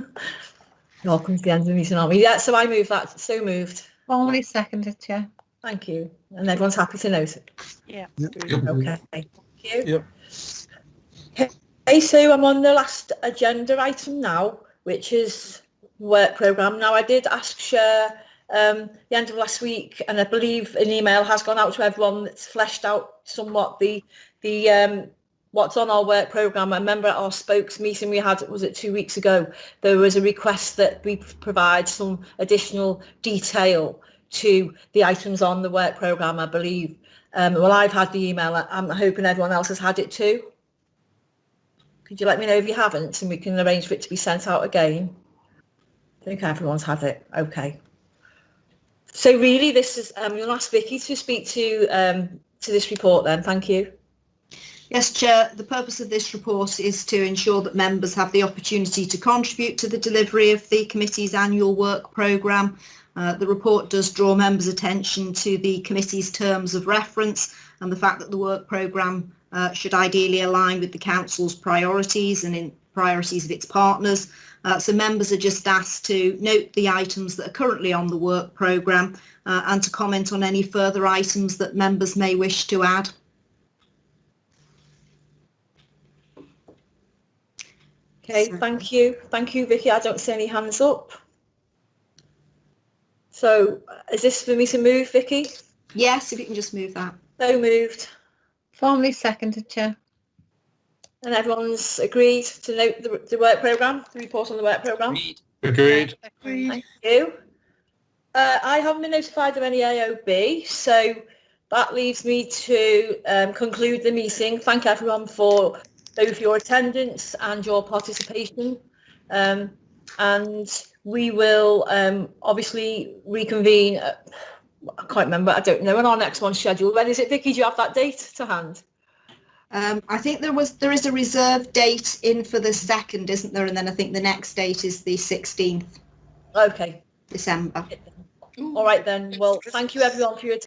Welcome to the end of the meeting, aren't we? Yeah, so I move that. So moved. Formally seconded, Chair. Thank you. And everyone's happy to note it? Yeah. Okay. Thank you. Yep. Okay, so I'm on the last agenda item now, which is work programme. Now, I did ask Chair the end of last week, and I believe an email has gone out to everyone that's fleshed out somewhat the what's on our work programme. I remember at our spokes meeting we had, was it 2 weeks ago, there was a request that we provide some additional detail to the items on the work programme, I believe. Well, I've had the email. I'm hoping everyone else has had it too. Could you let me know if you haven't, and we can arrange for it to be sent out again? I think everyone's had it. Okay. So really, this is you'll ask Vicky to speak to this report then. Thank you. Yes, Chair, the purpose of this report is to ensure that members have the opportunity to contribute to the delivery of the committee's annual work programme. The report does draw members' attention to the committee's terms of reference and the fact that the work programme should ideally align with the Council's priorities and in priorities of its partners. So members are just asked to note the items that are currently on the work programme and to comment on any further items that members may wish to add. Okay, thank you, Vicky. I don't see any hands up. So is this for me to move, Vicky? Yes, if you can just move that. So moved. Formally seconded, Chair. And everyone's agreed to note the work programme, the report on the work programme? Agreed. Thank you. I haven't been notified of any AOB, so that leaves me to conclude the meeting. Thank everyone for both your attendance and your participation. And we will obviously reconvene, I can't remember, I don't know, when our next one's scheduled. When is it, Vicky? Do you have that date to hand? I think there is a reserve date in for the 2nd, isn't there? And then I think the next date is the 16th. Okay. December. All right then. Well, thank you everyone for your